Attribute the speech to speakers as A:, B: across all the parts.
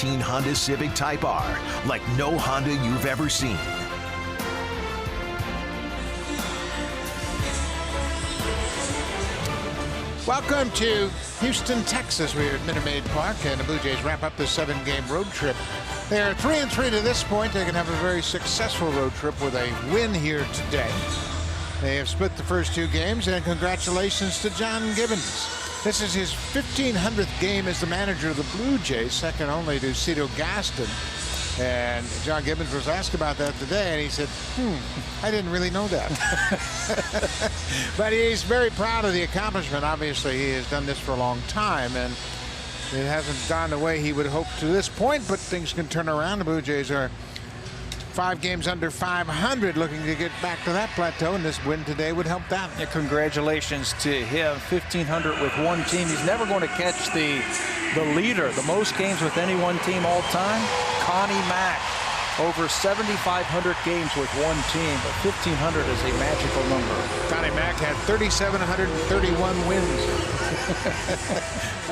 A: 2018 Honda Civic Type R like no Honda you've ever seen.
B: Welcome to Houston, Texas. We're at Minute Maid Park, and the Blue Jays wrap up the 7-game road trip. They are 3-3 to this point. They can have a very successful road trip with a win here today. They have split the first 2 games, and congratulations to John Gibbons. This is his 1,500th game as the manager of the Blue Jays, second only to Cito Gaston. And John Gibbons was asked about that today, and he said, I didn't really know that. But he's very proud of the accomplishment. Obviously, he has done this for a long time, and it hasn't gone the way he would hope to this point, but things can turn around. The Blue Jays are 5 games under 500, looking to get back to that plateau, and this win today would help that.
C: Yeah, congratulations to him. 1,500 with one team. He's never going to catch the leader, the most games with any one team all time. Connie Mack, over 7,500 games with one team, but 1,500 is a magical number.
B: Connie Mack had 3,731 wins.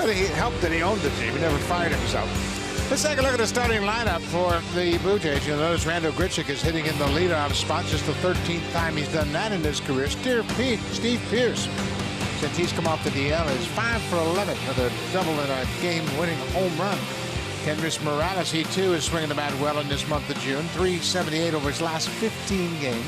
B: It helped that he owned the team. He never fired himself. Let's take a look at the starting lineup for the Blue Jays. You'll notice Randall Grichuk is hitting in the leadoff spot. Just the 13th time he's done that in his career. Steve Pearce, since he's come off the DL, is 5 for 11 with a double and a game-winning home run. Kendrys Morales, he too is swinging the bat well in this month of June. 378 over his last 15 games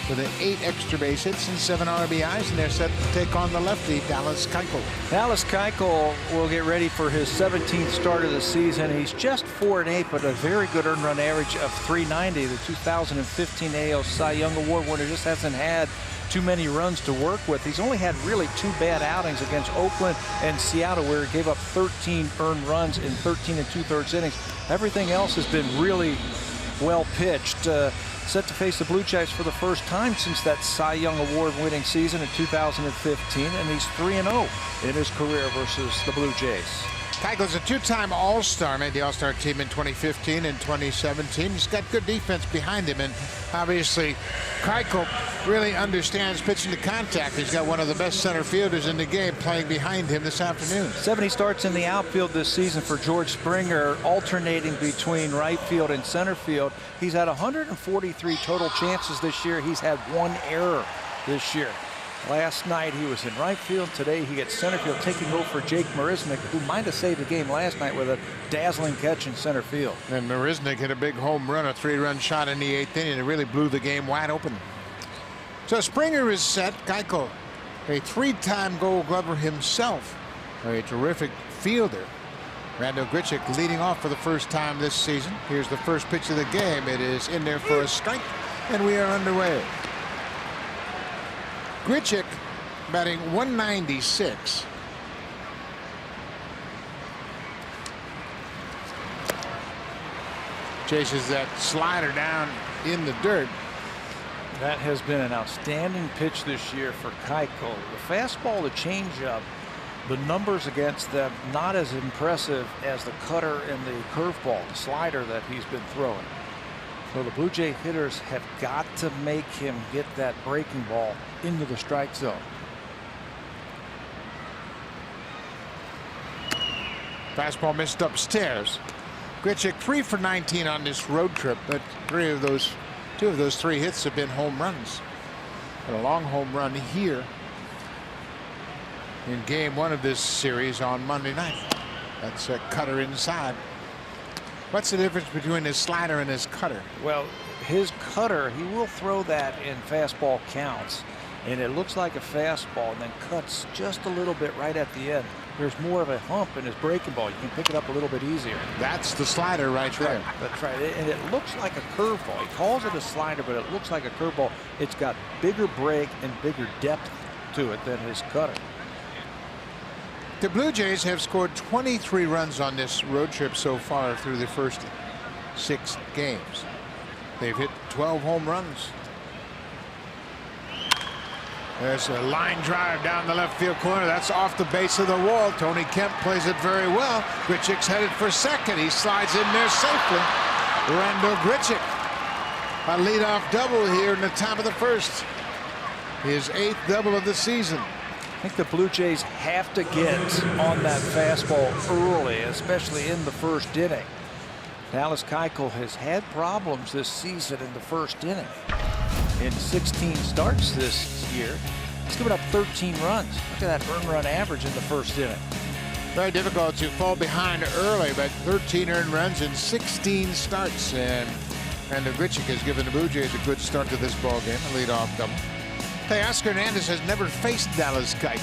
B: with 8 extra base hits and 7 RBIs, and they're set to take on the lefty, Dallas Keuchel.
C: Dallas Keuchel will get ready for his 17th start of the season. He's just 4-8, but a very good earned run average of 390. The 2015 AL Cy Young Award winner just hasn't had too many runs to work with. He's only had really 2 bad outings against Oakland and Seattle, where he gave up 13 earned runs in 13 2/3 innings. Everything else has been really well pitched. Set to face the Blue Jays for the first time since that Cy Young Award winning season in 2015, and he's 3-0 in his career versus the Blue Jays.
B: Keuchel's a 2-time All-Star, made the All-Star team in 2015 and 2017. He's got good defense behind him, and obviously Keuchel really understands pitching to contact. He's got one of the best center fielders in the game playing behind him this afternoon.
C: 70 starts in the outfield this season for George Springer, alternating between right field and center field. He's had 143 total chances this year. He's had 1 error this year. Last night he was in right field. Today he gets center field, taking over for Jake Marisnick, who might have saved the game last night with a dazzling catch in center field.
B: And Marisnick hit a big home run, a 3-run shot in the 8th inning. It really blew the game wide open. So Springer is set. Keuchel, a 3-time Gold Glover himself, a terrific fielder. Randall Grichuk leading off for the first time this season. Here's the first pitch of the game. It is in there for a strike, and we are underway. Grichuk batting 196. Chases that slider down in the dirt.
C: That has been an outstanding pitch this year for Keuchel. The fastball, the changeup, the numbers against them not as impressive as the cutter and the curveball, the slider that he's been throwing. So the Blue Jay hitters have got to make him get that breaking ball into the strike zone.
B: Fastball missed upstairs. Grichuk 3 for 19 on this road trip, but 2 of those 3 hits have been home runs. And a long home run here in game 1 of this series on Monday night. That's a cutter inside. What's the difference between his slider and his cutter?
C: Well, his cutter, he will throw that in fastball counts, and it looks like a fastball and then cuts just a little bit right at the end. There's more of a hump in his breaking ball. You can pick it up a little bit easier.
B: That's the slider right there.
C: That's right. And it looks like a curveball. He calls it a slider, but it looks like a curveball. It's got bigger break and bigger depth to it than his cutter.
B: The Blue Jays have scored 23 runs on this road trip so far through the first 6 games. They've hit 12 home runs. There's a line drive down the left field corner. That's off the base of the wall. Tony Kemp plays it very well. Grichuk's headed for second. He slides in there safely. Randall Grichuk, a leadoff double here in the top of the first. His 8th double of the season.
C: I think the Blue Jays have to get on that fastball early, especially in the first inning. Dallas Keuchel has had problems this season in the first inning. In 16 starts this year, he's given up 13 runs. Look at that earned run average in the first inning.
B: Very difficult to fall behind early, but 13 earned runs in 16 starts. And Reddick has given the Blue Jays a good start to this ball game, a leadoff double. Teoscar Hernandez has never faced Dallas Keuchel.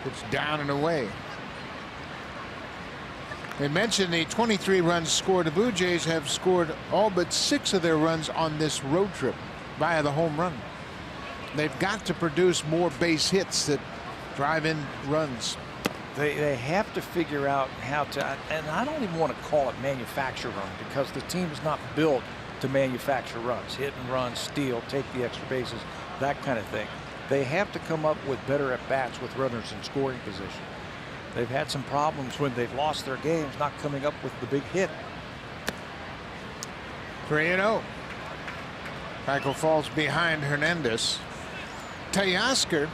B: It's down and away. They mentioned the 23 runs scored. The Blue Jays have scored all but 6 of their runs on this road trip via the home run. They've got to produce more base hits that drive in runs.
C: They have to figure out how to, and I don't even want to call it manufacture run, because the team is not built to manufacture runs, hit and run, steal, take the extra bases, that kind of thing. They have to come up with better at-bats with runners in scoring position. They've had some problems when they've lost their games, not coming up with the big hit.
B: 3-0. Keuchel falls behind Hernandez. Teoscar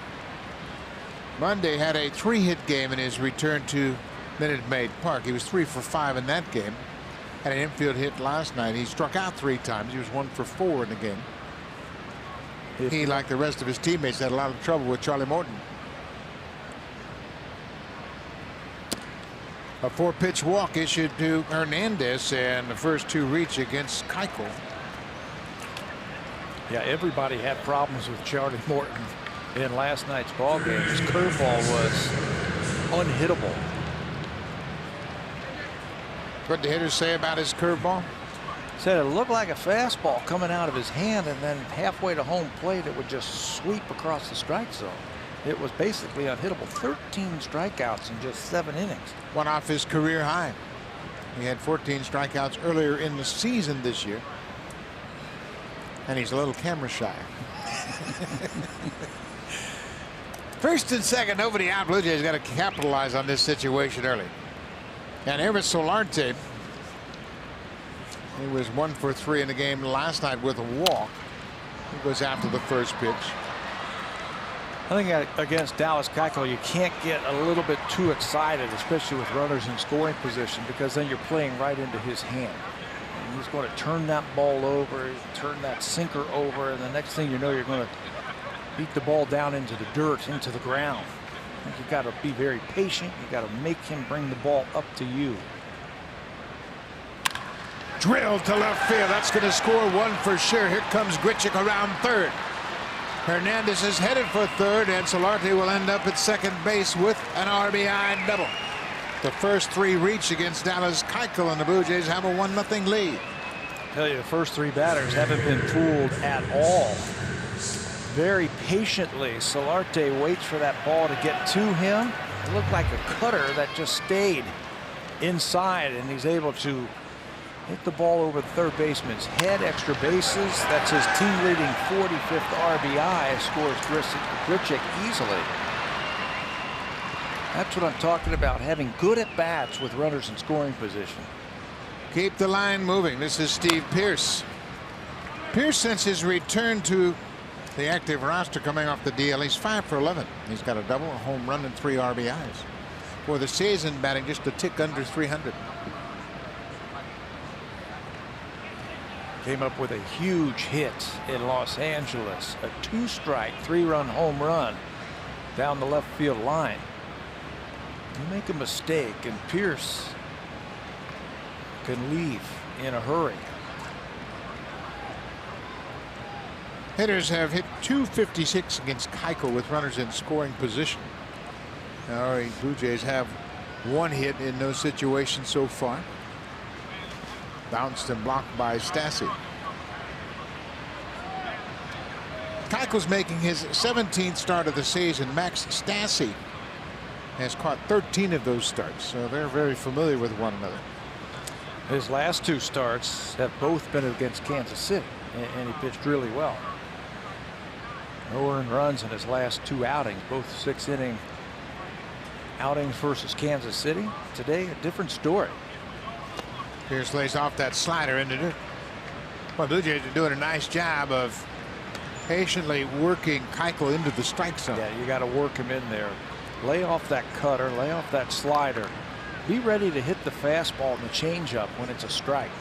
B: Monday had a 3-hit game in his return to Minute Maid Park. He was 3 for 5 in that game. Had an infield hit last night. He struck out 3 times. He was 1 for 4 in the game. He, like the rest of his teammates, had a lot of trouble with Charlie Morton. A 4-pitch walk issued to Hernandez, and the first 2 reach against Keuchel.
C: Yeah, everybody had problems with Charlie Morton in last night's ball game. His curveball was unhittable.
B: What did the hitters say about his curveball?
C: Said it looked like a fastball coming out of his hand, and then halfway to home plate it would just sweep across the strike zone. It was basically unhittable. 13 strikeouts in just 7 innings.
B: One off his career high. He had 14 strikeouts earlier in the season this year. And he's a little camera shy. First and second, nobody out. Blue Jays got to capitalize on this situation early. And here was Solarte. He was 1 for 3 in the game last night with a walk. He goes after the first pitch.
C: I think against Dallas Keuchel, you can't get a little bit too excited, especially with runners in scoring position, because then you're playing right into his hand. And he's going to turn that ball over, turn that sinker over, and the next thing you know, you're going to beat the ball down into the dirt, into the ground. I think you've got to be very patient. You've got to make him bring the ball up to you.
B: Drilled to left field. That's going to score 1 for sure. Here comes Reddick around third. Hernandez is headed for third, and Solarte will end up at second base with an RBI double. The first 3 reach against Dallas Keuchel, and the Blue Jays have a 1-0 lead.
C: I tell you, the first 3 batters haven't been fooled at all. Very patiently, Solarte waits for that ball to get to him. It looked like a cutter that just stayed inside, and he's able to hit the ball over the third baseman's head, extra bases. That's his team-leading 45th RBI. Scores Reddick easily. That's what I'm talking about, having good at-bats with runners in scoring position.
B: Keep the line moving. This is Steve Pearce. Pearce, since his return to the active roster coming off the DL, he's 5 for 11. He's got a double, a home run, and 3 RBIs. For the season, batting just a tick under 300.
C: Came up with a huge hit in Los Angeles. A 2-strike, 3-run home run down the left field line. You make a mistake, and Pearce can leave in a hurry.
B: Hitters have hit .256 against Keuchel with runners in scoring position. Now, the Blue Jays have 1 hit in those situations so far. Bounced and blocked by Stassi. Keuchel's making his 17th start of the season. Max Stassi has caught 13 of those starts, so they're very familiar with one another.
C: His last 2 starts have both been against Kansas City, and he pitched really well. No earned runs in his last 2 outings, both 6-inning outings versus Kansas City. Today, a different story.
B: Pierce lays off that slider into it. Well, Blue Jays are doing a nice job of patiently working Keuchel into the strike zone.
C: Yeah, you got to work him in there. Lay off that cutter, lay off that slider, be ready to hit the fastball and the changeup when it's a strike.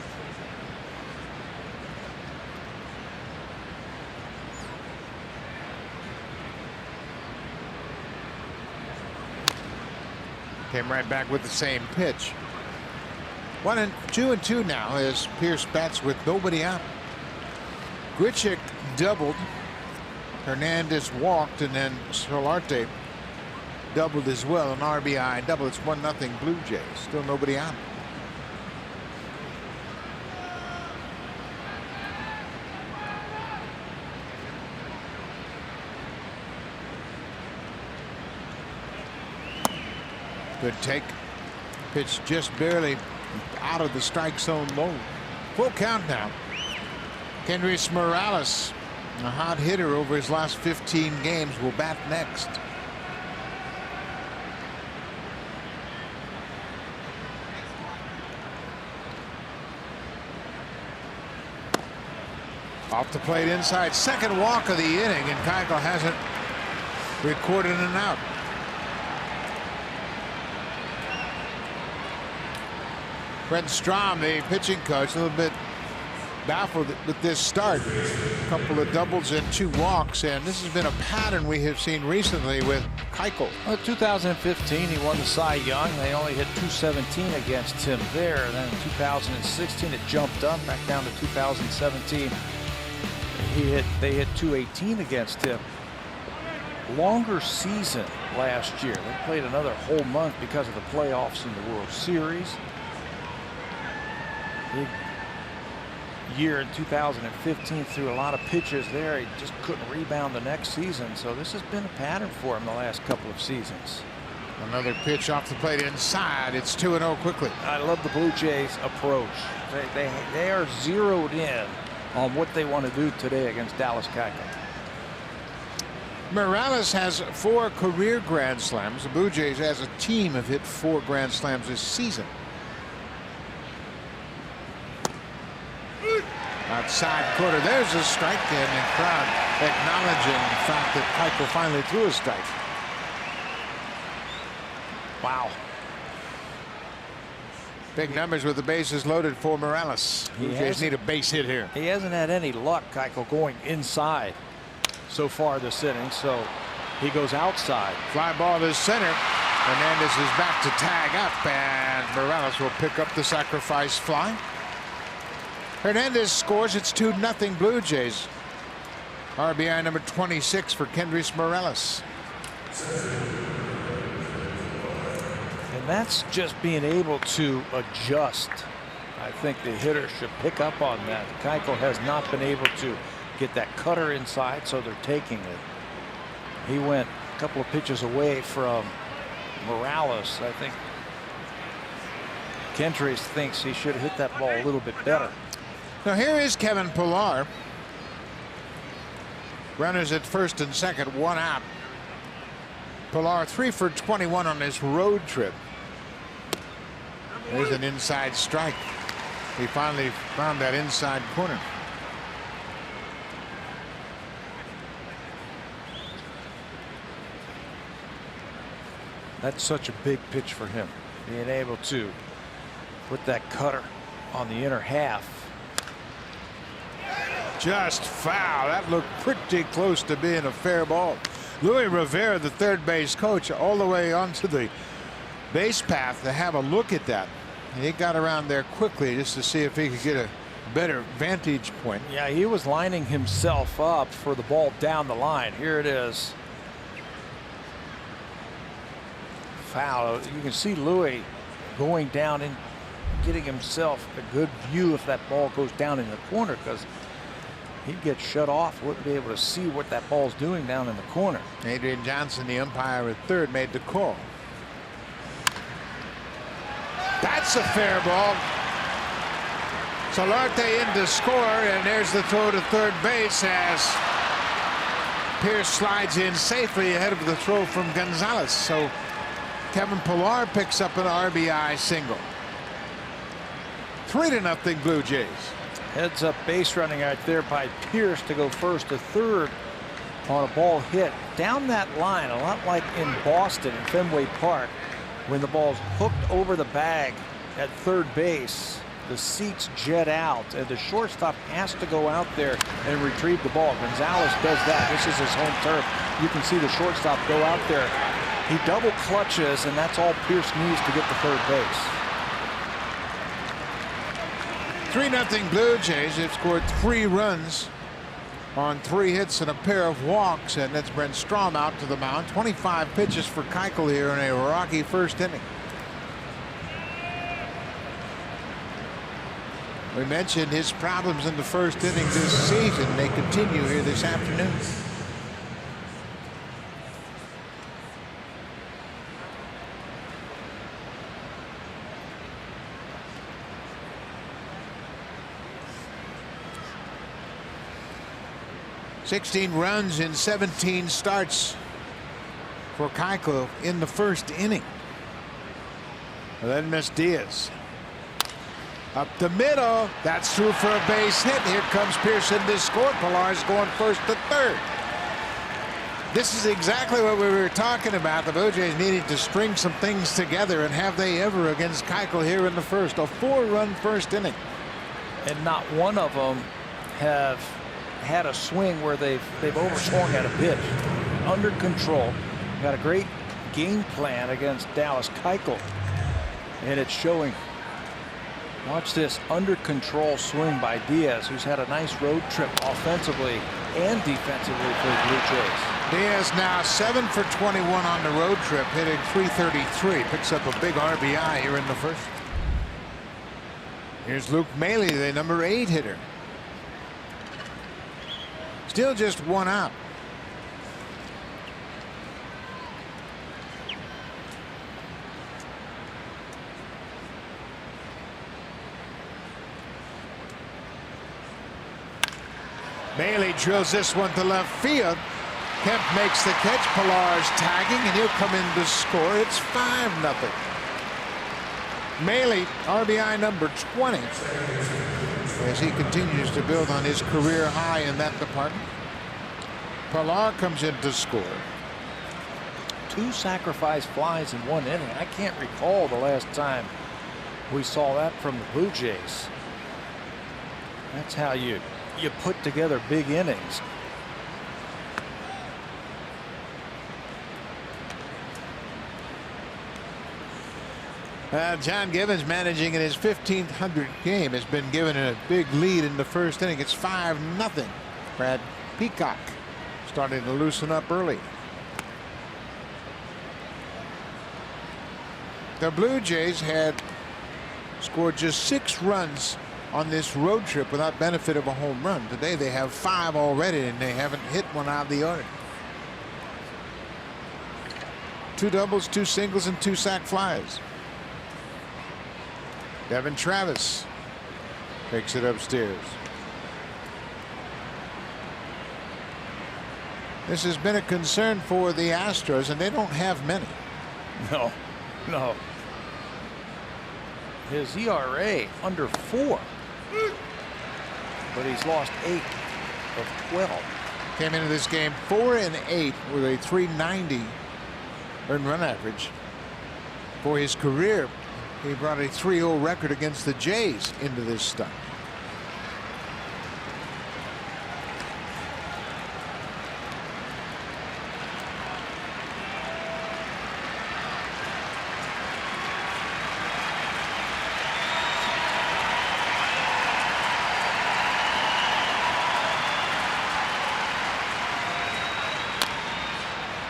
B: Came right back with the same pitch. 2-2 now as Pierce bats with nobody out. Grichuk doubled. Hernandez walked, and then Solarte doubled as well. An RBI double. It's 1-0 Blue Jays. Still nobody out. Good take. Pitch just barely out of the strike zone low. Full count now. Kendrys Morales, a hot hitter over his last 15 games, will bat next. Off the plate inside. Second walk of the inning, and Keuchel hasn't recorded an out. Fred Strom, the pitching coach, a little bit baffled with this start. A couple of doubles and 2 walks, and this has been a pattern we have seen recently with Keuchel.
C: Well, 2015, he won the Cy Young. They only hit .217 against him there. And then in 2016, it jumped up back down to 2017. They hit .218 against him. Longer season last year. They played another whole month because of the playoffs in the World Series. Big year in 2015, threw a lot of pitches there. He just couldn't rebound the next season. So this has been a pattern for him the last couple of seasons.
B: Another pitch off the plate inside. It's 2-0 quickly.
C: I love the Blue Jays approach. They are zeroed in on what they want to do today against Dallas Keuchel.
B: Morales has 4 career Grand Slams. The Blue Jays as a team have hit 4 Grand Slams this season. Outside corner, there's a strike, and the crowd acknowledging the fact that Keuchel finally threw a strike.
C: Wow.
B: Big numbers with the bases loaded for Morales. Blue Jays need a base hit here.
C: He hasn't had any luck, Keuchel, going inside so far this inning, so he goes outside.
B: Fly ball to center. Hernandez is back to tag up, and Morales will pick up the sacrifice fly. Hernandez scores. It's 2-0 Blue Jays. RBI number 26 for Kendrys Morales.
C: And that's just being able to adjust. I think the hitter should pick up on that. Keuchel has not been able to get that cutter inside, so they're taking it. He went a couple of pitches away from Morales. I think Kendrys thinks he should have hit that ball a little bit better.
B: Now here is Kevin Pillar. Runners at first and second, 1 out. Pillar 3 for 21 on his road trip. There's an inside strike. He finally found that inside corner.
C: That's such a big pitch for him, being able to put that cutter on the inner half.
B: Just foul. That looked pretty close to being a fair ball. Luis Rivera, the third base coach, all the way onto the base path to have a look at that. He got around there quickly just to see if he could get a better vantage point.
C: Yeah, he was lining himself up for the ball down the line. Here it is. Foul. You can see Luis going down and getting himself a good view if that ball goes down in the corner, because he'd get shut off, wouldn't be able to see what that ball's doing down in the corner.
B: Adrian Johnson, the umpire at third, made the call. That's a fair ball. Solarte in to score, and there's the throw to third base as Pierce slides in safely ahead of the throw from Gonzalez. So Kevin Pillar picks up an RBI single. 3-0 Blue Jays.
C: Heads up base running right there by Pierce to go first to third on a ball hit down that line, a lot like in Boston in Fenway Park. When the ball's hooked over the bag at third base, the seats jet out, and the shortstop has to go out there and retrieve the ball. Gonzalez does that. This is his home turf. You can see the shortstop go out there. He double clutches, and that's all Pierce needs to get to third base.
B: 3-0 Blue Jays. They've scored 3 runs on 3 hits and a pair of walks, and that's Brent Strom out to the mound. 25 pitches for Keuchel here in a rocky first inning. We mentioned his problems in the first inning this season. They continue here this afternoon. "16 runs in 17 starts for Keuchel in the first inning." And then Miss Diaz. Up the middle. That's through for a base hit. Here comes Pearson to score. Pillar's going first to third. This is exactly what we were talking about. The Blue Jays needed to string some things together, and have they ever against Keuchel here in the first. A 4-run first inning.
C: And not one of them have had a swing where they've overswung at a pitch. Under control. Got a great game plan against Dallas Keuchel, and it's showing. Watch this under control swing by Diaz, who's had a nice road trip offensively and defensively for the Blue Jays.
B: Diaz now 7 for 21 on the road trip, hitting .333. Picks up a big RBI here in the first. Here's Luke Maile, the number 8 hitter. Still just 1 out. Maile drills this one to left field. Kemp makes the catch. Pillar's tagging, and he'll come in to score. It's 5-0. Maile, RBI number 20, as he continues to build on his career high in that department. Pillar comes in to score.
C: 2 sacrifice flies in 1 inning. I can't recall the last time we saw that from the Blue Jays. That's how you put together big innings.
B: John Gibbons, managing in his 1500th game, has been given a big lead in the first inning. It's 5-0. Brad Peacock starting to loosen up early. The Blue Jays had scored just 6 runs on this road trip without benefit of a home run. Today they have 5 already, and they haven't hit one out of the yard. 2 doubles, 2 singles, and 2 sac flies. Devin Travis takes it upstairs. This has been a concern for the Astros, and they don't have many.
C: No. His ERA under 4. But he's lost 8 of 12.
B: Came into this game 4-8 with a .390 earned run average. For his career, he brought a 3-0 record against the Jays into this stuff.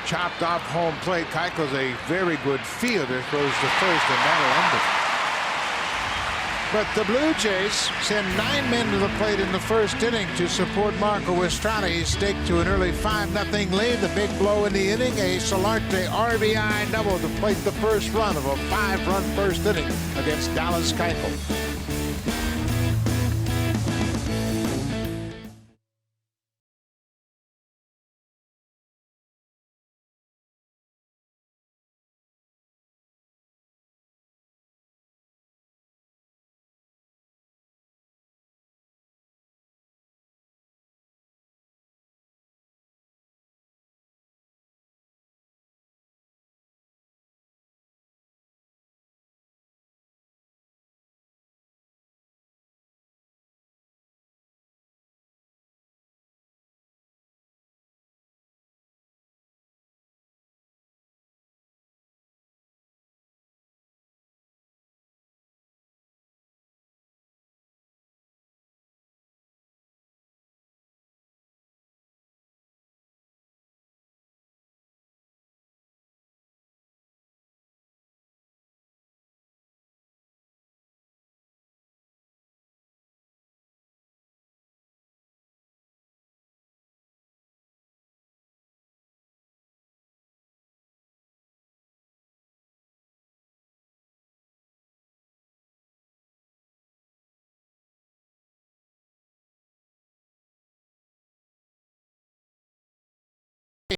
B: Chopped off home plate. Keuchel's a very good fielder. Throws to first, and that'll end it. But the Blue Jays send 9 men to the plate in the first inning to support Marco Estrada. He's staked to an early 5-0 lead. The big blow in the inning, a Solarte RBI double to plate the first run of a 5-run first inning against Dallas Keuchel.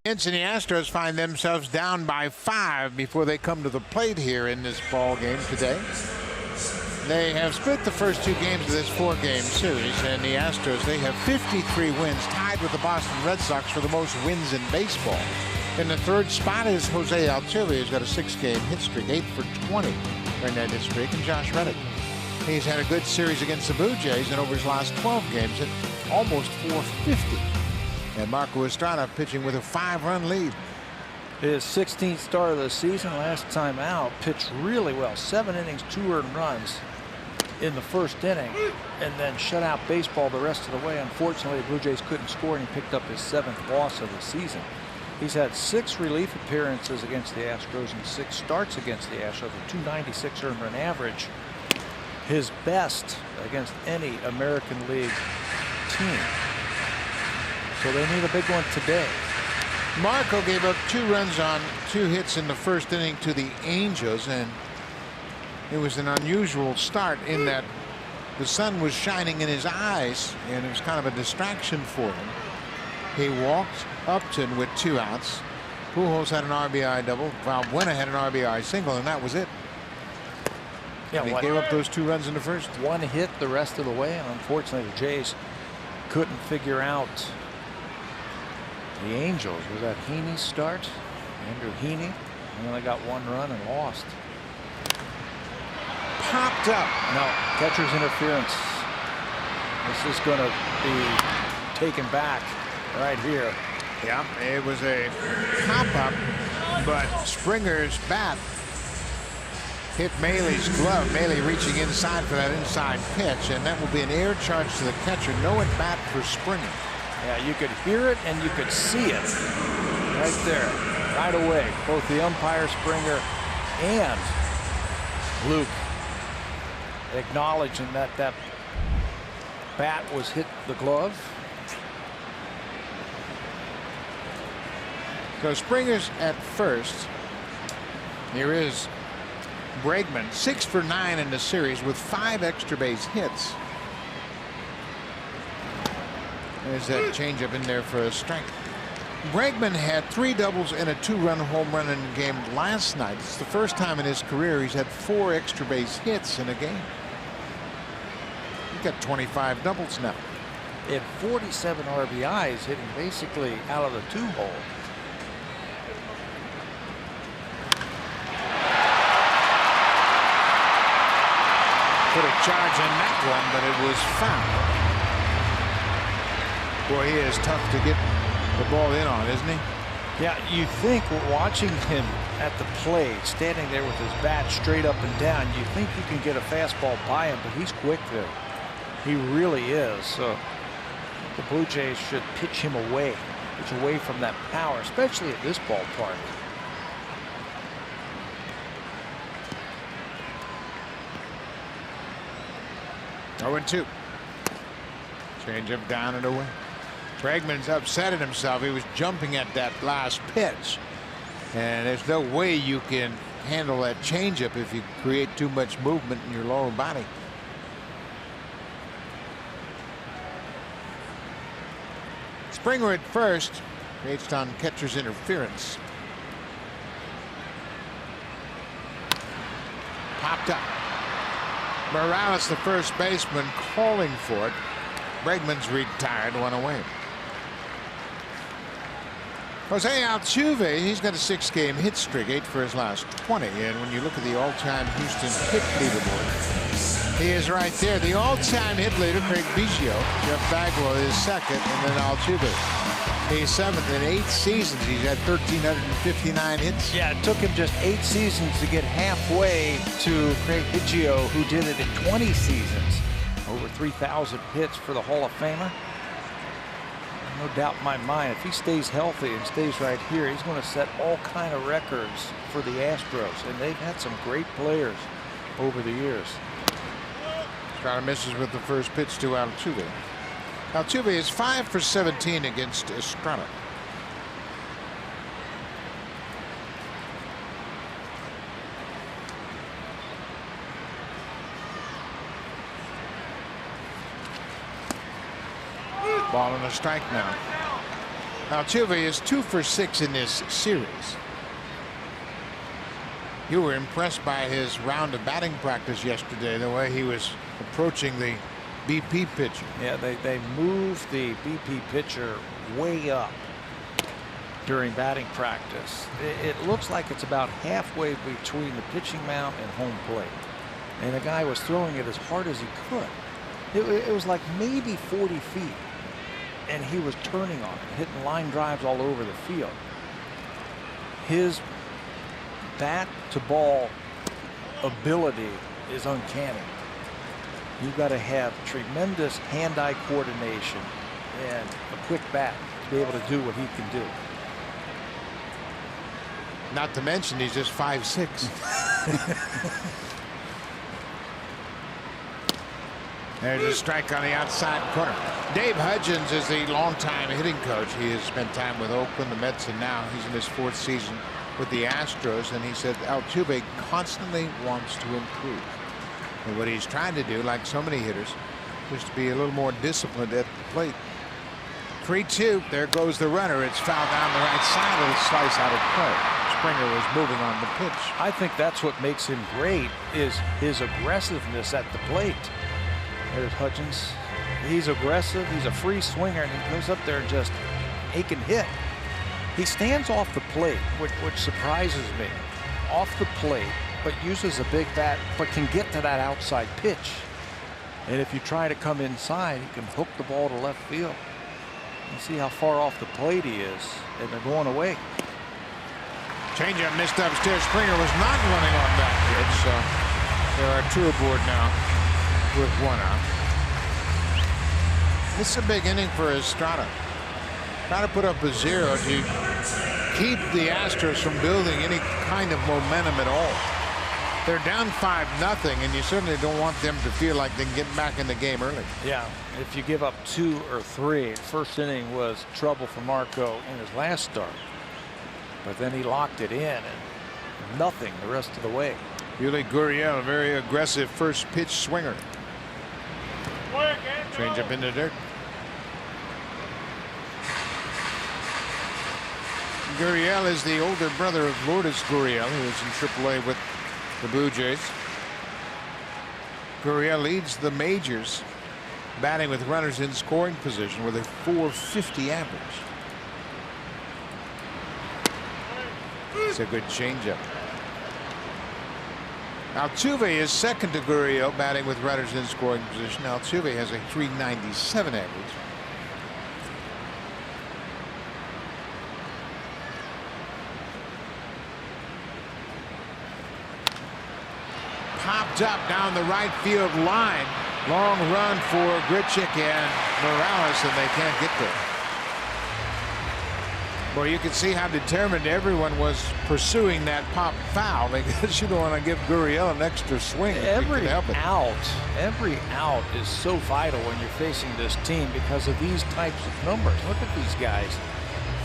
B: And the Astros find themselves down by 5 before they come to the plate here in this ball game today. They have split the first 2 games of this 4-game series, and the Astros, they have 53 wins, tied with the Boston Red Sox for the most wins in baseball. In the 3rd spot is Jose Altuve, who's got a 6-game hit streak, 8 for 20 during that hit streak, and Josh Reddick. He's had a good series against the Blue Jays, and over his last 12 games, hit almost 450. And Marco Estrada pitching with a 5-run lead.
C: His 16th start of the season, last time out, pitched really well. 7 innings, 2 earned runs in the first inning, and then shut out baseball the rest of the way. Unfortunately, the Blue Jays couldn't score, and he picked up his 7th loss of the season. He's had 6 relief appearances against the Astros and 6 starts against the Astros, a 296 earned run average. His best against any American League team. So they need a big one today.
B: Marco gave up 2 runs on 2 hits in the first inning to the Angels, and it was an unusual start in that the sun was shining in his eyes, and it was kind of a distraction for him. He walked Upton with 2 outs. Pujols had an RBI double. Valbuena had an RBI single, and that was it.
C: Yeah,
B: and he gave up those 2 runs in the first.
C: 1 hit the rest of the way, and unfortunately the Jays couldn't figure out the Angels. Was that Heaney's start? Andrew Heaney, and then they got 1 run and lost.
B: Popped up.
C: No, catcher's interference. This is going to be taken back right here.
B: Yeah, it was a pop-up, but Springer's bat hit Maley's glove. Maley reaching inside for that inside pitch, and that will be an air charge to the catcher. No at bat for Springer.
C: Yeah, you could hear it and you could see it right there, right away. Both the umpire, Springer, and Luke acknowledging that that bat was hit the glove.
B: So Springer's at first. Here is Bregman, 6 for 9 in the series with 5 extra base hits. There's that changeup in there for a strike. Bregman had 3 doubles and a 2-run home run in the game last night. It's the first time in his career he's had 4 extra base hits in a game. He's got 25 doubles now.
C: He had 47 RBIs, hitting basically out of the 2-hole.
B: Put a charge in that one, but it was foul. Boy, he is tough to get the ball in on, isn't he?
C: Yeah, you think watching him at the plate, standing there with his bat straight up and down, you think you can get a fastball by him, but he's quick there. He really is. So the Blue Jays should pitch him away, from that power, especially at this ballpark.
B: Oh, 2. Change up down and away. Bregman's upset at himself. He was jumping at that last pitch. And there's no way you can handle that changeup if you create too much movement in your lower body. Springer at first, based on catcher's interference. Popped up. Morales, the first baseman, calling for it. Bregman's retired, 1 away. Jose Altuve, he's got a 6-game hit streak, 8 for his last 20. And when you look at the all-time Houston hit leaderboard, he is right there. The all-time hit leader, Craig Biggio. Jeff Bagwell is 2nd, and then Altuve. He's 7th in 8 seasons. He's had 1,359 hits.
C: Yeah, it took him just 8 seasons to get halfway to Craig Biggio, who did it in 20 seasons. Over 3,000 hits for the Hall of Famer. No doubt in my mind, if he stays healthy and stays right here, he's going to set all kind of records for the Astros. And they've had some great players over the years.
B: Estrada misses with the first pitch to Altuve. Altuve is 5 for 17 against Estrada. Ball and a strike now. Altuve is 2 for 6 in this series. You were impressed by his round of batting practice yesterday, the way he was approaching the BP pitcher.
C: Yeah, they moved the BP pitcher way up during batting practice. It looks like it's about halfway between the pitching mound and home plate. And the guy was throwing it as hard as he could. It was like maybe 40 feet. And he was turning on it, hitting line drives all over the field. His bat to ball ability is uncanny. You've got to have tremendous hand-eye coordination and a quick bat to be able to do what he can do.
B: Not to mention he's just 5'6". There's a strike on the outside corner. Dave Hudgens is the longtime hitting coach. He has spent time with Oakland, the Mets, and now he's in his 4th season with the Astros. And he said Altuve constantly wants to improve. And what he's trying to do, like so many hitters, is to be a little more disciplined at the plate. 3-2. There goes the runner. It's fouled down the right side. It'll slice out of play. Springer was moving on the pitch.
C: I think that's what makes him great, is his aggressiveness at the plate. There's Hudgens. He's aggressive. He's a free swinger, and he goes up there and just he can hit. He stands off the plate, which surprises me. Off the plate, but uses a big bat, but can get to that outside pitch. And if you try to come inside, he can hook the ball to left field. You see how far off the plate he is, and they're going away.
B: Changeup missed upstairs. Springer was not running on that pitch, so there are 2 aboard now with 1 out. This is a big inning for Estrada. Trying to put up a 0 to keep the Astros from building any kind of momentum at all. They're down 5-0, and you certainly don't want them to feel like they can get back in the game early.
C: Yeah, if you give up 2 or 3, first inning was trouble for Marco in his last start. But then he locked it in, and nothing the rest of the way.
B: Yuli Gurriel, a very aggressive first pitch swinger. Change up in the dirt. Gurriel is the older brother of Lourdes Gurriel, who was in AAA with the Blue Jays. Gurriel leads the majors batting with runners in scoring position with a .450 average. It's a good changeup. Altuve is second to Gurriel batting with runners in scoring position. Altuve has a .397 average. Popped up down the right field line. Long run for Grichuk and Morales, and they can't get there. Well, you can see how determined everyone was pursuing that pop foul, because you don't want to give Gurriel an extra swing.
C: Every out is so vital when you're facing this team because of these types of numbers. Look at these guys,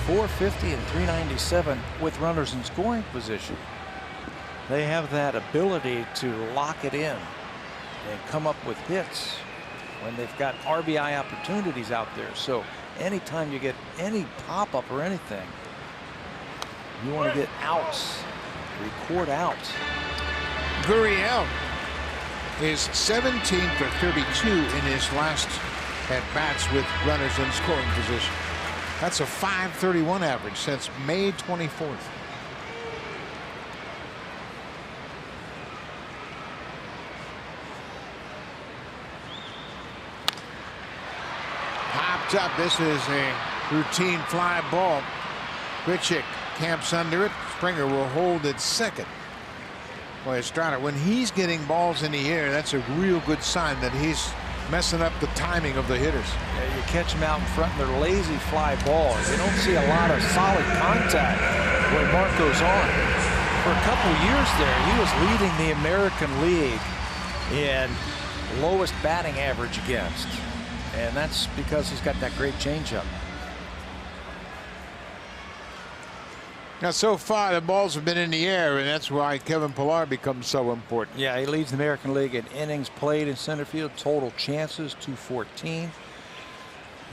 C: .450 and .397 with runners in scoring position. They have that ability to lock it in and come up with hits when they've got RBI opportunities out there. So anytime you get any pop-up or anything, you want to get outs, record outs.
B: Gurriel is 17 for 32 in his last at-bats with runners in scoring position. That's a .531 average since May 24th. Popped up. This is a routine fly ball. Grichuk camps under it. Springer will hold at second. Boy, Estrada, when he's getting balls in the air, that's a real good sign that he's messing up the timing of the hitters.
C: Yeah, you catch them out in front, and they're lazy fly balls. You don't see a lot of solid contact when Marco's on. For a couple years there, he was leading the American League in lowest batting average against. And that's because he's got that great changeup.
B: Now, so far, the balls have been in the air, and that's why Kevin Pillar becomes so important.
C: Yeah, he leads the American League in innings played in center field, total chances 214.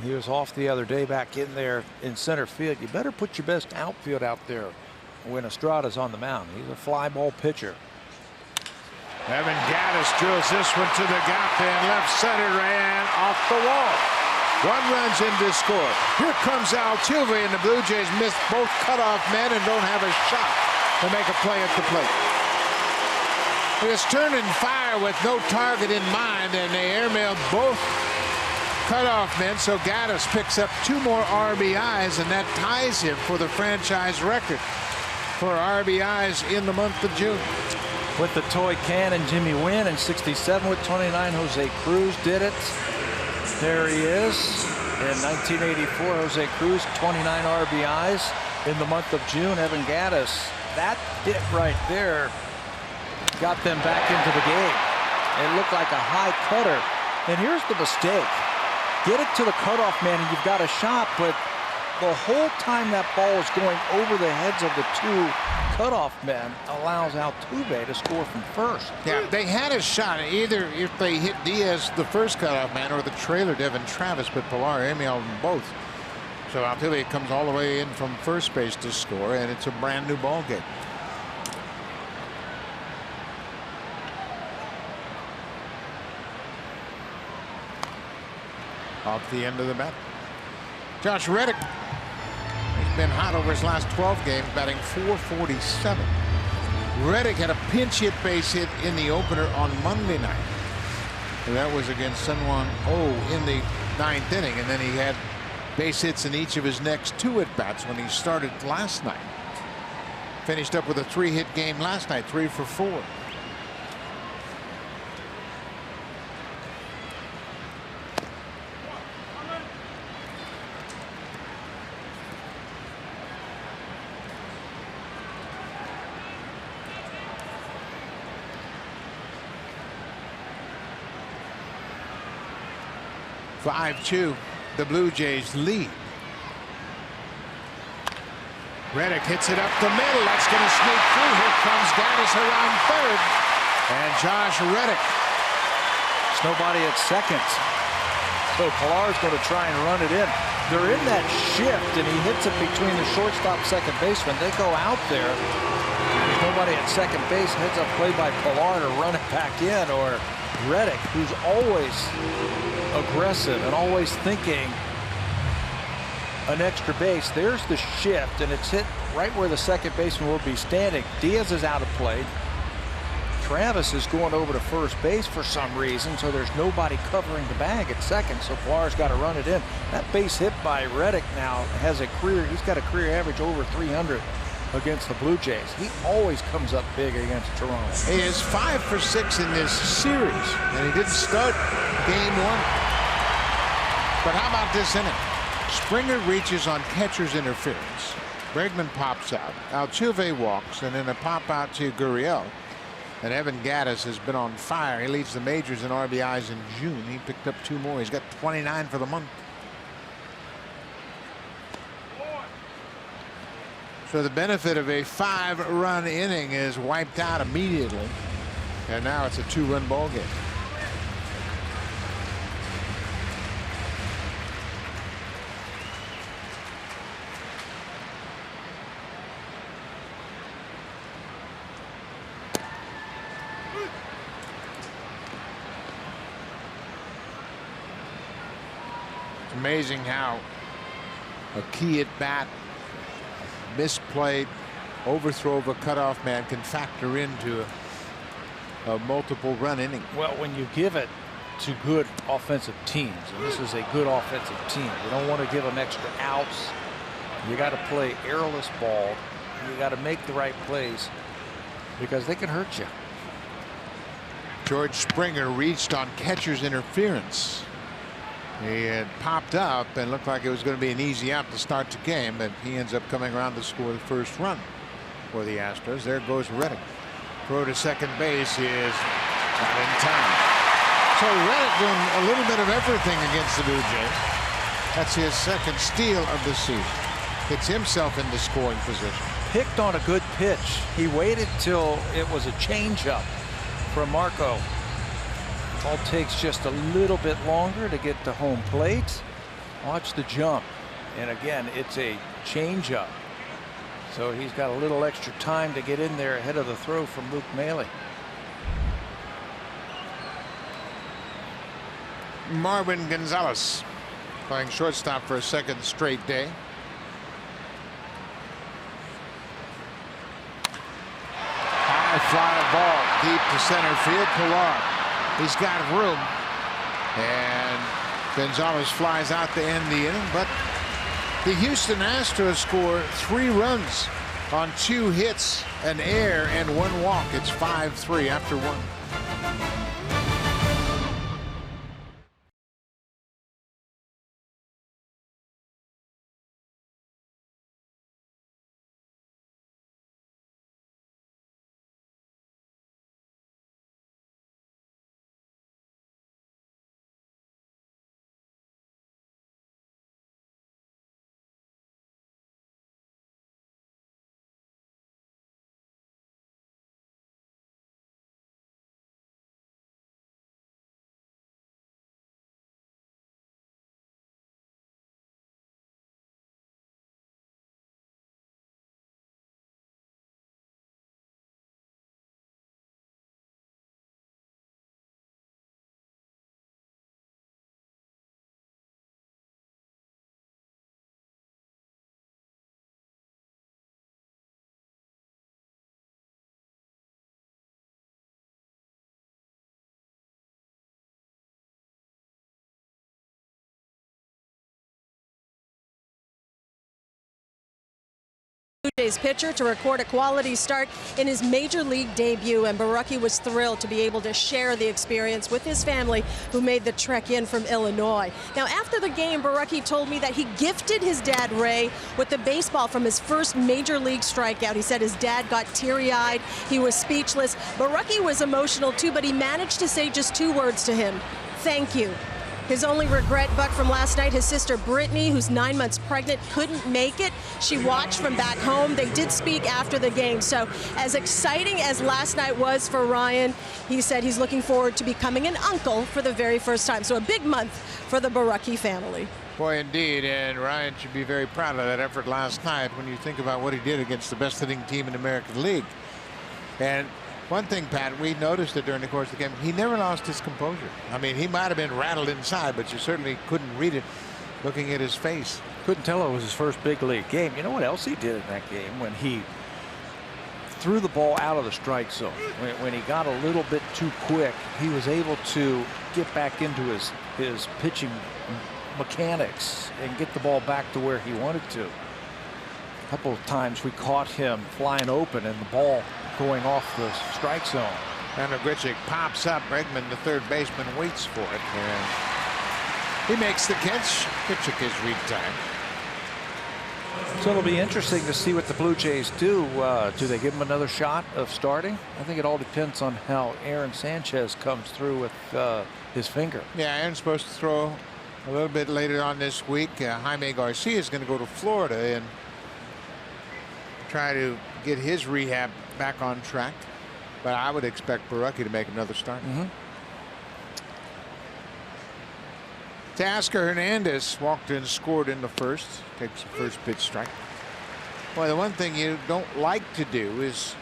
C: He was off the other day back in there in center field. You better put your best outfield out there when Estrada's on the mound. He's a fly ball pitcher.
B: Evan Gattis drills this one to the gap in left center and off the wall. 1 run's in to score. Here comes Altuve, and the Blue Jays missed both cutoff men and don't have a shot to make a play at the plate. It is turning fire with no target in mind, and they airmailed both cutoff men, so Gattis picks up 2 more RBIs, and that ties him for the franchise record for RBIs in the month of June.
C: With the toy cannon, Jimmy Wynn in '67 with 29. Jose Cruz did it. There he is. In 1984, Jose Cruz, 29 RBIs in the month of June. Evan Gattis, that hit right there got them back into the game. It looked like a high cutter. And here's the mistake. Get it to the cutoff man and you've got a shot, but the whole time that ball is going over the heads of the 2 cutoff men allows Altuve to score from first.
B: Yeah, they had a shot either if they hit Diaz, the first cutoff man, or the trailer Devin Travis, but Pilar emailed them both. So Altuve comes all the way in from first base to score, and it's a brand new ball game. Off the end of the bat, Josh Reddick. He's been hot over his last 12 games, batting .447. Reddick had a pinch hit base hit in the opener on Monday night. And that was against San Juan in the 9th inning, and then he had base hits in each of his next 2 at-bats when he started last night. Finished up with a 3-hit game last night, 3 for 4. (5-2). The Blue Jays lead. Reddick hits it up the middle. That's going to sneak through. Here comes Gattis around third. And Josh Reddick.
C: There's nobody at second. So Pilar's going to try and run it in. They're in that shift, and he hits it between the shortstop, second baseman. They go out there. There's nobody at second base. Heads up play by Pilar to run it back in, or Reddick, who's always aggressive and always thinking an extra base. There's the shift, and it's hit right where the second baseman will be standing. Diaz is out of play. Travis is going over to first base for some reason, so there's nobody covering the bag at second, so Pilar's got to run it in. That base hit by Reddick now has he's got a career average over 300 against the Blue Jays. He always comes up big against Toronto.
B: He is 5 for 6 in this series, and he didn't start game 1. But how about this inning? Springer reaches on catcher's interference. Bregman pops out. Altuve walks, and then a pop out to Gurriel. And Evan Gattis has been on fire. He leads the majors in RBIs in June. He picked up 2 more. He's got 29 for the month. So the benefit of a 5-run inning is wiped out immediately. And now it's a 2-run ball game. It's amazing how a key at bat, misplayed overthrow of a cutoff man can factor into a multiple run inning.
C: Well, when you give it to good offensive teams, and this is a good offensive team, you don't want to give them extra outs. You got to play errorless ball. You got to make the right plays because they can hurt you.
B: George Springer reached on catcher's interference. He had popped up and looked like it was going to be an easy out to start the game, but he ends up coming around to score the first run for the Astros. There goes Reddick. Throw to second base is not in time. So Reddick doing a little bit of everything against the Blue Jays. That's his second steal of the season. Gets himself into scoring position.
C: Picked on a good pitch. He waited till it was a changeup from Marco. Ball takes just a little bit longer to get to home plate. Watch the jump. And again, it's a changeup. So he's got a little extra time to get in there ahead of the throw from Luke Maley.
B: Marvin Gonzalez playing shortstop for a second straight day. High fly ball deep to center field. Pilar, he's got room, and Gonzalez flies out to end the inning. But the Houston Astros score 3 runs on 2 hits, an error, and 1 walk. It's 5-3 after 1.
D: Blue Jays pitcher to record a quality start in his major league debut, and Borucki was thrilled to be able to share the experience with his family, who made the trek in from Illinois. Now, after the game, Borucki told me that he gifted his dad Ray with the baseball from his first major league strikeout. He said his dad got teary-eyed, he was speechless. Borucki was emotional too, but he managed to say just 2 words to him: thank you. His only regret, Buck, from last night, his sister Brittany, who's 9 months pregnant, couldn't make it. She watched from back home. They did speak after the game. So as exciting as last night was for Ryan, he said he's looking forward to becoming an uncle for the very first time. So a big month for the Borucki family.
B: Boy, indeed, and Ryan should be very proud of that effort last night when you think about what he did against the best hitting team in the American League. And one thing, Pat, we noticed it during the course of the game. He never lost his composure. I mean, he might have been rattled inside, but you certainly couldn't read it looking at his face.
C: Couldn't tell it was his first big league game. You know what else he did in that game? When he threw the ball out of the strike zone, when he got a little bit too quick, he was able to get back into his pitching mechanics and get the ball back to where he wanted to. A couple of times we caught him flying open and the ball going off the strike zone.
B: And Reddick pops up. Bregman, the third baseman, waits for it, and he makes the catch. Keuchel is retired.
C: So it'll be interesting to see what the Blue Jays do. Do they give him another shot of starting? I think it all depends on how Aaron Sanchez comes through with his finger.
B: Yeah, Aaron's supposed to throw a little bit later on this week. Jaime Garcia is going to go to Florida and try to get his rehab back on track. But I would expect Borucki to make another start. Teoscar Hernandez walked in, scored in the first. Takes the first pitch strike. Boy, the one thing you don't like to do is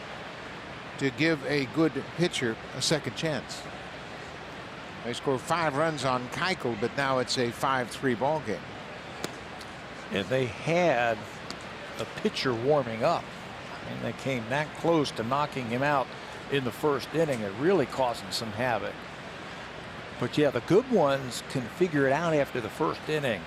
B: to give a good pitcher a second chance. They scored 5 runs on Keuchel, but now it's a 5-3 ball game.
C: And they had a pitcher warming up, and they came that close to knocking him out in the first inning and really causing some havoc. But yeah, the good ones can figure it out after the first inning.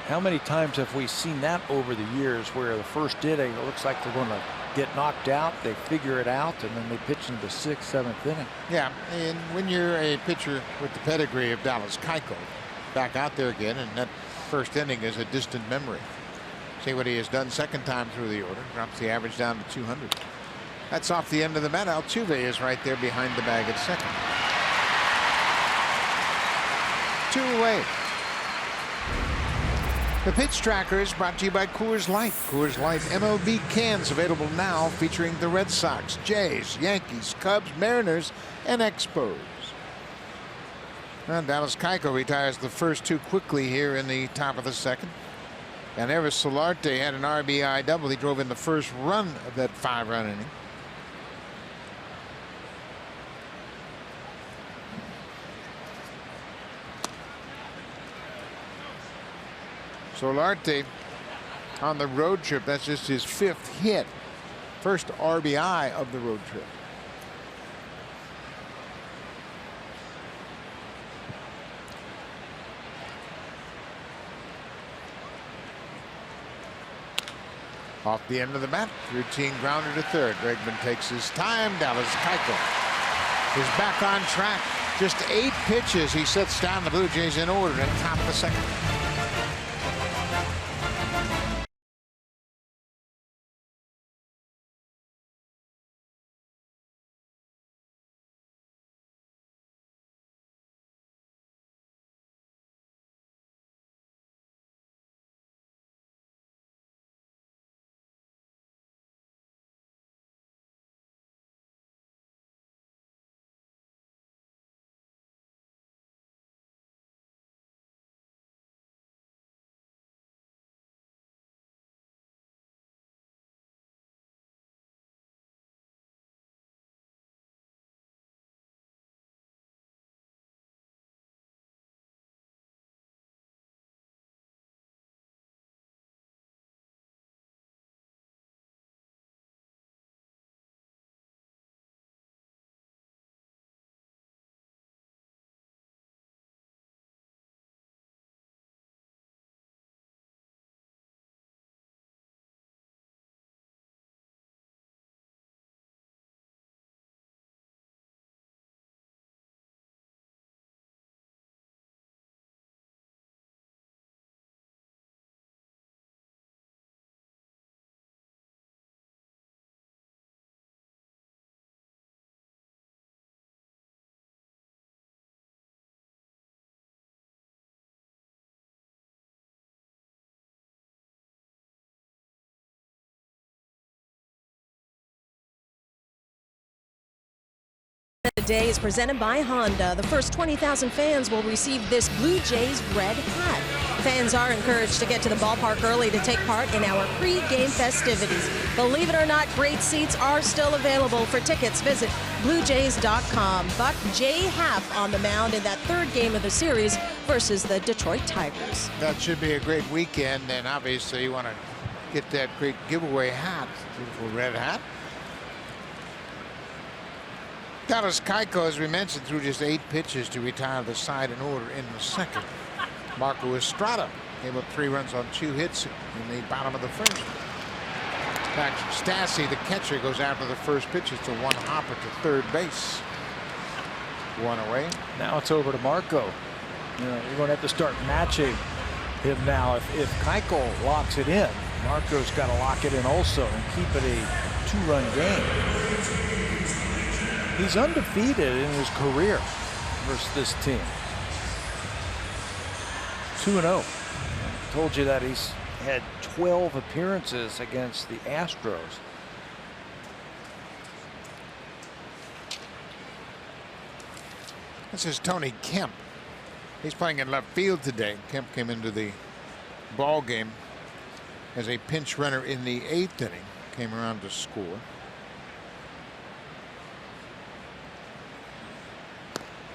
C: How many times have we seen that over the years, where the first inning it looks like they're going to get knocked out, they figure it out, and then they pitch into the 6th, 7th inning.
B: Yeah, and when you're a pitcher with the pedigree of Dallas Keuchel back out there again, and that first inning is a distant memory. See what he has done second time through the order. Drops the average down to 200. That's off the end of the bat. Altuve is right there behind the bag at second. 2 away. The Pitch Tracker is brought to you by Coors Light. Coors Light MLB cans available now, featuring the Red Sox, Jays, Yankees, Cubs, Mariners, and Expos. And Dallas Keuchel retires the first two quickly here in the top of the second. And Ever Solarte had an RBI double. He drove in the first run of that 5-run inning. Solarte on the road trip. That's just his 5th hit. First RBI of the road trip. Off the end of the bat, routine grounder to third. Bregman takes his time. Dallas Keuchel is back on track. Just 8 pitches. He sets down the Blue Jays in order at the top of the second.
D: The day is presented by Honda. The first 20,000 fans will receive this Blue Jays red hat. Fans are encouraged to get to the ballpark early to take part in our pre-game festivities. Believe it or not, great seats are still available. For tickets, visit BlueJays.com. Buck J. Happ on the mound in that 3rd game of the series versus the Detroit Tigers.
B: That should be a great weekend, and obviously you want to get that great giveaway hat, beautiful red hat. Dallas Keuchel, as we mentioned, threw just 8 pitches to retire the side in order in the second. Marco Estrada gave up 3 runs on 2 hits in the bottom of the first. Patrick Stassi, the catcher, goes after the first pitch. It's a 1 hopper to 3rd base. 1 away.
C: Now it's over to Marco. You're going to have to start matching him now. If Keuchel locks it in, Marco's got to lock it in also and keep it a 2-run game. He's undefeated in his career versus this team. 2-0. Told you that he's had 12 appearances against the Astros.
B: This is Tony Kemp. He's playing in left field today. Kemp came into the ball game as a pinch runner in the 8th inning. Came around to score.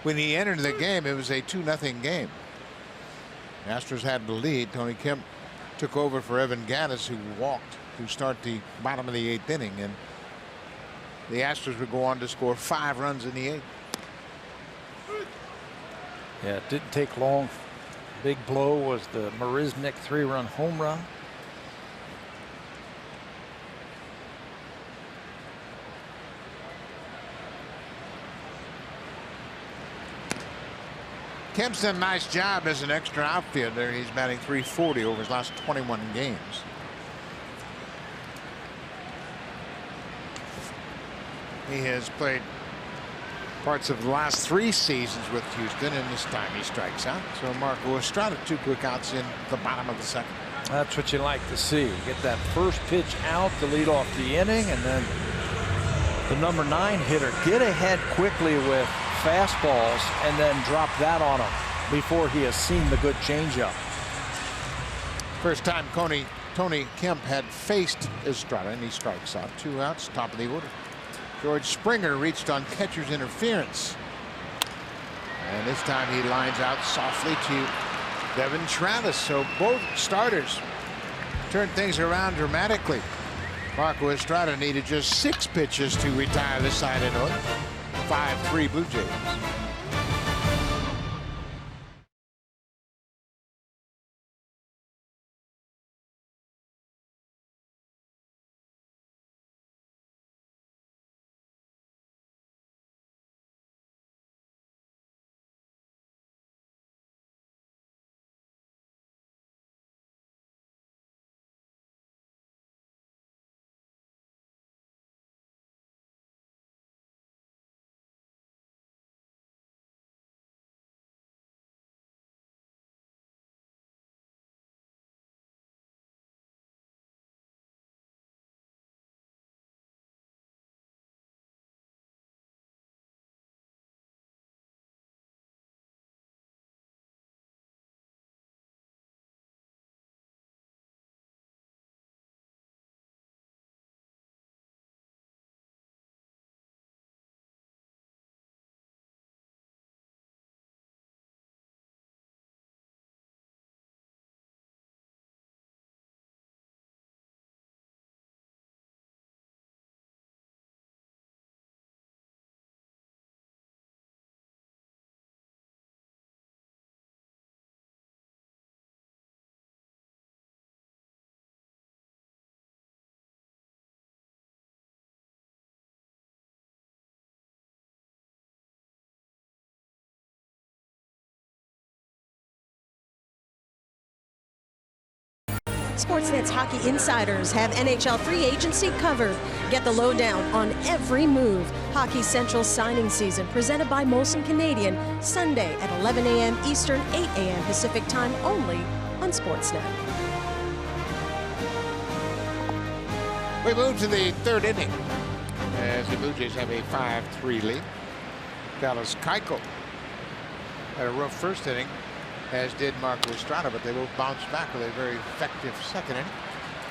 B: When he entered the game, it was a 2-0 game. The Astros had the lead. Tony Kemp took over for Evan Gattis, who walked to start the bottom of the 8th inning, and the Astros would go on to score 5 runs in the 8th.
C: Yeah, it didn't take long. Big blow was the Marisnick 3-run home run.
B: Kemp's done a nice job as an extra outfielder. He's batting .340 over his last 21 games. He has played parts of the last 3 seasons with Houston, and this time he strikes out. So Marco Estrada, 2 quick outs in the bottom of the second.
C: That's what you like to see. Get that first pitch out to lead off the inning, and then the number 9 hitter get ahead quickly with fastballs and then drop that on him before he has seen the good changeup.
B: First time Tony Kemp had faced Estrada, and he strikes out. 2 outs, top of the order. George Springer reached on catcher's interference. And this time he lines out softly to Devin Travis. So both starters turned things around dramatically. Marco Estrada needed just 6 pitches to retire this side of North. 5-3 Blue Jays.
D: Sportsnet's Hockey Insiders have NHL free agency covered. Get the lowdown on every move. Hockey Central signing season presented by Molson Canadian, Sunday at 11 a.m. Eastern, 8 a.m. Pacific time only on Sportsnet.
B: We move to the 3rd inning as the Blue Jays have a 5-3 lead. Dallas Keuchel had a rough first inning, as did Marco Estrada, but they both bounced back with a very effective second inning.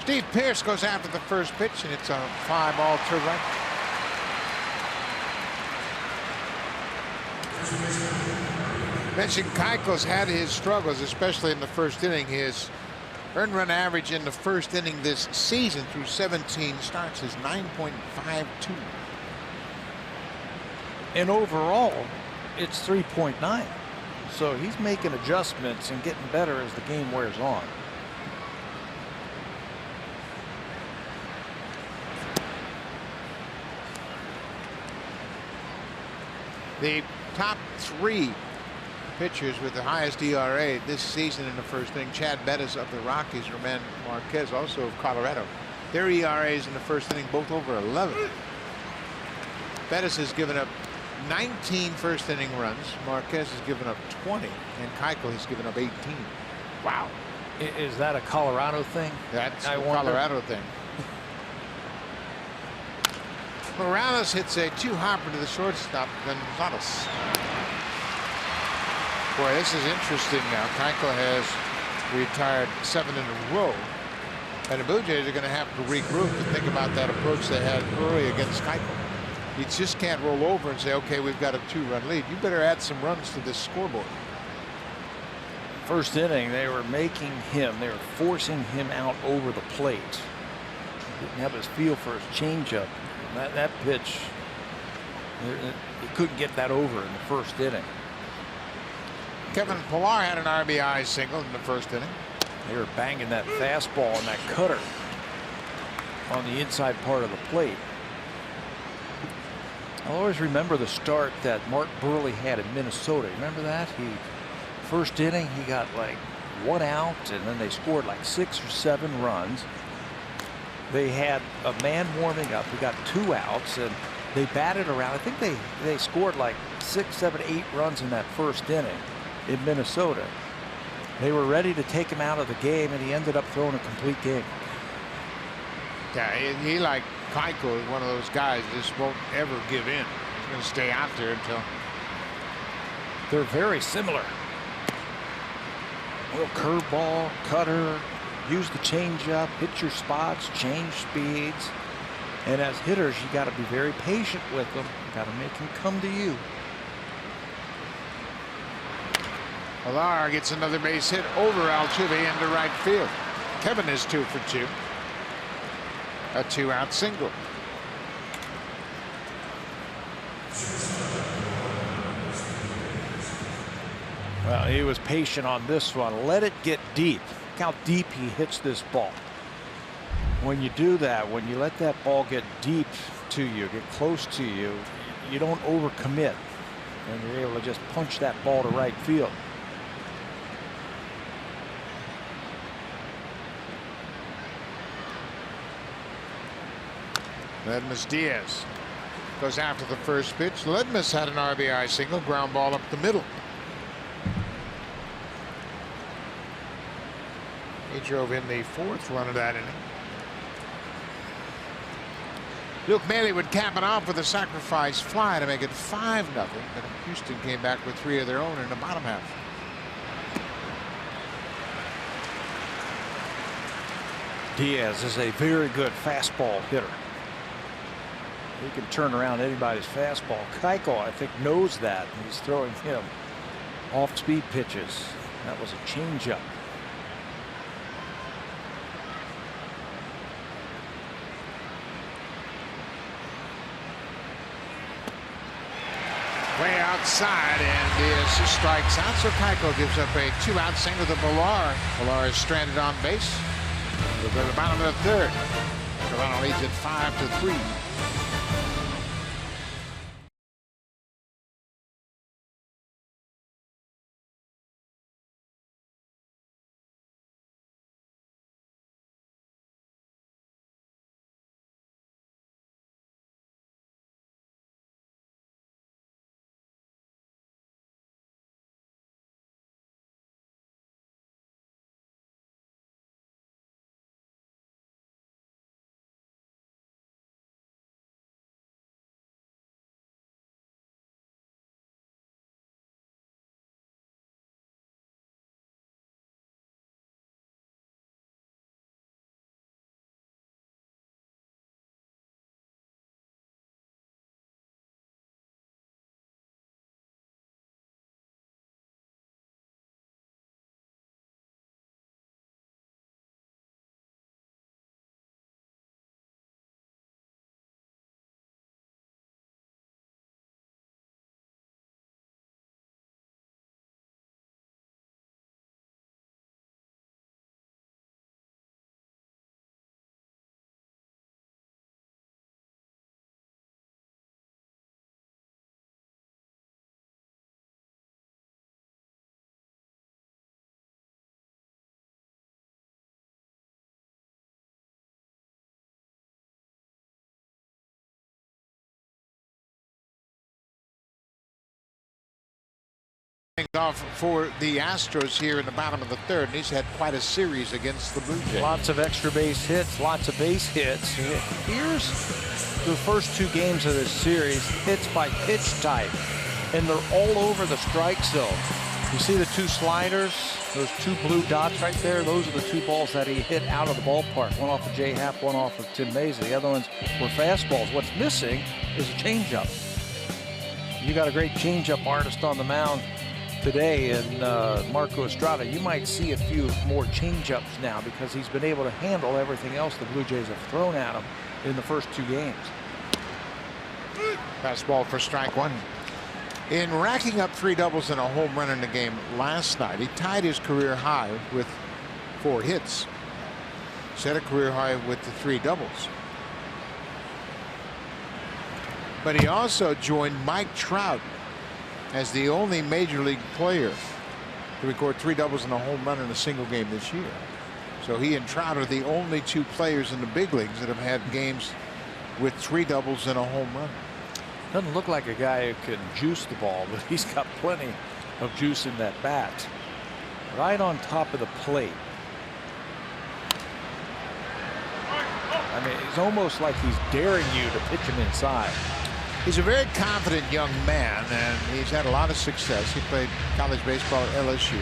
B: Steve Pearce goes after the first pitch, and it's a fly ball to right. Mentioned Keuchel's had his struggles, especially in the first inning. His earned run average in the first inning this season through 17 starts is 9.52.
C: And overall, it's 3.9. So he's making adjustments and getting better as the game wears on.
B: The top 3 pitchers with the highest ERA this season in the first inning: Chad Bettis of the Rockies, Roman Marquez also of Colorado. Their ERAs in the first inning both over 11. Bettis has given up 19 first inning runs. Marquez has given up 20, and Keuchel has given up 18. Wow.
C: Is that a Colorado thing?
B: That's a Colorado thing. Morales hits a 2-hopper to the shortstop, Gonzalez. Boy, this is interesting now. Keuchel has retired 7 in a row, and the Blue Jays are going to have to regroup and think about that approach they had early against Keuchel. You just can't roll over and say, okay, we've got a 2-run lead. You better add some runs to this scoreboard.
C: First inning, they were forcing him out over the plate. He didn't have his feel for his changeup. That pitch, he couldn't get that over in the first inning.
B: Kevin Pillar had an RBI single in the first inning.
C: They were banging that fastball and that cutter on the inside part of the plate. I'll always remember the start that Mark Burley had in Minnesota. Remember that? First inning, he got like 1 out, and then they scored like 6 or 7 runs. They had a man warming up. We got 2 outs, and they batted around. I think they scored like 6, 7, 8 runs in that first inning in Minnesota. They were ready to take him out of the game, and he ended up throwing a complete game.
B: Yeah, he like Keuchel is one of those guys that just won't ever give in. He's going to stay out there until
C: They're very similar. Little curveball, cutter, use the changeup, hit your spots, change speeds. And as hitters, you got to be very patient with them. You got to make them come to you.
B: Alar gets another base hit over Altuve into right field. Kevin is 2 for 2. A 2-out single.
C: Well, he was patient on this one. Let it get deep. Look how deep he hits this ball. When you do that, when you let that ball get deep to you, get close to you, you don't overcommit. And you're able to just punch that ball to right field.
B: Ledmus Diaz goes after the first pitch. Ledmus had an RBI single, ground ball up the middle. He drove in the 4th run of that inning. Luke Maile would cap it off with a sacrifice fly to make it 5-0. But Houston came back with 3 of their own in the bottom half.
C: Diaz is a very good fastball hitter. He can turn around anybody's fastball. Keuchel, I think, knows that. He's throwing him off-speed pitches. That was a changeup.
B: Way outside, and Diaz strikes out. So Keuchel gives up a 2-out single to Villar. Villar is stranded on base. We're at the bottom of the 3rd. Toronto leads it 5-3. Off for the Astros here in the bottom of the 3rd, and he's had quite a series against the Blue Jays.
C: Lots of extra base hits, lots of base hits. Here's the first 2 games of this series, hits by pitch type, and they're all over the strike zone. You see the 2 sliders, those 2 blue dots right there? Those are the 2 balls that he hit out of the ballpark. One off of Jay Happ, one off of Tim Mason. The other ones were fastballs. What's missing is a changeup. You got a great changeup artist on the mound today in Marco Estrada. You might see a few more changeups now because he's been able to handle everything else the Blue Jays have thrown at him in the first 2 games.
B: Fastball for strike 1. In racking up 3 doubles and a home run in the game last night, he tied his career high with 4 hits. Set a career high with the 3 doubles. But he also joined Mike Trout as the only major league player to record 3 doubles and a home run in a single game this year. So he and Trout are the only 2 players in the big leagues that have had games with 3 doubles and a home run.
C: Doesn't look like a guy who can juice the ball, but he's got plenty of juice in that bat. Right on top of the plate. I mean, it's almost like he's daring you to pitch him inside.
B: He's a very confident young man, and he's had a lot of success. He played college baseball at LSU,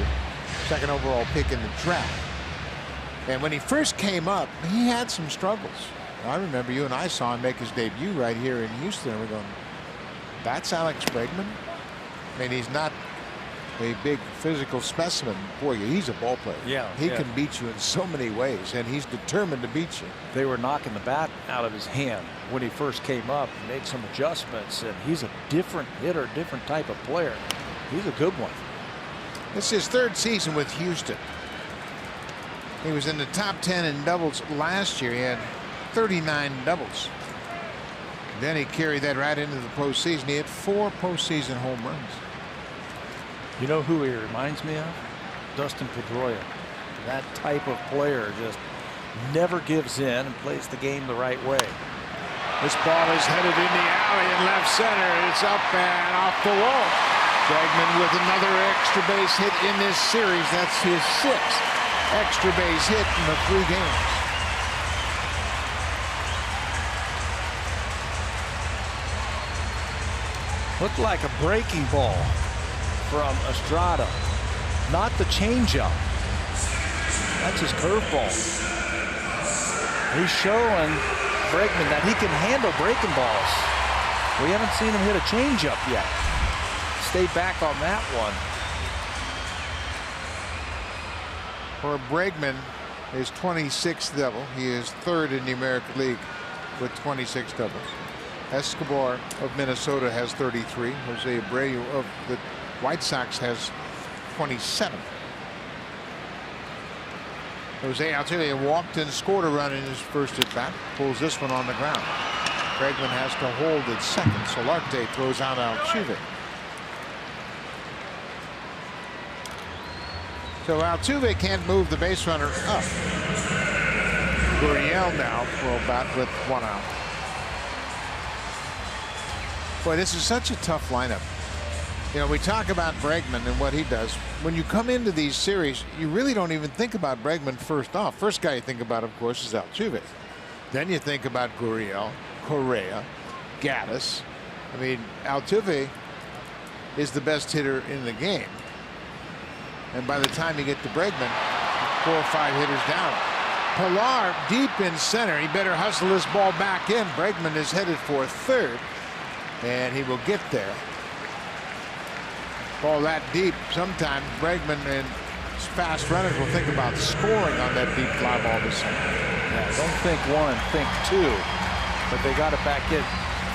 B: second overall pick in the draft. And when he first came up, he had some struggles. I remember you and I saw him make his debut right here in Houston, and we're going, that's Alex Bregman? I mean, he's not a big physical specimen. Boy, he's a ball player.
C: Yeah,
B: he can beat you in so many ways, and he's determined to beat you.
C: They were knocking the bat out of his hand when he first came up, made some adjustments, and he's a different hitter, different type of player. He's a good one.
B: This is his third season with Houston. He was in the top 10 in doubles last year. He had 39 doubles. Then he carried that right into the postseason. He had 4 postseason home runs.
C: You know who he reminds me of? Dustin Pedroia. That type of player just never gives in and plays the game the right way.
B: This ball is headed in the alley in left center. It's up and off the wall. Bregman with another extra base hit in this series. That's his 6th extra base hit in the 3 games.
C: Looked like a breaking ball from Estrada. Not the changeup. That's his curveball. He's showing Bregman that he can handle breaking balls. We haven't seen him hit a changeup yet. Stay back on that one.
B: For Bregman, his 26th double. He is 3rd in the American League with 26 doubles. Escobar of Minnesota has 33. Jose Abreu of the White Sox has 27. Jose Altuve walked and scored a run in his first at bat. Pulls this one on the ground. Bregman has to hold at second. Solarte throws out Altuve. So Altuve can't move the base runner up. Gurriel now will bat with 1 out. Boy, this is such a tough lineup. You know, we talk about Bregman and what he does. When you come into these series, you really don't even think about Bregman first off. First guy you think about, of course, is Altuve. Then you think about Gurriel, Correa, Gattis. I mean, Altuve is the best hitter in the game. And by the time you get to Bregman, 4 or 5 hitters down. Pilar deep in center. He better hustle this ball back in. Bregman is headed for 3rd, and he will get there. Ball that deep, sometimes Bregman and fast runners will think about scoring on that deep fly ball to center.
C: Yeah, don't think 1, think 2, but they got it back in.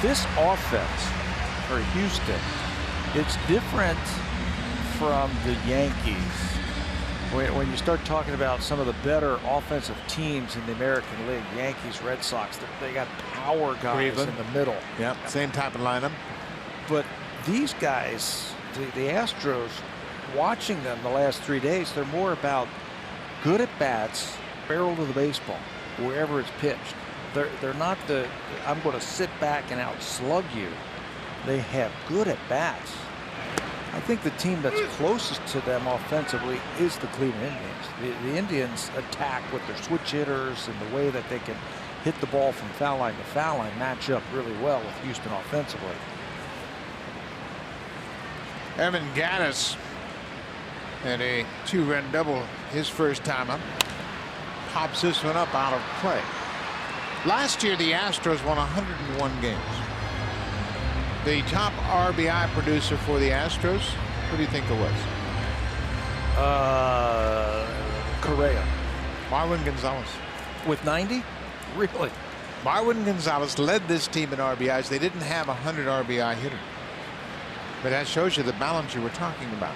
C: This offense for Houston, it's different from the Yankees. When you start talking about some of the better offensive teams in the American League, Yankees, Red Sox, they got power guys in the middle.
B: Yep, same type of lineup.
C: But these guys, the Astros, watching them the last 3 days, they're more about good at bats, barrel to the baseball, wherever it's pitched. They're not the, I'm going to sit back and outslug you. They have good at bats. I think the team that's closest to them offensively is the Cleveland Indians. The Indians attack with their switch hitters and the way that they can hit the ball from foul line to foul line match up really well with Houston offensively.
B: Evan Gattis had a 2-run double his first time up. Pops this one up out of play. Last year the Astros won 101 games. The top RBI producer for the Astros, what do you think it was?
C: Correa.
B: Marwin Gonzalez.
C: With 90? Really?
B: Marwin Gonzalez led this team in RBIs. They didn't have a 100 RBI hitter. But that shows you the balance you were talking about.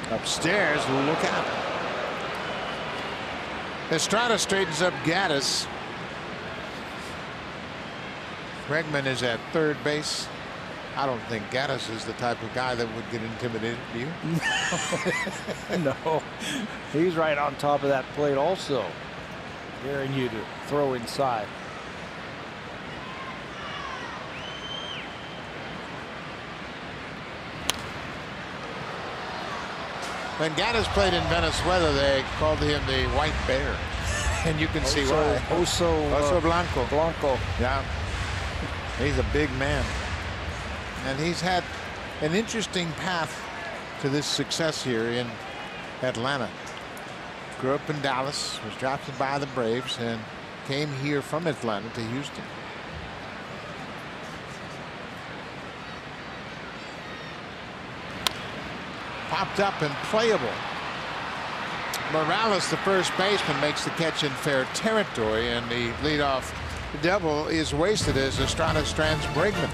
B: Upstairs, look out. Estrada straightens up Gattis. Bregman is at 3rd base. I don't think Gattis is the type of guy that would get intimidated. Do you?
C: No. He's right on top of that plate also. Daring you to throw inside.
B: When Gattis played in Venezuela, they called him the White Bear. And you can see why.
C: Oso
B: Blanco.
C: Blanco.
B: Yeah. He's a big man, and he's had an interesting path to this success here in Atlanta. Grew up in Dallas, was drafted by the Braves, and came here from Atlanta to Houston. Popped up and playable. Morales, the first baseman, makes the catch in fair territory, and the leadoff double is wasted as Estrada strands Bregman.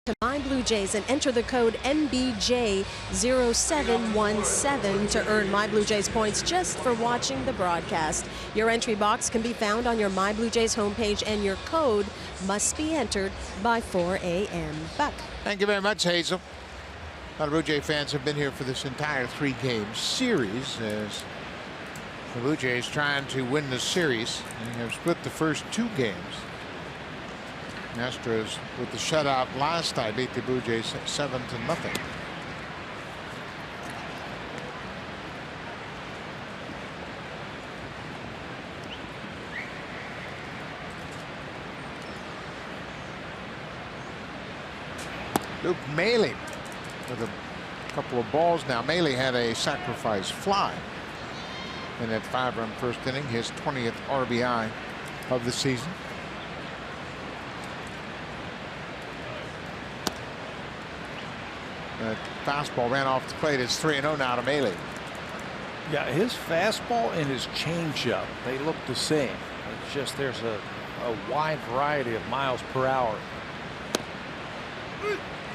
D: To My Blue Jays and enter the code MBJ0717 to earn My Blue Jays points just for watching the broadcast. Your entry box can be found on your My Blue Jays homepage, and your code must be entered by 4 a.m. Buck.
B: Thank you very much, Hazel. A lot of Blue Jay fans have been here for this entire 3-game series as the Blue Jays trying to win the series and have split the first 2 games. Astros with the shutout last night beat the Blue Jays 7-0. Luke Maile with a couple of balls now. Maile had a sacrifice fly in that 5-run first inning, his 20th RBI of the season. That fastball ran off the plate. It's 3-0 now to Maile.
C: Yeah, his fastball and his changeup, they look the same. It's just there's a wide variety of miles per hour.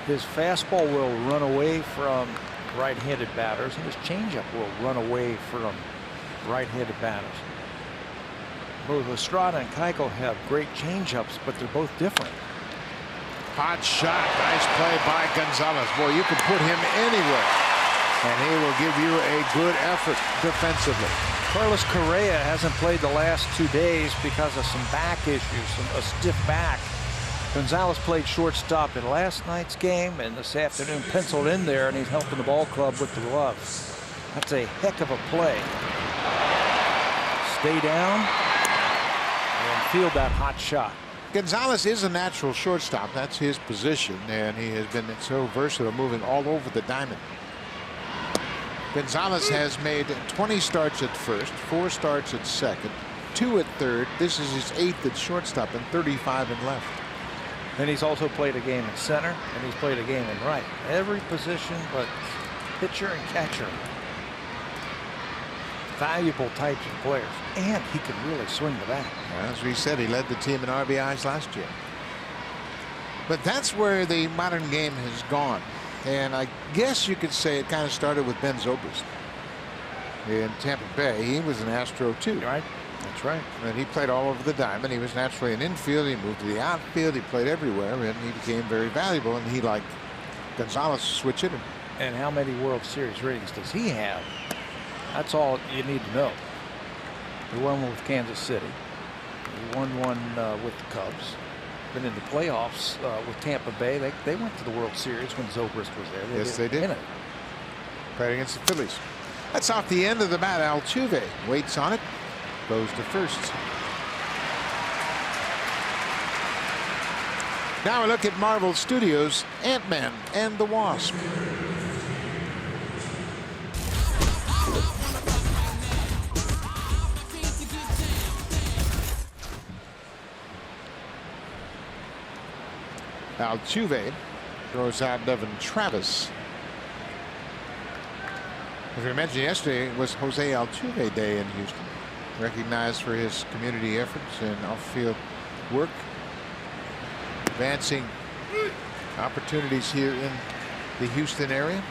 C: His fastball will run away from right-handed batters, and his changeup will run away from right-handed batters. Both Estrada and Keuchel have great changeups, but they're both different.
B: Hot shot. Nice play by Gonzalez. Boy, you can put him anywhere, and he will give you a good effort defensively.
C: Carlos Correa hasn't played the last 2 days because of some back issues, a stiff back. Gonzalez played shortstop in last night's game, and this afternoon penciled in there, and he's helping the ball club with the glove. That's a heck of a play. Stay down and field that hot shot.
B: Gonzalez is a natural shortstop. That's his position, and he has been so versatile, moving all over the diamond. Gonzalez has made 20 starts at first, 4 starts at second, 2 at third. This is his 8th at shortstop and 35 in left.
C: And he's also played a game in center, and he's played a game in right. Every position but pitcher and catcher. Valuable types of players, and he can really swing the bat.
B: As we said, he led the team in RBIs last year. But that's where the modern game has gone, and I guess you could say it kind of started with Ben Zobrist in Tampa Bay. He was an Astro too,
C: right? That's right.
B: And he played all over the diamond. He was naturally an infield. He moved to the outfield. He played everywhere, and he became very valuable. And he, like Gonzalez, switch it.
C: And how many World Series rings does he have? That's all you need to know. He won one with Kansas City. He won one with the Cubs. Been in the playoffs with Tampa Bay. They went to the World Series when Zobrist was there.
B: Yes, they did. Played against the Phillies. That's off the end of the bat. Altuve waits on it. Goes to first. Now we look at Marvel Studios' Ant-Man and the Wasp. Altuve throws out Devin Travis. As we mentioned yesterday, it was Jose Altuve Day in Houston, recognized for his community efforts and off-field work, advancing opportunities here in the Houston area.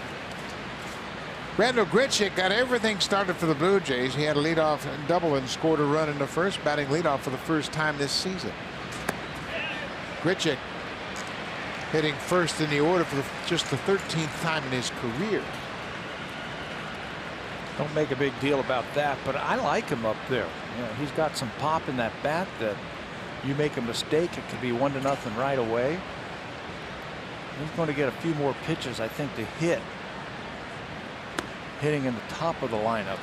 B: Randall Grichuk got everything started for the Blue Jays. He had a leadoff double and scored a run in the first, batting leadoff for the first time this season. Grichuk hitting first in the order for just the 13th time in his career.
C: Don't make a big deal about that, but I like him up there. You know, he's got some pop in that bat that you make a mistake, it could be 1-0 right away. He's going to get a few more pitches, I think, to hit. Hitting in the top of the lineup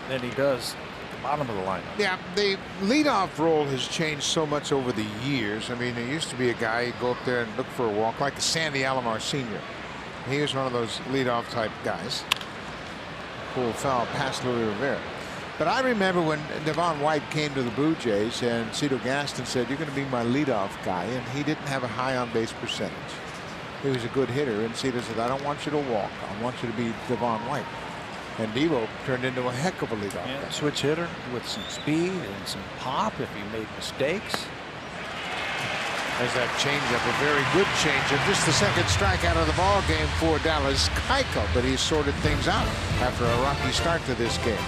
C: than he does at the bottom of the lineup.
B: Yeah, the leadoff role has changed so much over the years. I mean, there used to be a guy who'd go up there and look for a walk, like Sandy Alomar Sr. He was one of those leadoff type guys. Pull foul past Louis Rivera. But I remember when Devon White came to the Blue Jays and Cito Gaston said, "You're going to be my leadoff guy," and he didn't have a high on-base percentage. He was a good hitter, and Cito said, "I don't want you to walk. I want you to be Devon White." And Devo turned into a heck of a leadoff guy.
C: Switch hitter with some speed and some pop if he made mistakes.
B: There's that changeup, a very good changeup. Just the second strikeout of the ball game for Dallas Keuchel, but he sorted things out after a rocky start to this game.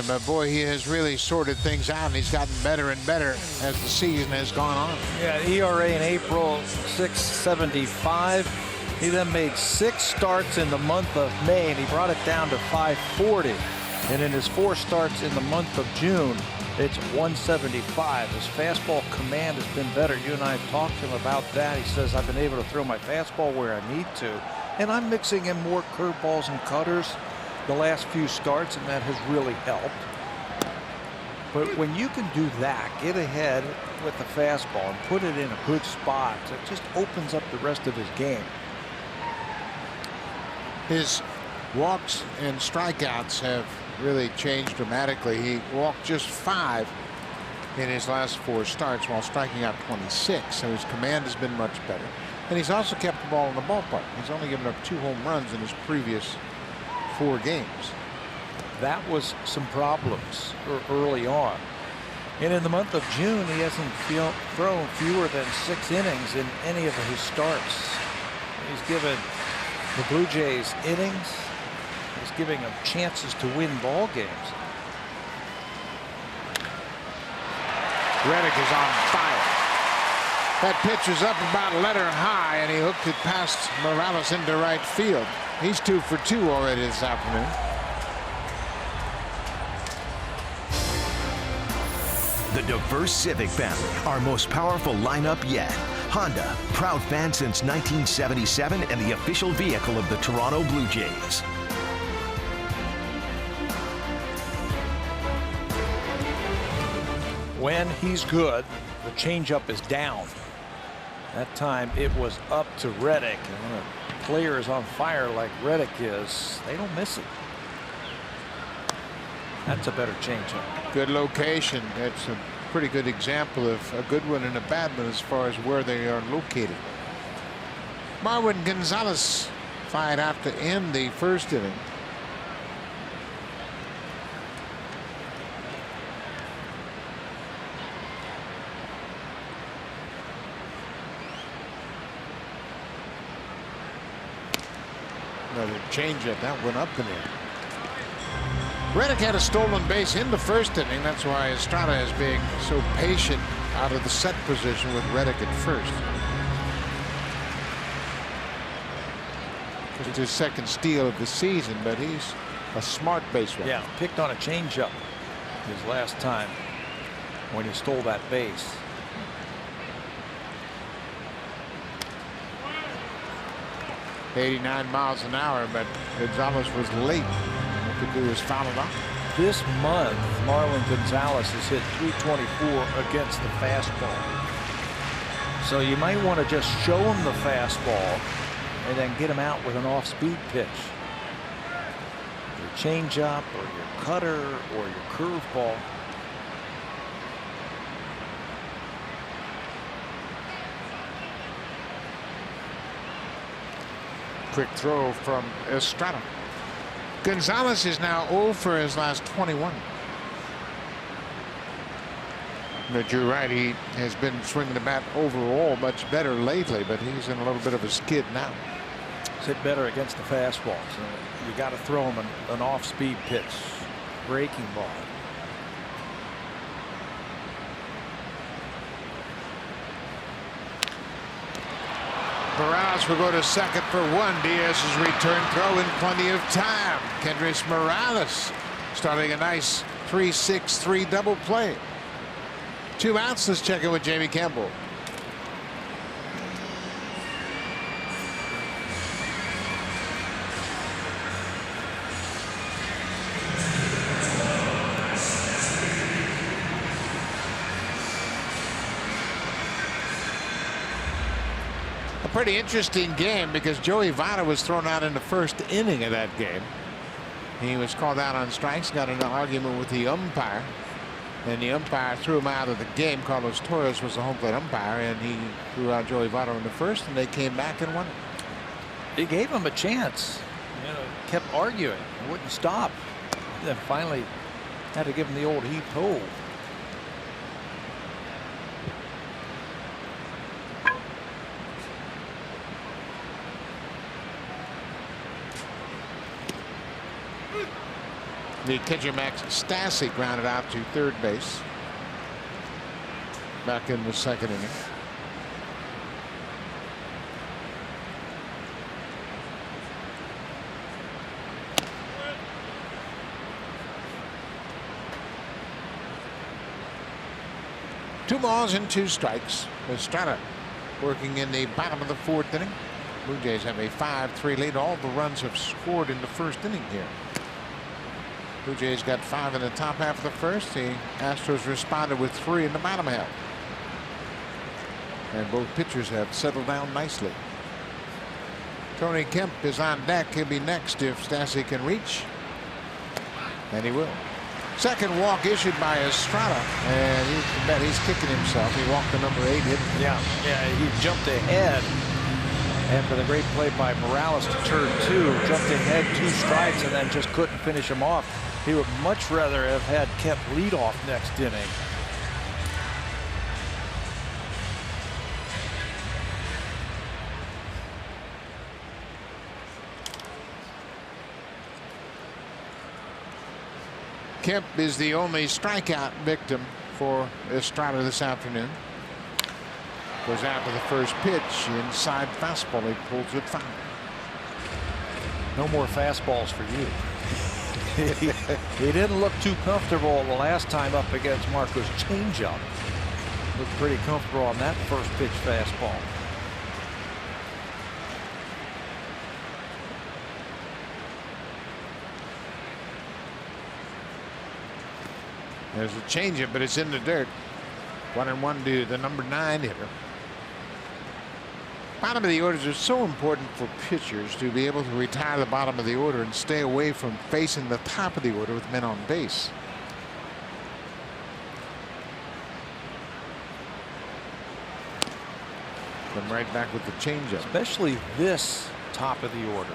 B: But boy, he has really sorted things out, and he's gotten better and better as the season has gone on.
C: Yeah, ERA in April, 6.75. He then made 6 starts in the month of May, and he brought it down to 5.40. And in his 4 starts in the month of June, it's 175. His fastball command has been better. You and I have talked to him about that. He says, I've been able to throw my fastball where I need to, and I'm mixing in more curveballs and cutters the last few starts, and that has really helped. But when you can do that, get ahead with the fastball and put it in a good spot, it just opens up the rest of his game.
B: His walks and strikeouts have really changed dramatically. He walked just 5 in his last 4 starts while striking out 26, so his command has been much better. And he's also kept the ball in the ballpark. He's only given up 2 home runs in his previous 4 games.
C: That was some problems early on. And in the month of June, he hasn't thrown fewer than 6 innings in any of his starts. He's given the Blue Jays innings. He's giving them chances to win ball games.
B: Reddick is on fire. That pitch is up about letter high, and he hooked it past Morales into right field. He's 2 for 2 already this afternoon.
A: The diverse Civic family, our most powerful lineup yet. Honda, proud fan since 1977 and the official vehicle of the Toronto Blue Jays.
C: When he's good, the changeup is down. That time it was up to Reddick, and when a player is on fire like Reddick is, they don't miss it. That's a better changeup.
B: Good location. That's a pretty good example of a good one and a bad one as far as where they are located. Marwin Gonzalez fired out to end the first inning. Another changeup that went up in there. Reddick had a stolen base in the first inning. That's why Estrada is being so patient out of the set position with Reddick at first. It's his second steal of the season, but he's a smart base runner.
C: Yeah, picked on a changeup his last time when he stole that base.
B: .89 miles an hour, but Gonzalez was late. What to do is foul it off.
C: This month, Marvin Gonzales has hit .324 against the fastball. So you might want to just show him the fastball and then get him out with an off-speed pitch. Your changeup or your cutter or your curveball.
B: Quick throw from Estrada. Gonzalez is now 0 for his last 21. But you're right, he has been swinging the bat overall much better lately, but he's in a little bit of a skid now.
C: He's hit better against the fastball, so you got to throw him an off-speed pitch, breaking ball.
B: Morales will go to second for 1. Diaz's return throw in plenty of time. Kendrys Morales starting a nice 3-6-3 double play. 2 outs. Let's check in with Jamie Campbell. Pretty interesting game because Joey Votto was thrown out in the first inning of that game. He was called out on strikes, got in an argument with the umpire, and the umpire threw him out of the game. Carlos Torres was the home plate umpire, and he threw out Joey Votto in the first, and they came back and won it.
C: He gave him a chance, kept arguing, wouldn't stop. Then finally had to give him the old heave-ho.
B: The catcher Max Stassi grounded out to third base. Back in the second inning. Two balls and 2 strikes. Estrada working in the bottom of the 4th inning. Blue Jays have a 5-3 lead. All the runs have scored in the first inning here. Blue Jays got 5 in the top half of the first. The Astros responded with 3 in the bottom half. And both pitchers have settled down nicely. Tony Kemp is on deck. He'll be next if Stassi can reach. And he will. Second walk issued by Estrada. And you can bet he's kicking himself. He walked the number 8 hit.
C: Yeah, he jumped ahead. After the great play by Morales to turn 2, jumped ahead 2 strikes and then just couldn't finish him off. He would much rather have had Kemp lead off next inning
B: Kemp is the only strikeout victim for Estrada this afternoon. Goes out to the first pitch, inside fastball. He pulls it foul.
C: No more fastballs for you. He didn't look too comfortable the last time up against Marco's changeup. Looked pretty comfortable on that first pitch fastball.
B: There's a changeup, but it's in the dirt. 1-1 to the number 9 hitter. Bottom of the orders are so important for pitchers to be able to retire the bottom of the order and stay away from facing the top of the order with men on base. Come right back with the changeup.
C: Especially this top of the order,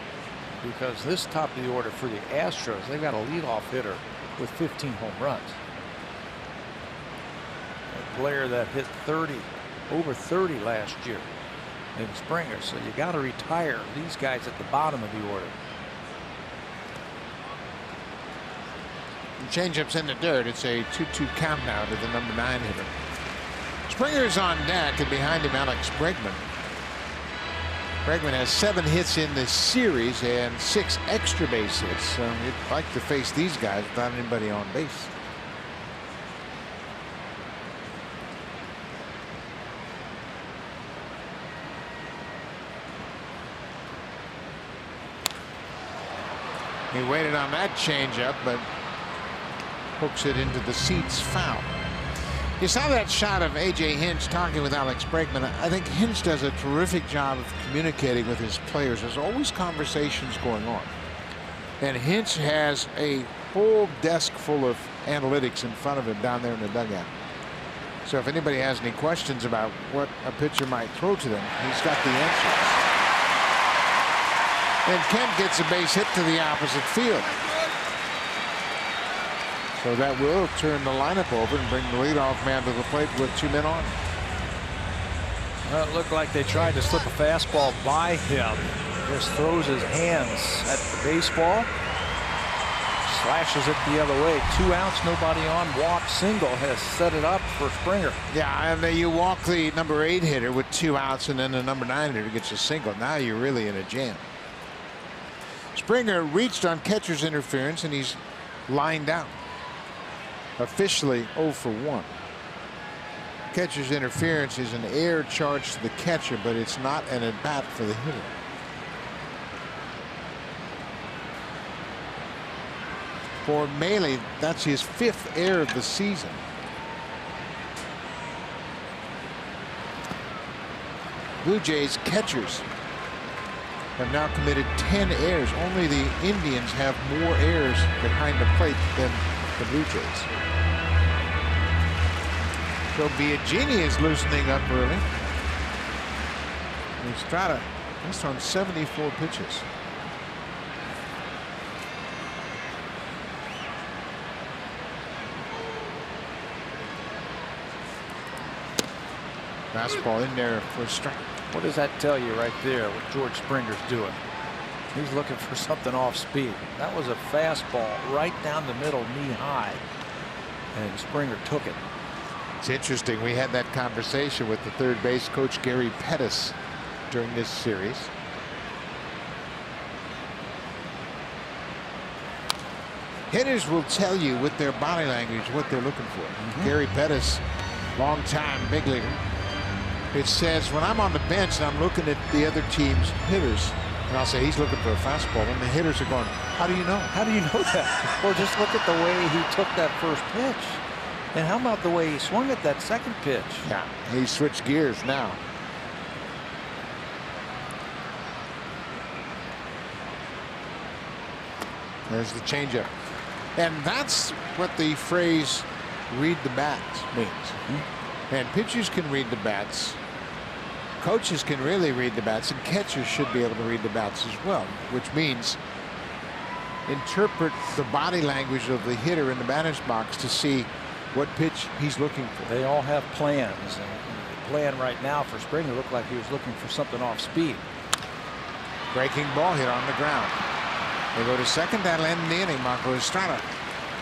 C: because this top of the order for the Astros, they've got a leadoff hitter with 15 home runs. A player that hit over 30 last year in Springer, so you got to retire these guys at the bottom of the order.
B: Changeup's in the dirt. It's a 2-2 count now to the number 9 hitter. Springer's on deck, and behind him Alex Bregman. Bregman has 7 hits in this series and 6 extra base hits. So you'd like to face these guys without anybody on base. He waited on that changeup, but hooks it into the seats, foul. You saw that shot of A.J. Hinch talking with Alex Bregman. I think Hinch does a terrific job of communicating with his players. There's always conversations going on. And Hinch has a whole desk full of analytics in front of him down there in the dugout. So if anybody has any questions about what a pitcher might throw to them, he's got the answers. And Kemp gets a base hit to the opposite field. So that will turn the lineup over and bring the leadoff man to the plate with 2 men on.
C: Well, it looked like they tried to slip a fastball by him. Just throws his hands at the baseball. Slashes it the other way. 2 outs, nobody on. Walk single has set it up for Springer.
B: Yeah, and you walk the number 8 hitter with 2 outs, and then the number 9 hitter gets a single. Now you're really in a jam. Springer reached on catcher's interference, and he's lined out. Officially 0 for 1. Catcher's interference is an air charge to the catcher, but it's not an at bat for the hitter. For Maile, that's his 5th error of the season. Blue Jays catchers have now committed 10 errors. Only the Indians have more errors behind the plate than the Blue Jays. So Biagini is loosening up early. Estrada has thrown 74 pitches. Fastball in there for a strike.
C: What does that tell you right there, what George Springer's doing? He's looking for something off speed. That was a fastball right down the middle, knee high, and Springer took it.
B: It's interesting. We had that conversation with the third base coach Gary Pettis during this series. Hitters will tell you with their body language what they're looking for. Gary Pettis, longtime big leaguer. It says when I'm on the bench and I'm looking at the other team's hitters, and I'll say he's looking for a fastball, and the hitters are going, how do you know?
C: How do you know that? Or just look at the way he took that first pitch. And how about the way he swung at that second pitch?
B: Yeah, he switched gears now. There's the changeup. And that's what the phrase read the bats means. And pitchers can read the bats. Coaches can really read the bats, and catchers should be able to read the bats as well, which means interpret the body language of the hitter in the batter's box to see what pitch he's looking for.
C: They all have plans, and the plan right now for Springer looked like he was looking for something off speed.
B: Breaking ball hit on the ground. They go to second. That'll end the inning. Marco Estrada.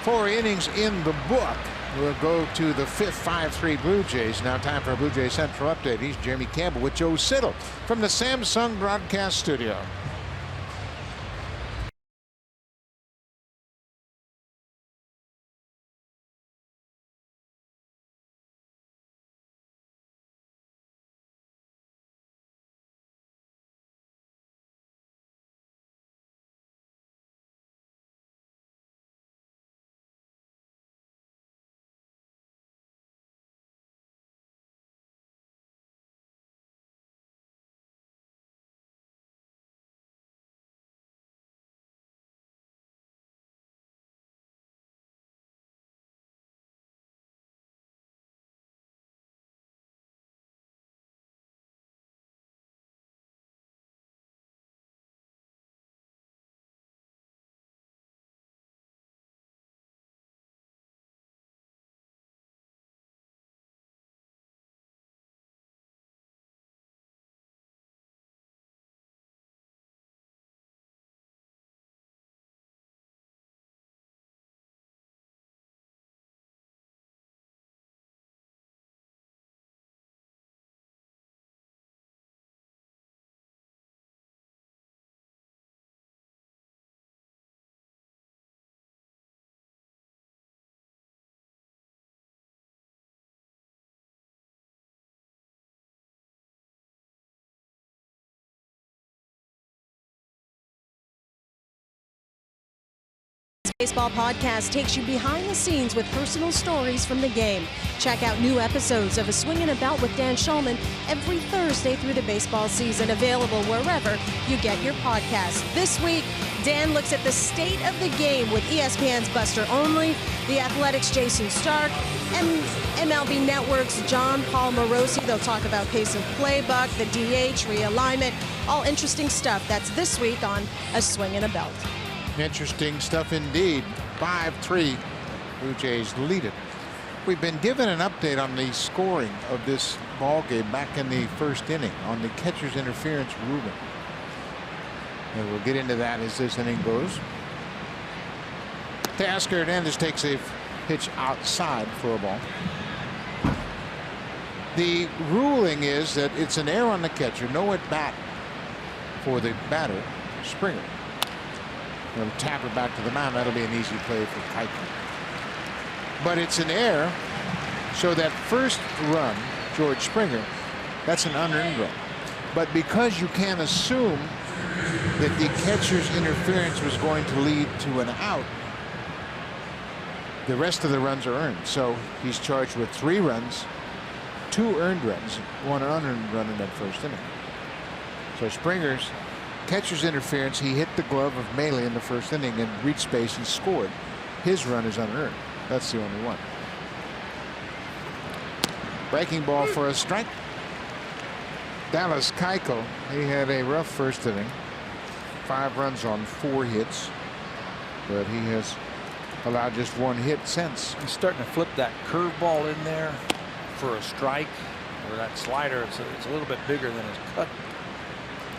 B: 4 innings in the book. We'll go to the 5th, 5-3 Blue Jays. Now time for a Blue Jays Central Update. He's Jeremy Campbell with Joe Siddall from the Samsung Broadcast Studio.
D: Baseball Podcast takes you behind the scenes with personal stories from the game. Check out new episodes of A Swing and a Belt with Dan Shulman every Thursday through the baseball season, available wherever you get your podcasts. This week, Dan looks at the state of the game with ESPN's Buster Olney, The Athletic's Jason Stark, and MLB Network's John Paul Morosi. They'll talk about pace of play, Buck, the DH, realignment, all interesting stuff. That's this week on A Swing and a Belt.
B: Interesting stuff indeed. 5-3. Blue Jays lead it. We've been given an update on the scoring of this ball game back in the 1st inning on the catcher's interference ruling. And we'll get into that as this inning goes. Teoscar Hernandez takes a pitch outside for a ball. The ruling is that it's an error on the catcher, no at bat for the batter, Springer. He'll tap it back to the mound. That'll be an easy play for Keuchel. But it's an error, so that first run, George Springer, that's an unearned run. But because you can't assume that the catcher's interference was going to lead to an out, the rest of the runs are earned. So he's charged with 3 runs, 2 earned runs, 1 unearned run in that first inning. So Springer's catcher's interference, he hit the glove of Maley in the 1st inning and reached base and scored. His run is unearned. That's the only one. Breaking ball for a strike. Dallas Keuchel, he had a rough 1st inning. 5 runs on 4 hits, but he has allowed just 1 hit since.
C: He's starting to flip that curveball in there for a strike, or that slider. It's a little bit bigger than his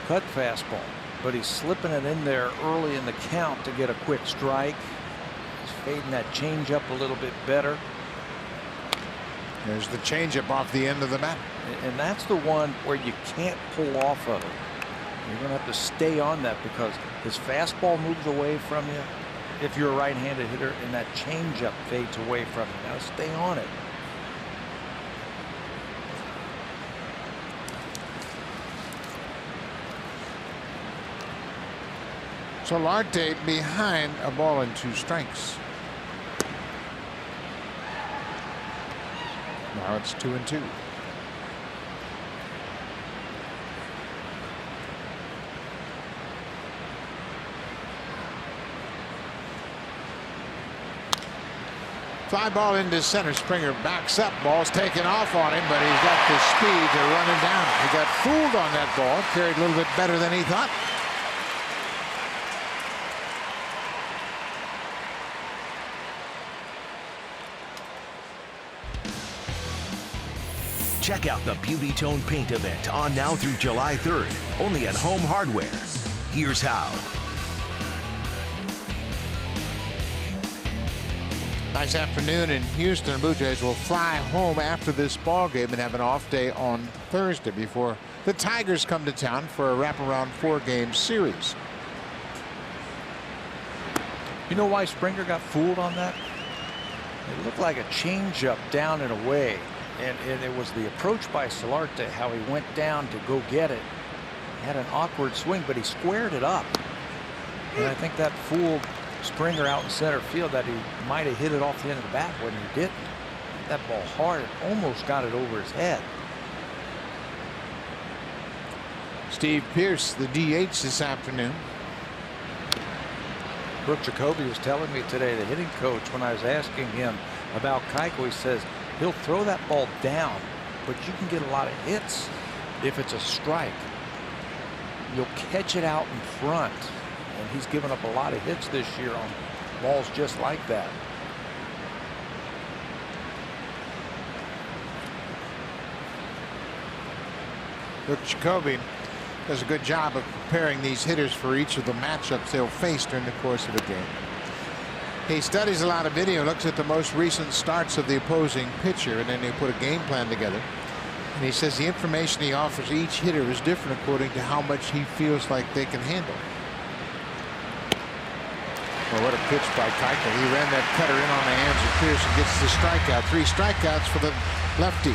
C: cut fastball, but he's slipping it in there early in the count to get a quick strike. He's fading that changeup a little bit better.
B: There's the changeup off the end of the bat.
C: And that's the one where you can't pull off of it. You're going to have to stay on that because his fastball moves away from you if you're a right-handed hitter, and that changeup fades away from you. Now stay on it.
B: Solarte behind, a ball and 2 strikes. Now it's 2-2. Fly ball into center. Springer backs up. Ball's taken off on him, but he's got the speed to run him down. He got fooled on that ball. Carried a little bit better than he thought.
A: Check out the Beauty Tone Paint event on now through July 3rd, only at Home Hardware. Here's how.
B: Nice afternoon in Houston. The Blue Jays will fly home after this ball game and have an off day on Thursday before the Tigers come to town for a wraparound 4-game series.
C: You know why Springer got fooled on that? It looked like a changeup down and away, and it was the approach by Solarte, how he went down to go get it. He had an awkward swing, but he squared it up, and I think that fooled Springer out in center field, that he might have hit it off the end of the bat when he didn't. That ball hard, it almost got it over his head.
B: Steve Pearce, the DH this afternoon.
C: Brooke Jacoby was telling me today, the hitting coach, when I was asking him about Keuchel, he says he'll throw that ball down, but you can get a lot of hits if it's a strike. You'll catch it out in front, and he's given up a lot of hits this year on balls just like that.
B: Brooke Jacoby does a good job of preparing these hitters for each of the matchups they'll face during the course of the game. He studies a lot of video, looks at the most recent starts of the opposing pitcher, and then they put a game plan together. And he says the information he offers each hitter is different according to how much he feels like they can handle. Well, what a pitch by Keuchel. He ran that cutter in on the hands of Pearce and gets the strikeout. 3 strikeouts for the lefty.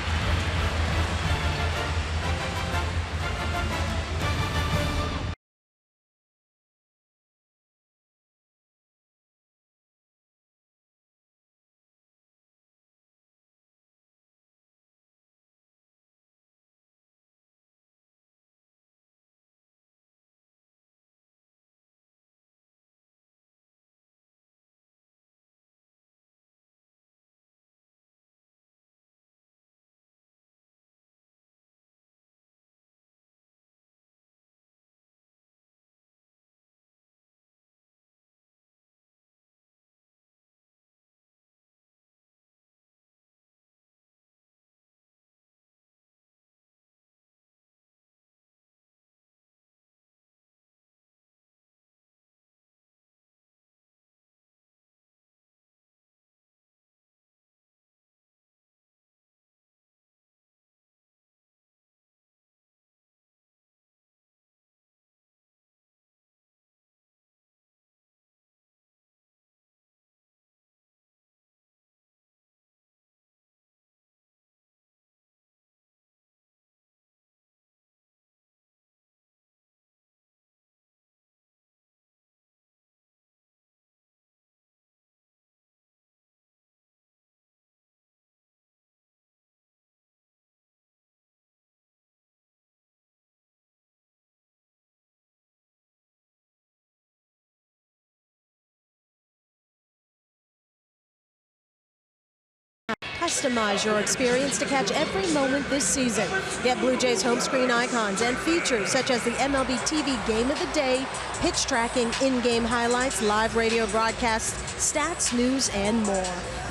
D: Customize your experience to catch every moment this season. Get Blue Jays home screen icons and features such as the MLB TV Game of the Day, pitch tracking, in-game highlights, live radio broadcasts, stats, news, and more.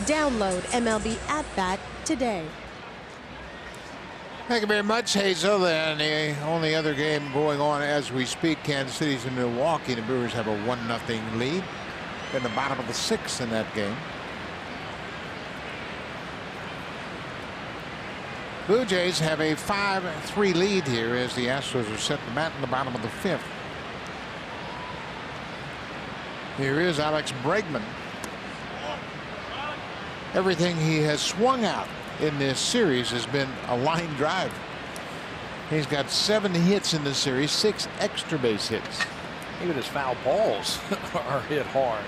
D: Download MLB At Bat today.
B: Thank you very much, Hazel. And the only other game going on as we speak, Kansas City's in Milwaukee. The Brewers have a 1-0 lead in the bottom of the 6th in that game. Blue Jays have a 5-3 lead here as the Astros are set the bat in the bottom of the 5th. Here is Alex Bregman. Everything he has swung out in this series has been a line drive. He's got 7 hits in this series, 6 extra base hits.
C: Even his foul balls are hit hard.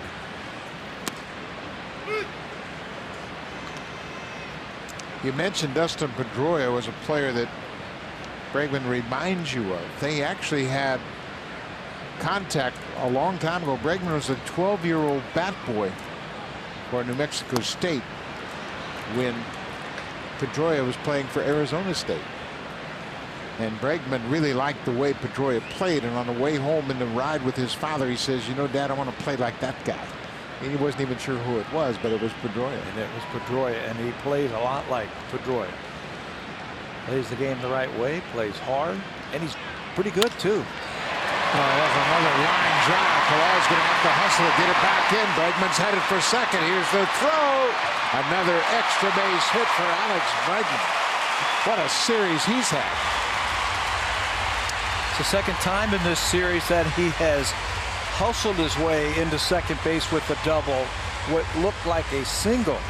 B: You mentioned Dustin Pedroia was a player that Bregman reminds you of. They actually had contact a long time ago. Bregman was a 12-year-old bat boy for New Mexico State when Pedroia was playing for Arizona State. And Bregman really liked the way Pedroia played, and on the way home in the ride with his father, he says, you know, Dad, I want to play like that guy. And he wasn't even sure who it was, but it was Pedroia.
C: And it was Pedroia, and he plays a lot like Pedroia. Plays the game the right way, plays hard, and he's pretty good too.
B: That's another line drive. Pilar's going to have to hustle to get it back in. Bregman's headed for second. Here's the throw. Another extra base hit for Alex Bregman. What a series he's had.
C: It's the second time in this series that he has hustled his way into second base with a double. What looked like a single.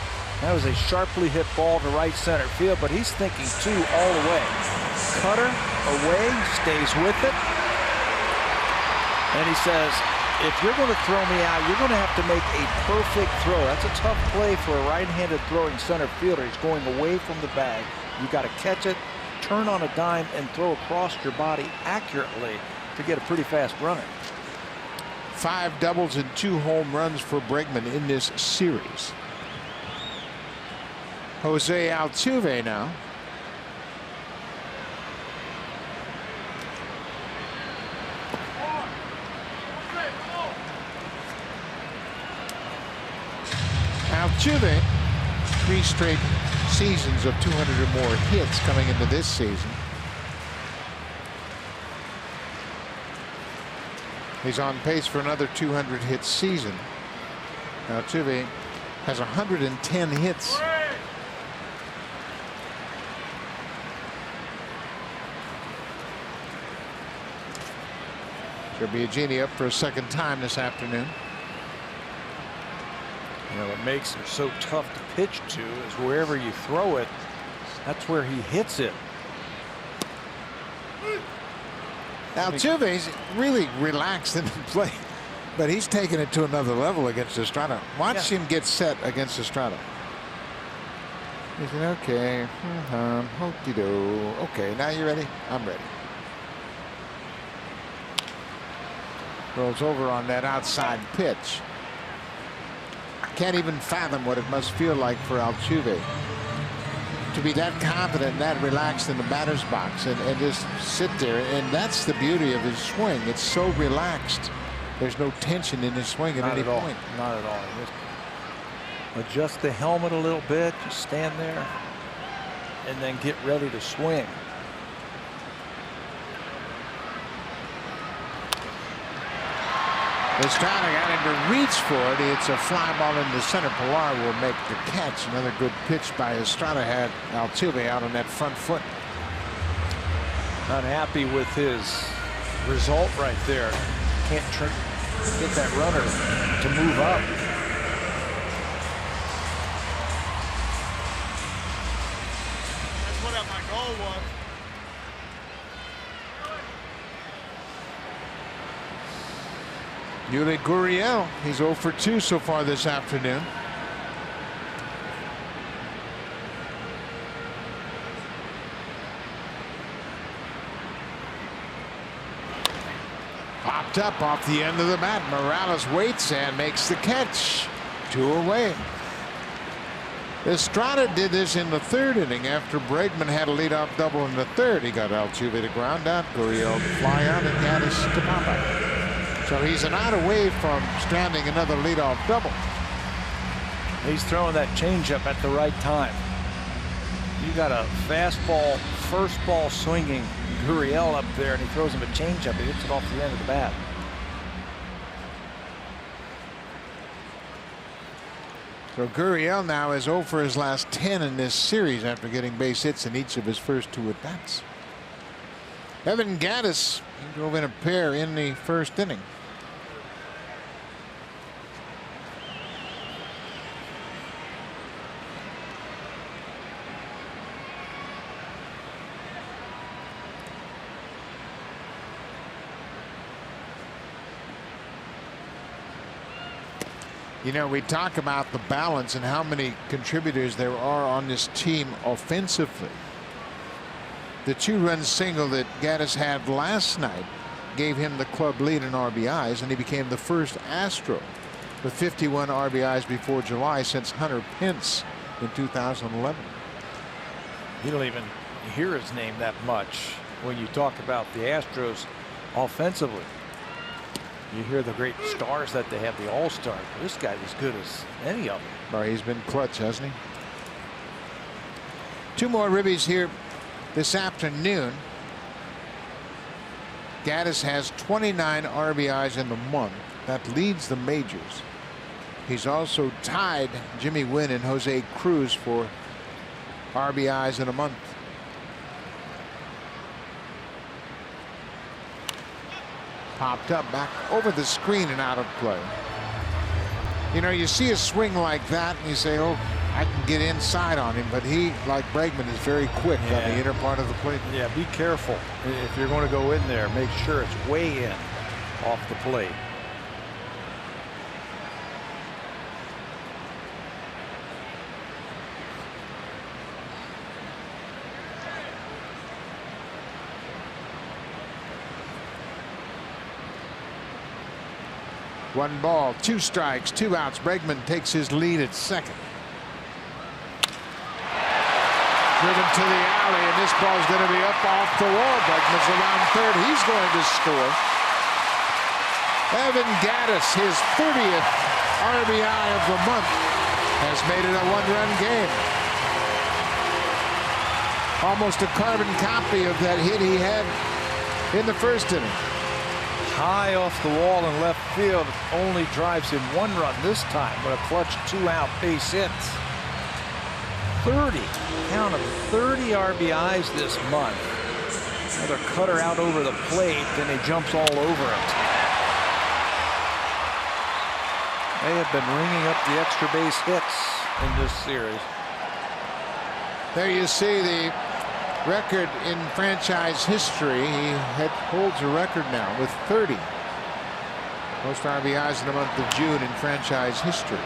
C: That was a sharply hit ball to right center field, but he's thinking two all the way. Cutter away, stays with it. And he says, if you're going to throw me out, you're going to have to make a perfect throw. That's a tough play for a right-handed throwing center fielder. He's going away from the bag. You got to catch it, turn on a dime, and throw across your body accurately to get a pretty fast runner.
B: 5 doubles and 2 home runs for Bregman in this series. Jose Altuve now. Altuve, 3 straight seasons of 200 or more hits coming into this season. He's on pace for another 200 hit season. Altuve has 110 hits. Biagini up for a second time this afternoon.
C: You know, what makes him so tough to pitch to is wherever you throw it, that's where he hits it.
B: Altuve's really relaxed in the play, but he's taking it to another level against Estrada. Watch him get set against Estrada. He said, okay, hokey-do. Okay, now you ready? I'm ready. Rolls over on that outside pitch. I can't even fathom what it must feel like for Altuve to be that confident and that relaxed in the batter's box and just sit there. And that's the beauty of his swing. It's so relaxed. There's no tension in his swing at any point.
C: Not at all. Just adjust the helmet a little bit. Just stand there and then get ready to swing.
B: Estrada got him to reach for it. It's a fly ball into center. Pilar will make the catch. Another good pitch by Estrada had Altuve out on that front foot.
C: Not happy with his result right there. Can't get that runner to move up.
E: That's what my goal was.
B: Yuli Gurriel, he's 0 for 2 so far this afternoon. Popped up off the end of the bat. Morales waits and makes the catch. 2 away. Estrada did this in the 3rd inning after Bregman had a leadoff double in the 3rd. He got Altuve to ground out, Gurriel to fly out, and Gattis to pop out. So he's an out away from stranding another leadoff double.
C: He's throwing that changeup at the right time. You got a fastball, first ball swinging Gurriel up there, and he throws him a changeup. He hits it off the end of the bat.
B: So Gurriel now is 0 for his last 10 in this series after getting base hits in each of his first 2 at-bats. Evan Gattis, he drove in a pair in the 1st inning. You know, we talk about the balance and how many contributors there are on this team offensively. The 2-run single that Gattis had last night gave him the club lead in RBIs, and he became the first Astro with 51 RBIs before July since Hunter Pence in 2011.
C: You don't even hear his name that much when you talk about the Astros offensively. You hear the great stars that they have, the all-stars. This guy's as good as any of them.
B: Well, he's been clutch, hasn't he? 2 more ribbies here this afternoon. Gattis has 29 RBIs in the month. That leads the majors. He's also tied Jimmy Wynn and Jose Cruz for RBIs in a month. Popped up, back over the screen and out of play. You know, you see a swing like that and you say, oh, I can get inside on him, but he, like Bregman, is very quick on the inner part of the plate.
C: Yeah, be careful. If you're going to go in there, make sure it's way in off the plate.
B: One ball, 2 strikes, 2 outs. Bregman takes his lead at second. Driven to the alley, and this ball's going to be up off the wall. Bregman's around third. He's going to score. Evan Gattis, his 30th RBI of the month, has made it a 1-run game. Almost a carbon copy of that hit he had in the first inning.
C: High off the wall in left field, only drives him 1 run this time, but a clutch 2-out base hits. 30, count of 30 RBIs this month. Another cutter out over the plate, then he jumps all over it. They have been ringing up the extra base hits in this series.
B: There you see the record in franchise history. He holds a record now with 30. Most RBIs in the month of June in franchise history.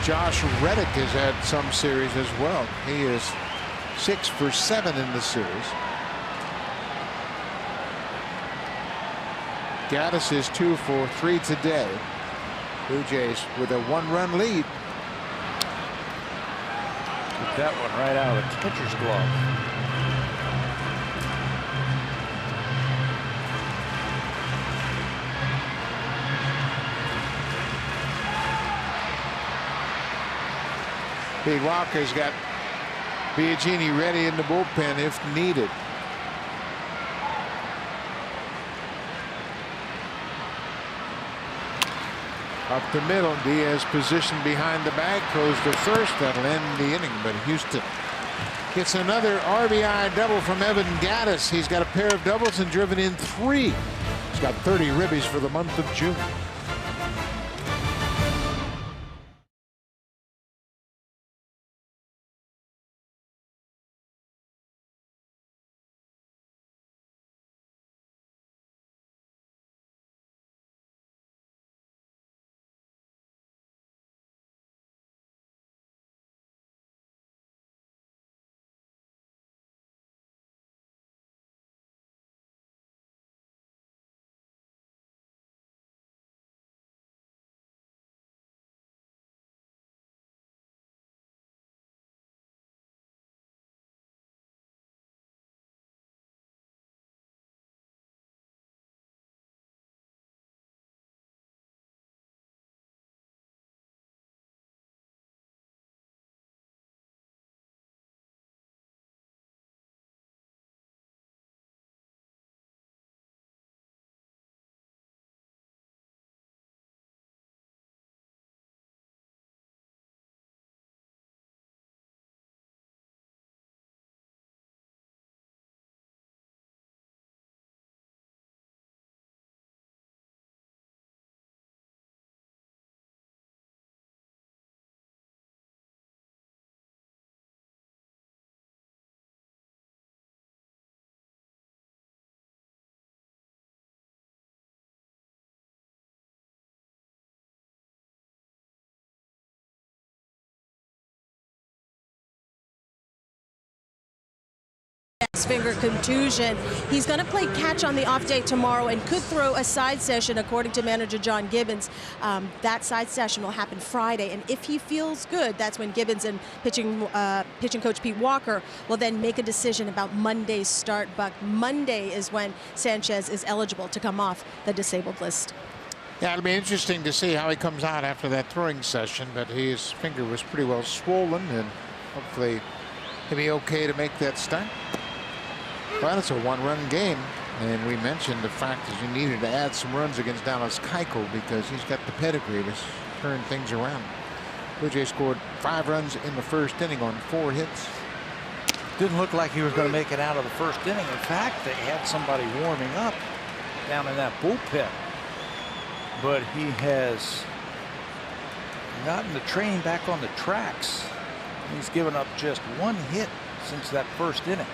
B: Josh Reddick has had some series as well. He is 6 for 7 in the series. Gattis is 2 for 3 today. Blue Jays with a 1-run lead.
C: Took that one right out of the catcher's glove.
B: Pete Walker's got Biagini ready in the bullpen if needed. Up the middle, Diaz positioned behind the bag, throws to first. That'll end the inning, but Houston gets another RBI double from Evan Gattis. He's got a pair of doubles and driven in 3. He's got 30 ribbies for the month of June.
D: Finger contusion. He's going to play catch on the off day tomorrow and could throw a side session, according to manager John Gibbons. That side session will happen Friday, and if he feels good, that's when Gibbons and pitching coach Pete Walker will then make a decision about Monday's start. But Monday is when Sanchez is eligible to come off the disabled list.
B: Yeah, it'll be interesting to see how he comes out after that throwing session, but his finger was pretty well swollen, and hopefully he'll be okay to make that start. Well, it's a one-run game, and we mentioned the fact that you needed to add some runs against Dallas Keuchel because he's got the pedigree to turn things around. Blue Jays scored 5 runs in the first inning on 4 hits.
C: Didn't look like he was going to make it out of the first inning. In fact, they had somebody warming up down in that bullpen. But he has gotten the train back on the tracks. He's given up just 1 hit since that first inning.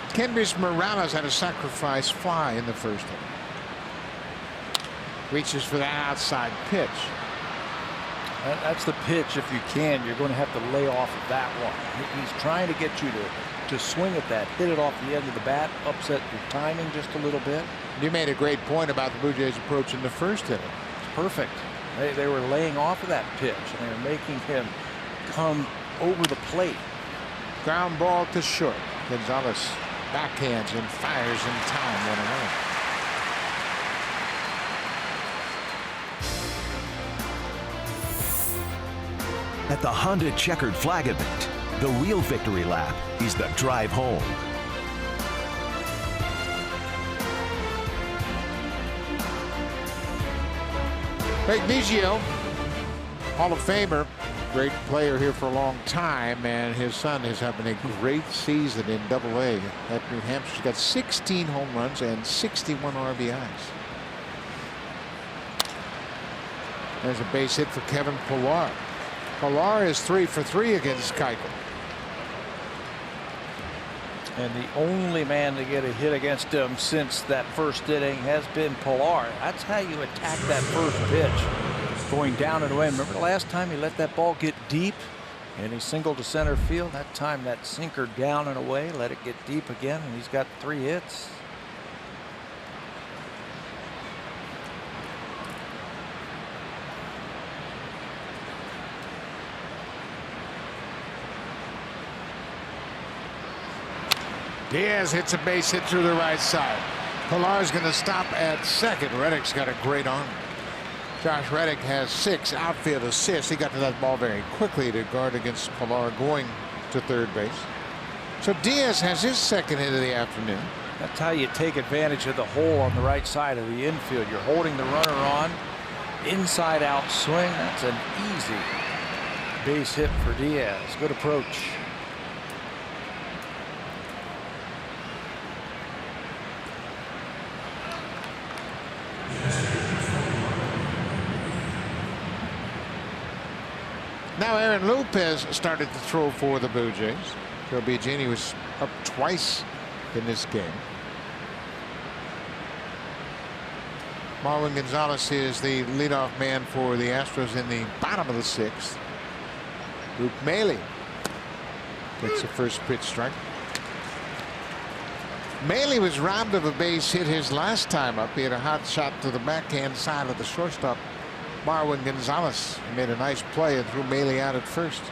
B: Kendrys Morales had a sacrifice fly in the first inning. Reaches for that outside pitch.
C: That's the pitch. If you can, you're going to have to lay off of that one. He's trying to get you to swing at that, hit it off the end of the bat, upset your timing just a little bit.
B: You made a great point about the Blue Jays approach in the first inning.
C: It's perfect. They were laying off of that pitch, and they were making him come over the plate.
B: Ground ball to short. Gonzalez backhands and fires in time, 1 away.
A: At the Honda Checkered Flag event, the real victory lap is the drive home.
B: Craig Biggio, Hall of Famer, great player here for a long time, and his son is having a great season in Double-A at New Hampshire. He's got 16 home runs and 61 RBIs. There's a base hit for Kevin Pillar. Pillar is 3 for 3 against Keuchel.
C: And the only man to get a hit against him since that first inning has been Pillar. That's how you attack that first pitch. Going down and away. Remember the last time he let that ball get deep and he singled to center field? That time that sinker down and away, let it get deep again, and he's got 3 hits.
B: Diaz hits a base hit through the right side. Pillar's going to stop at second. Reddick's got a great arm. Josh Reddick has 6 outfield assists. He got to that ball very quickly to guard against Pillar going to third base. So Diaz has his second hit of the afternoon.
C: That's how you take advantage of the hole on the right side of the infield. You're holding the runner on. Inside out swing. That's an easy base hit for Diaz. Good approach.
B: Now Aaron Lopez started to throw for the Blue Jays. Joe Biagini was up twice in this game. Marwin Gonzalez is the leadoff man for the Astros in the bottom of the 6th. Luke Maile gets the first pitch strike. Maile was robbed of a base hit his last time up. He had a hot shot to the backhand side of the shortstop, Marwin Gonzalez. He made a nice play and threw Maile out at first.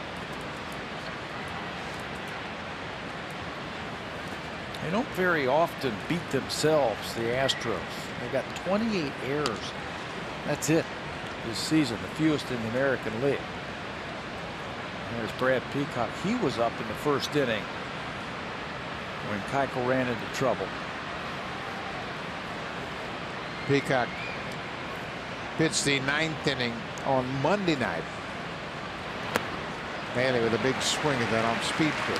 C: They don't very often beat themselves, the Astros. They got 28 errors. That's it this season, the fewest in the American League. There's Brad Peacock. He was up in the first inning when Keuchel ran into trouble.
B: Peacock pitched the 9th inning on Monday night. Maile with a big swing at that off-speed pitch.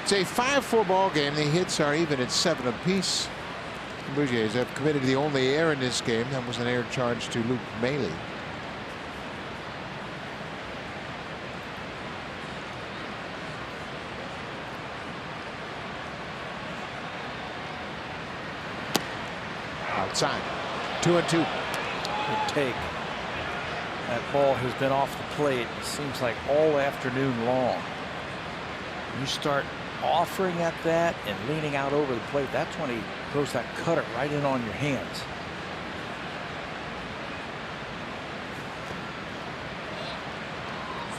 B: It's a 5-4 ball game. The hits are even at 7 apiece. The Blue Jays have committed the only error in this game. That was an error charge to Luke Maile. Outside. 2-2.
C: Good take. That ball has been off the plate, it seems like all afternoon long. You start offering at that and leaning out over the plate, that's when he throws that cutter right in on your hands.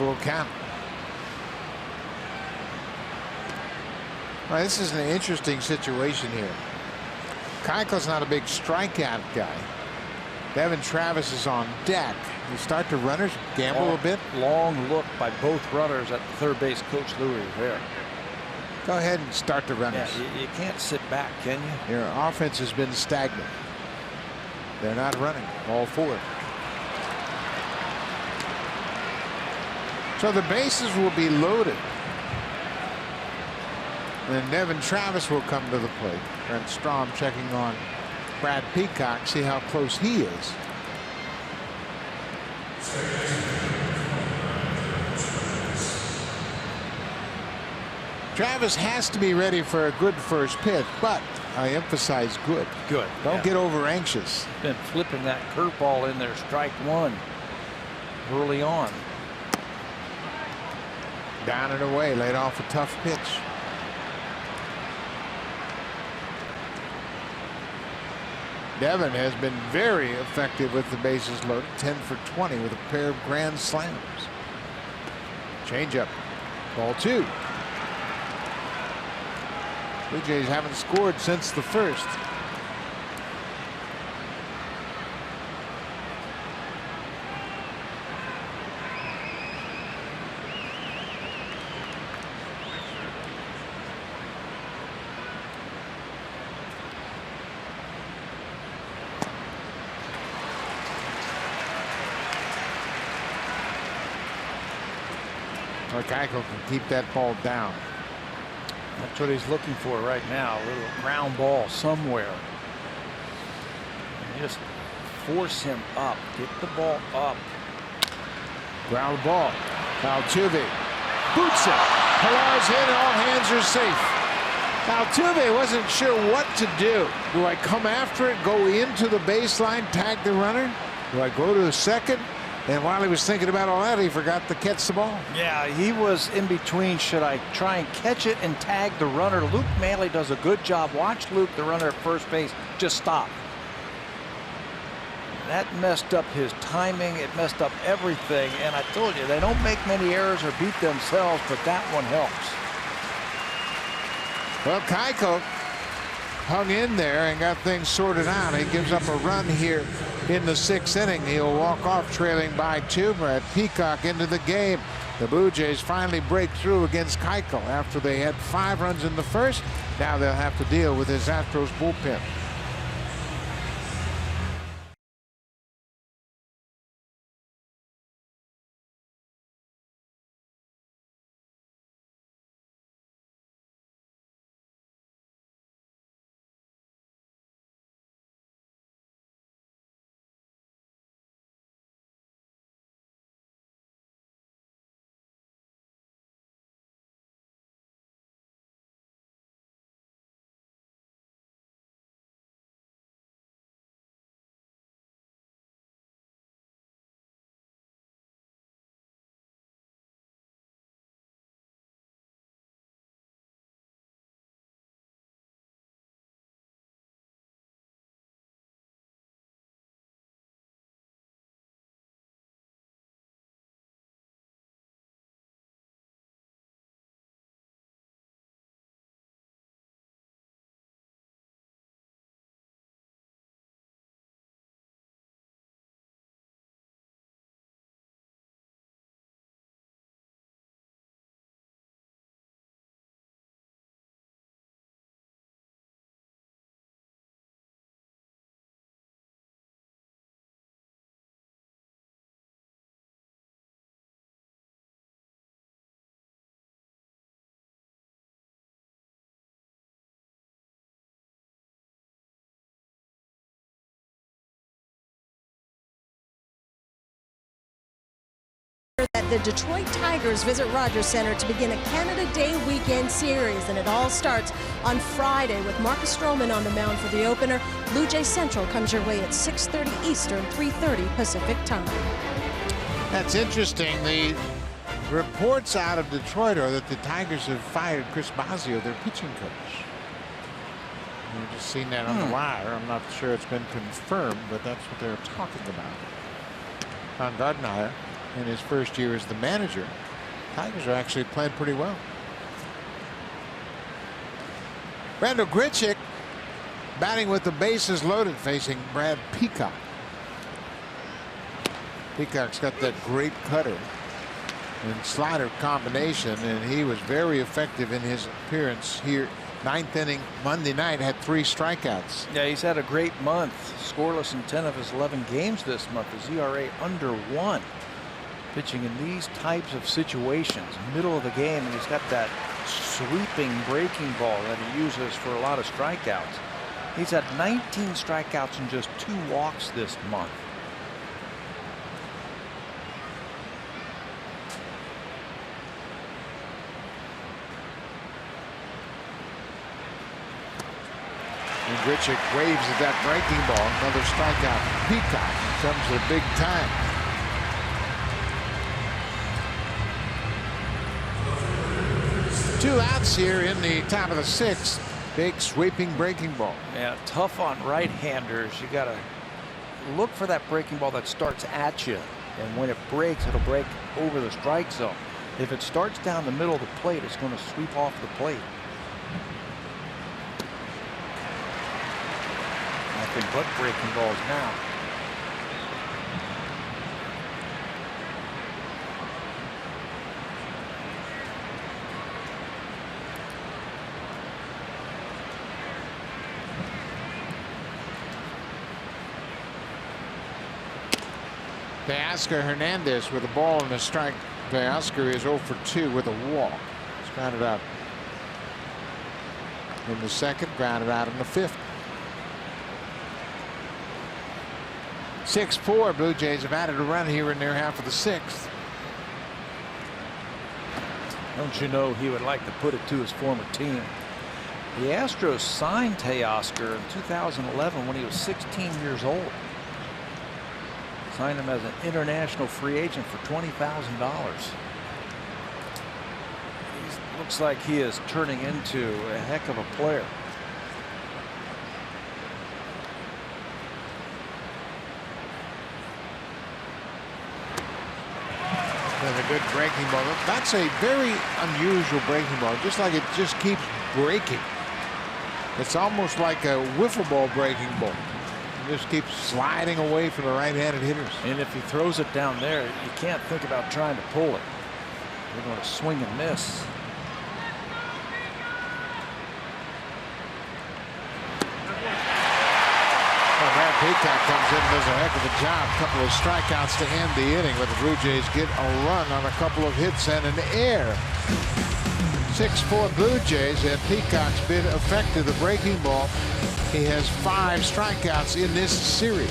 B: full count. Well, this is an interesting situation here. Keuchel's not a big strikeout guy. Devin Travis is on deck. You start the runners, gamble a bit.
C: Long look by both runners at third base coach Louis there.
B: Go ahead and start the runners.
C: Yeah, you can't sit back, can you?
B: Your offense has been stagnant. They're not running. All forward. So the bases will be loaded. And Devin Travis will come to the plate. Brent Strom checking on Brad Peacock, see how close he is. Travis has to be ready for a good first pitch, but I emphasize good.
C: Good.
B: Don't get over anxious.
C: Been flipping that curveball in there, strike one early on.
B: Down and away, laid off a tough pitch. Devin has been very effective with the bases loaded, 10 for 20 with a pair of grand slams. Changeup, ball two. Blue Jays haven't scored since the first. Keuchel can keep that ball down.
C: That's what he's looking for right now. A little ground ball somewhere. And just force him up. Get the ball up.
B: Ground ball. Altuve boots it. Pilar's in. All hands are safe. Altuve wasn't sure what to do. Do I come after it, go into the baseline, tag the runner? Do I go to the second? And while he was thinking about all that, he forgot to catch the ball.
C: Yeah, he was in between. Should I try and catch it and tag the runner? Luke Manley does a good job. Watch Luke, the runner at first base, just stop. That messed up his timing. It messed up everything. And I told you, they don't make many errors or beat themselves, but that one helps.
B: Well, Keuchel hung in there and got things sorted out. He gives up a run here in the sixth inning. He'll walk off trailing by 2. Brad Peacock into the game. The Blue Jays finally break through against Keuchel after they had 5 runs in the first. Now they'll have to deal with his Astros bullpen.
D: That the Detroit Tigers visit Rogers Center to begin a Canada Day weekend series, and it all starts on Friday with Marcus Stroman on the mound for the opener. Blue Jay Central comes your way at 6:30 Eastern, 3:30 Pacific time.
B: That's interesting. The reports out of Detroit are that the Tigers have fired Chris Bosio, their pitching coach. You've just seen that on the wire. I'm not sure it's been confirmed, but that's what they're talking about. On Gardenhire. in his first year as the manager. Tigers are actually playing pretty well. Randall Grichuk batting with the bases loaded, facing Brad Peacock. Peacock's got that great cutter and slider combination, and he was very effective in his appearance here. 9th inning Monday night, had 3 strikeouts.
C: Yeah, he's had a great month. Scoreless in 10 of his 11 games this month. His ERA under 1. Pitching in these types of situations, middle of the game, and he's got that sweeping breaking ball that he uses for a lot of strikeouts. He's had 19 strikeouts and just 2 walks this month.
B: And Grichuk waves at that breaking ball. Another strikeout. Peacock comes to big time. Two outs here in the top of the 6th. Big sweeping breaking ball.
C: Yeah, tough on right-handers. You got to look for that breaking ball that starts at you, and when it breaks, it'll break over the strike zone. If it starts down the middle of the plate, it's going to sweep off the plate. Nothing but breaking balls now.
B: Teoscar Hernandez with a ball and a strike. Teoscar is 0 for 2 with a walk. He's grounded out in the 2nd, grounded out in the 5th. 6-4. Blue Jays have added a run here in their half of the 6th.
C: Don't you know he would like to put it to his former team? The Astros signed Teoscar in 2011 when he was 16 years old. Signed him as an international free agent for $20,000. Looks like he is turning into a heck of a player.
B: And a good breaking ball. That's a very unusual breaking ball. Just like it just keeps breaking. It's almost like a wiffle ball breaking ball. It just keeps sliding away from the right-handed hitters.
C: And if he throws it down there, you can't think about trying to pull it. You're going to swing and miss.
B: Brad Peacock comes in and does a heck of a job. A couple of strikeouts to end the inning, but the Blue Jays get a run on a couple of hits and an error. 6-4 Blue Jays, and Peacock's been effective. The breaking ball. He has 5 strikeouts in this series.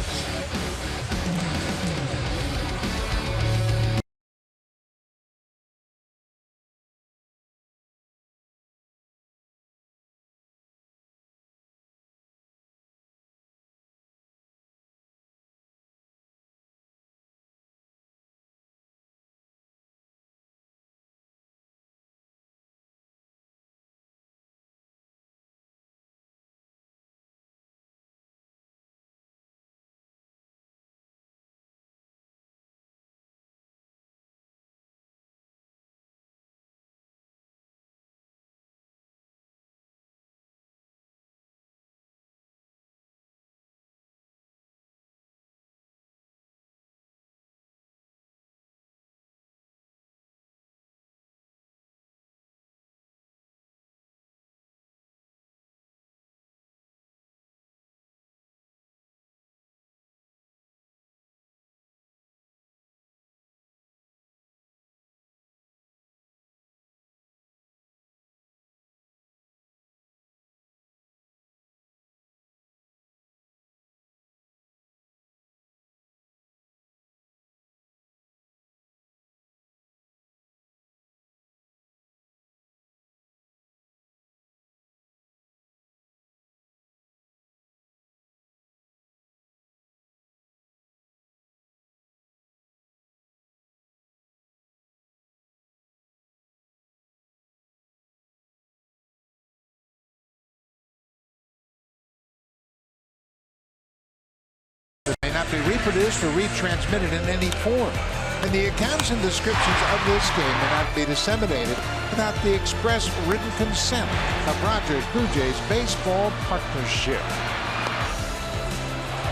B: May not be reproduced or retransmitted in any form. And the accounts and descriptions of this game may not be disseminated without the express written consent of Rogers Blue Jays Baseball Partnership.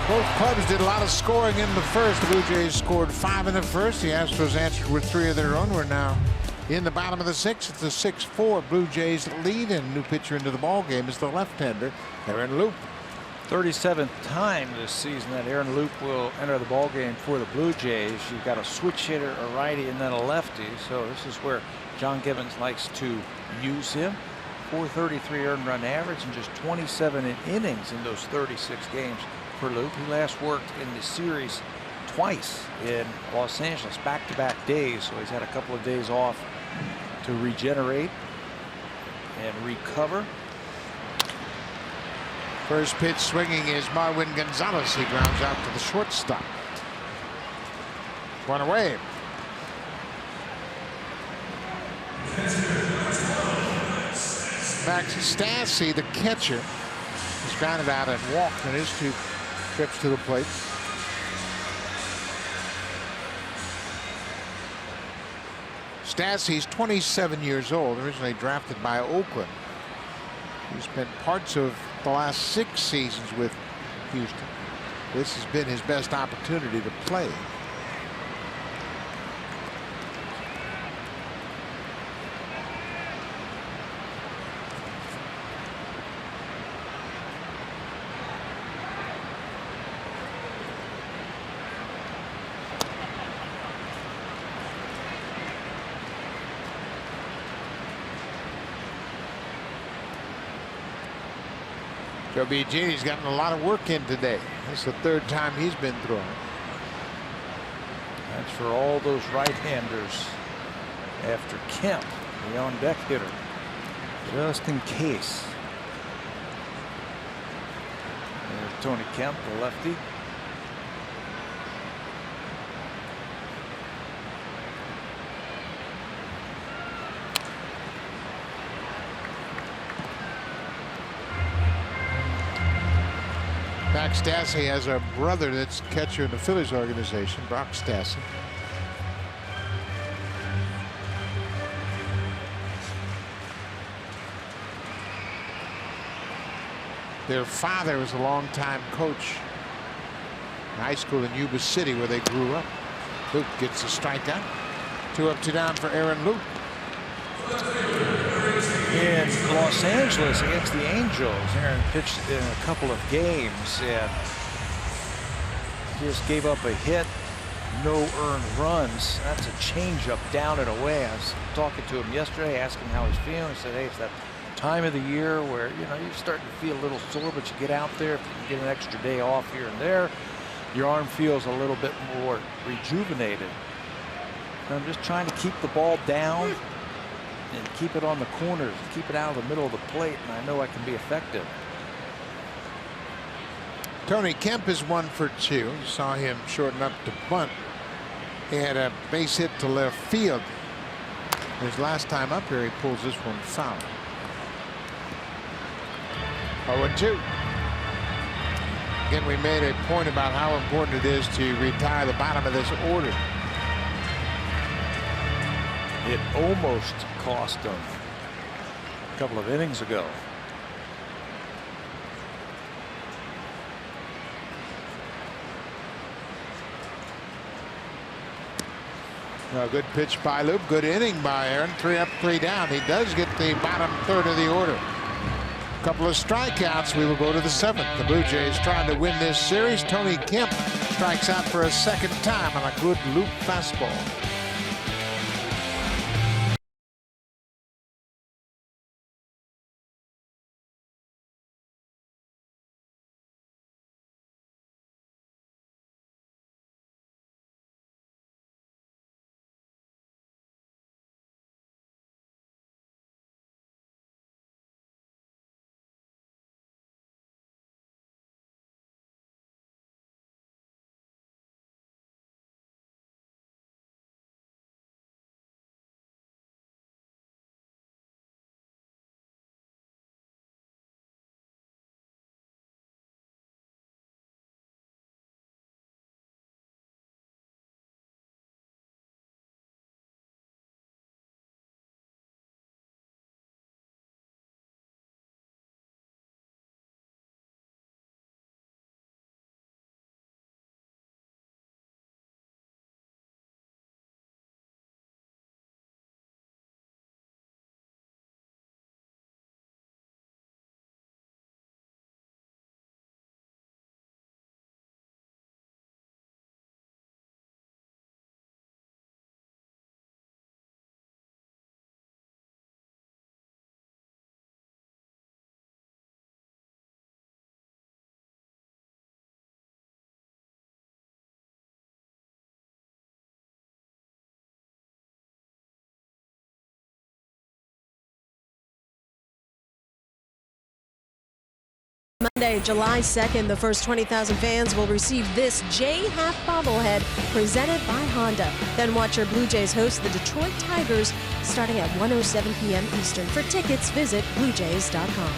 B: Both clubs did a lot of scoring in the first. The Blue Jays scored 5 in the first. The Astros answered with 3 of their own. We're now in the bottom of the 6th. It's a 6-4 Blue Jays lead, and new pitcher into the ball game is the left-hander Aaron Loup.
C: 37th time this season that Aaron Loup will enter the ball game for the Blue Jays. You've got a switch hitter, a righty, and then a lefty. So this is where John Gibbons likes to use him. 433 earned run average and just 27 innings in those 36 games for Loup. He last worked in the series twice in Los Angeles, back-to-back days. So he's had a couple of days off to regenerate and recover.
B: First pitch swinging is Marwin Gonzalez. He grounds out to the shortstop. 1 away. Max Stassi, the catcher, has grounded out and walked in his 2 trips to the plate. Stassi's 27 years old, originally drafted by Oakland. He spent parts of the last 6 seasons with Houston. This has been his best opportunity to play. Joe Biagini's gotten a lot of work in today. This is the 3rd time he's been throwing.
C: That's for all those right-handers after Kemp, the on-deck hitter, just in case. There's Tony Kemp, the lefty.
B: Max Stassi has a brother that's catcher in the Phillies organization, Brock Stassi. Their father was a longtime coach in high school in Yuba City, where they grew up. Luke gets a strikeout. 2 up, 2 down for Aaron Luke.
C: In Los Angeles against the Angels, Aaron pitched in a couple of games and just gave up a hit, no earned runs. That's a changeup down and away. I was talking to him yesterday, asking how he's feeling. He said, hey, it's that time of the year where, you know, you're starting to feel a little sore, but you get out there, if you can get an extra day off here and there, your arm feels a little bit more rejuvenated. I'm just trying to keep the ball down and keep it on the corners, keep it out of the middle of the plate, and I know I can be effective.
B: Tony Kemp is 1 for 2. You saw him shorten up to bunt. He had a base hit to left field. His last time up here, he pulls this one foul. 0-2. Again, we made a point about how important it is to retire the bottom of this order.
C: It almost cost him a couple of innings ago.
B: A good pitch by Loup. Good inning by Aaron. 3 up, 3 down. He does get the bottom 3rd of the order. A couple of strikeouts. We will go to the 7th. The Blue Jays trying to win this series. Tony Kemp strikes out for a 2nd time on a good Loup fastball.
D: Monday, July 2nd, the first 20,000 fans will receive this J-Half bobblehead presented by Honda. Then watch your Blue Jays host the Detroit Tigers starting at 1:07 p.m. Eastern. For tickets, visit BlueJays.com.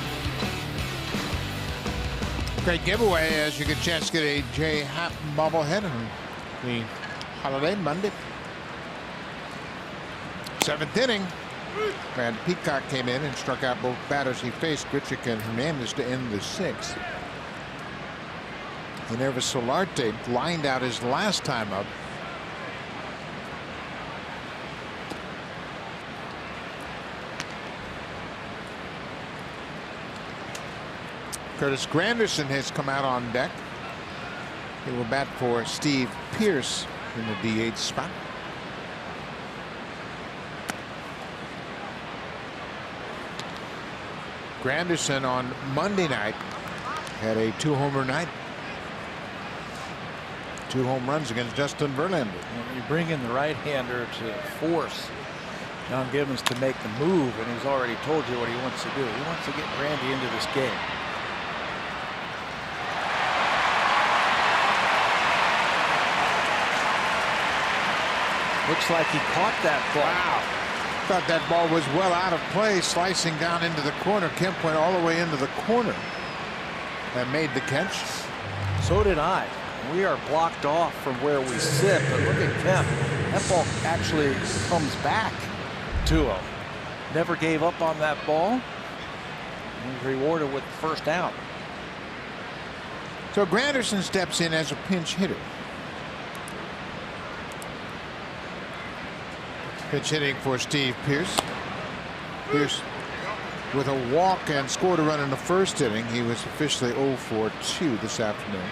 B: Great giveaway as you get a chance to get a J-Half bobblehead on the holiday Monday. 7th inning. And Peacock came in and struck out both batters he faced, Reddick and Hernandez, to end the 6th. Minerva Solarte lined out his last time up. Curtis Granderson has come out on deck. He will bat for Steve Pearce in the DH spot. Granderson on Monday night had a 2-homer night. 2 home runs against Justin Verlander.
C: And you bring in the right-hander to force John Gibbons to make the move, and he's already told you what he wants to do. He wants to get Randy into this game. Looks like he caught that ball.
B: Wow. Thought that ball was well out of play, slicing down into the corner. Kemp went all the way into the corner and made the catch.
C: So did I. We are blocked off from where we sit, but look at Kemp. That ball actually comes back to him. Never gave up on that ball. He's rewarded with the first out.
B: So Granderson steps in as a pinch hitter. Pitch hitting for Steve Pearce. Pearce with a walk and scored a run in the 1st inning. He was officially 0 for 2 this afternoon.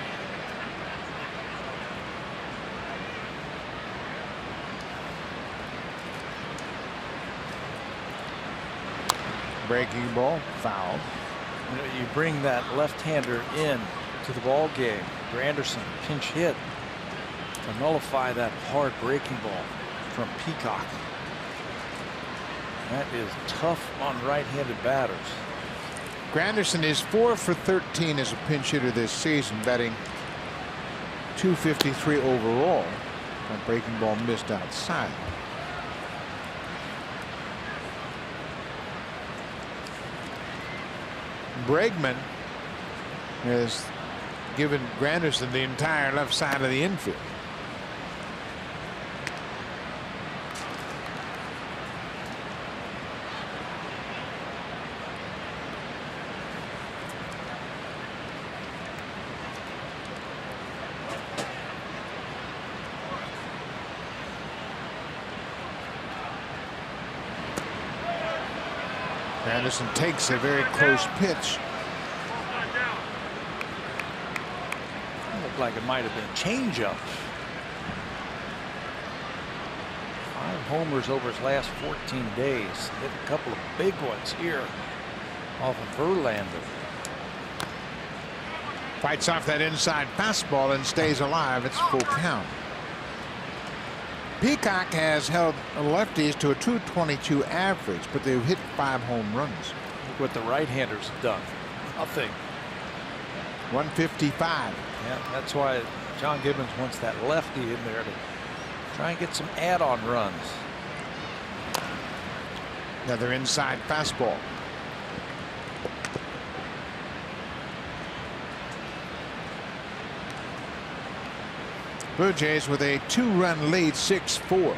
B: Breaking ball, foul.
C: You know, you bring that left-hander in to the ball game. Granderson pinch hit to nullify that hard breaking ball from Peacock. That is tough on right-handed batters.
B: Granderson is 4 for 13 as a pinch hitter this season, batting .253 overall. That breaking ball missed outside. Bregman has given Granderson the entire left side of the infield. Anderson takes a very close pitch.
C: Looked like it might have been a changeup. 5 homers over his last 14 days. Hit a couple of big ones here off of Verlander.
B: Fights off that inside fastball and stays alive. It's full count. Peacock has held lefties to a .222 average, but they've hit 5 home runs.
C: Look what the right-handers have done. Nothing.
B: 155.
C: Yeah, that's why John Gibbons wants that lefty in there to try and get some add-on runs.
B: Another inside fastball. Blue Jays with a 2-run lead, 6-4.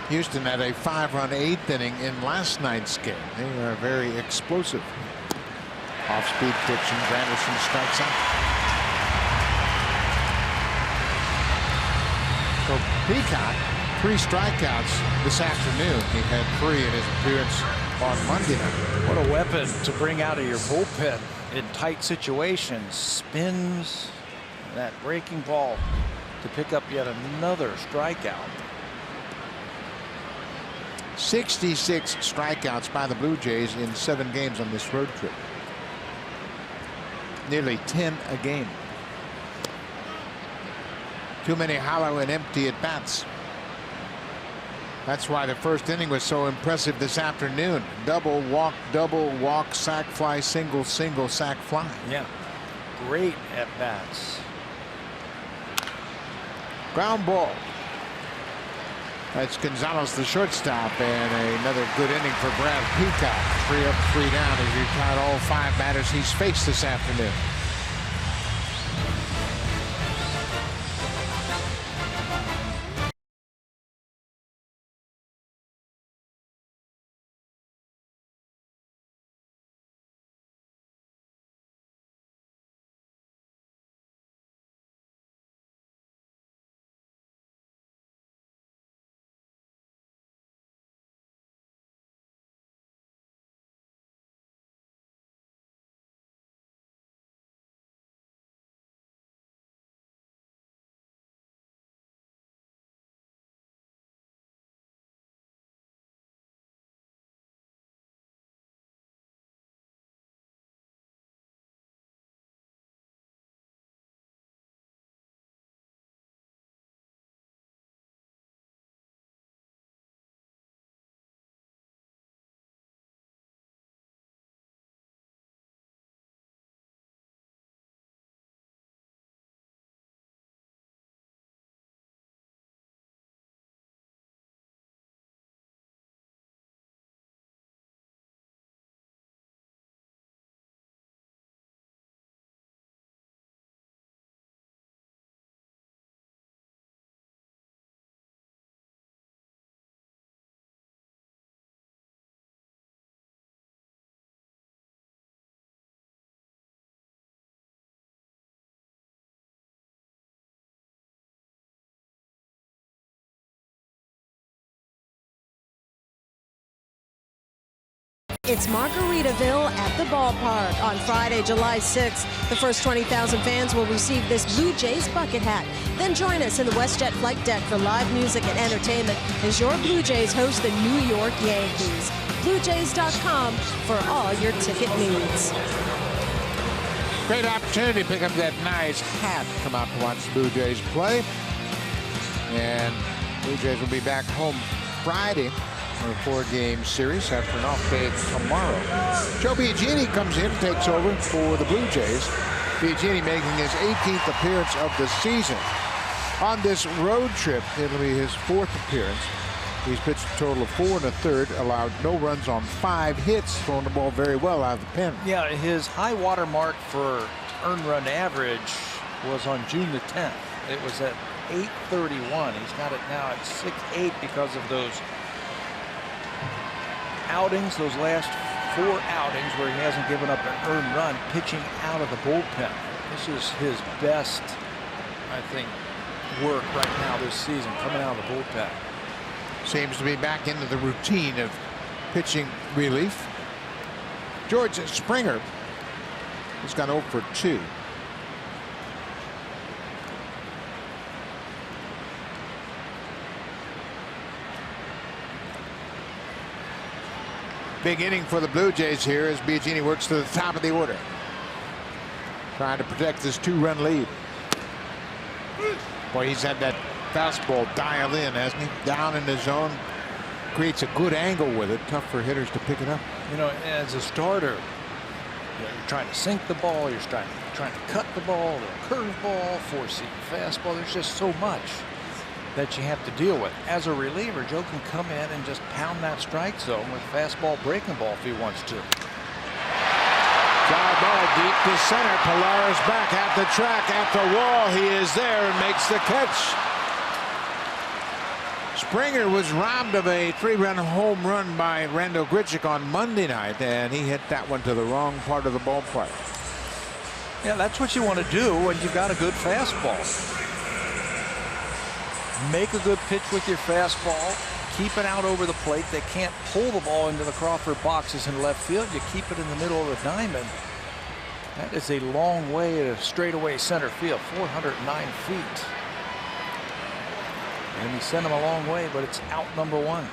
B: Houston had a 5-run 8th inning in last night's game. They are very explosive. Off-speed pitch and Granderson strikes out. So Peacock, 3 strikeouts this afternoon. He had 3 in his appearance on Monday night.
C: What a weapon to bring out of your bullpen in tight situations. Spins that breaking ball to pick up yet another strikeout.
B: 66 strikeouts by the Blue Jays in 7 games on this road trip. Nearly 10 a game. Too many hollow and empty at bats. That's why the first inning was so impressive this afternoon. Double, walk, sac fly, single, sac fly.
C: Yeah, great at bats.
B: Ground ball. That's Gonzalez, the shortstop, and another good inning for Brad Peacock. 3 up, 3 down. He's retired all 5 batters he's faced this afternoon.
D: It's Margaritaville at the ballpark on Friday, July 6th. The first 20,000 fans will receive this Blue Jays bucket hat. Then join us in the WestJet flight deck for live music and entertainment as your Blue Jays host the New York Yankees. BlueJays.com for all your ticket needs.
B: Great opportunity to pick up that nice hat. Come out to watch the Blue Jays play. And Blue Jays will be back home Friday for a 4-game series after an off day tomorrow. Joe Biagini comes in, takes over for the Blue Jays. Biagini making his 18th appearance of the season. On this road trip, it'll be his 4th appearance. He's pitched a total of 4 1/3, allowed no runs on 5 hits, throwing the ball very well out of the pen.
C: Yeah, his high water mark for earned run average was on June the 10th. It was at 831. He's got it now at 6.8 because of those outings, those last 4 outings where he hasn't given up an earned run, pitching out of the bullpen. This is his best, I think, work right now this season, coming out of the bullpen.
B: Seems to be back into the routine of pitching relief. George Springer has gone 0 for 2. Big inning for the Blue Jays here as Biagini works to the top of the order, trying to protect this 2-run lead. Boy, he's had that fastball dial in, hasn't he? Down in the zone, creates a good angle with it. Tough for hitters to pick it up.
C: You know, as a starter, you're trying to sink the ball, you're trying to cut the ball, the curveball, 4-seam fastball. There's just so much that you have to deal with. As a reliever, Joe can come in and just pound that strike zone with fastball, breaking ball if he wants to.
B: Fly ball deep to center. Polaris back at the track, at the wall. He is there and makes the catch. Springer was robbed of a 3-run home run by Randall Grichuk on Monday night, and he hit that one to the wrong part of the ballpark.
C: Yeah, that's what you want to do when you've got a good fastball. Make a good pitch with your fastball. Keep it out over the plate. They can't pull the ball into the Crawford boxes in left field. You keep it in the middle of the diamond. That is a long way to straightaway center field, 409 feet. And he sent him a long way, but it's out number 1.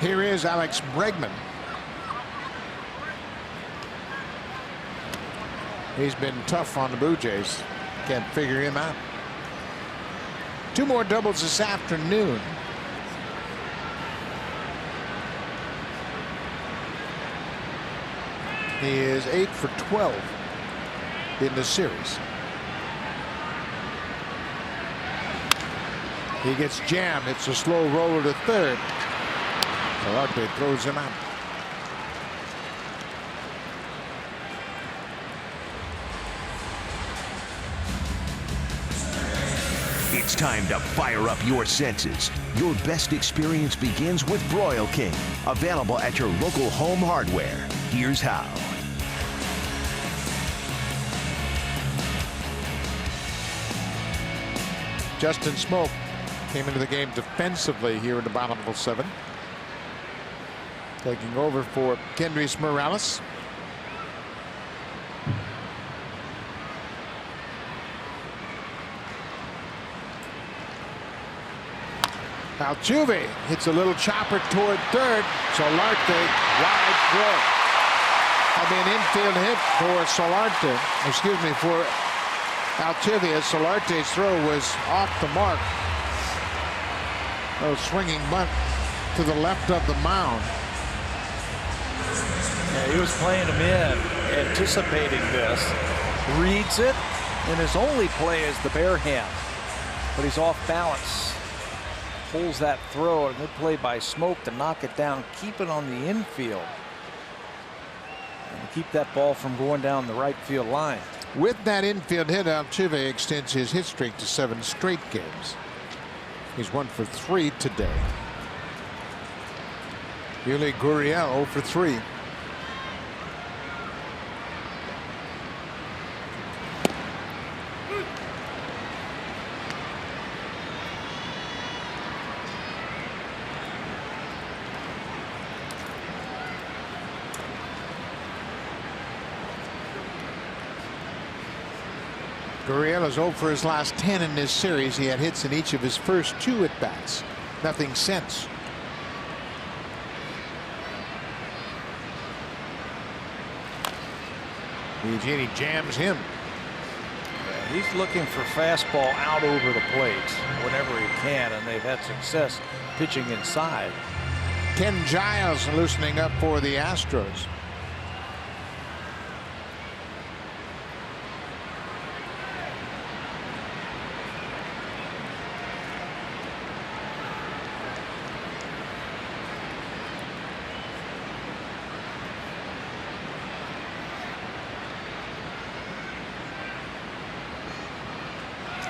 B: Here is Alex Bregman. He's been tough on the Blue Jays. Can't figure him out. 2 more doubles this afternoon. He is 8 for 12 in the series. He gets jammed. It's a slow roller to third. Solarte throws him out.
A: It's time to fire up your senses. Your best experience begins with Broil King, available at your local home hardware. Here's how.
B: Justin Smoke came into the game defensively here in the bottom of the 7th. Taking over for Kendrys Morales. Altuve hits a little chopper toward third. Solarte, wide throw. That'll be an infield hit for Solarte. Excuse me, for Altuve, as Solarte's throw was off the mark. A swinging bunt to the left of the mound.
C: Yeah, he was playing him in, anticipating this. Reads it, and his only play is the bare hand. But he's off balance. Pulls that throw, and good play by Smoke to knock it down, keep it on the infield, and keep that ball from going down the right field line.
B: With that infield hit, Altuve extends his hit streak to 7 straight games. He's 1 for 3 today. Yuli Gurriel 0 for 3. Gurriel is 0 for his last 10 in this series. He had hits in each of his first 2 at-bats. Nothing since. Eugenie jams him.
C: Yeah, he's looking for fastball out over the plate whenever he can, and they've had success pitching inside.
B: Ken Giles loosening up for the Astros.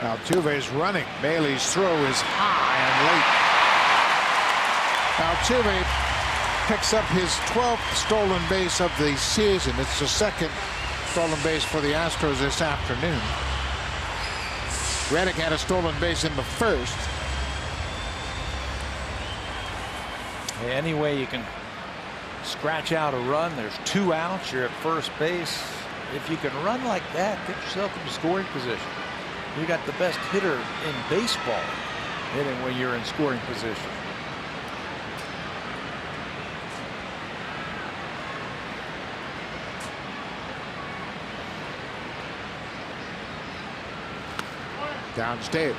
B: Altuve is running. Bailey's throw is high and late. Altuve picks up his 12th stolen base of the season. It's the 2nd stolen base for the Astros this afternoon. Reddick had a stolen base in the 1st.
C: Any way you can scratch out a run, there's 2 outs, you're at first base. If you can run like that, get yourself in scoring position. You got the best hitter in baseball hitting when you're in scoring position.
B: Downstairs.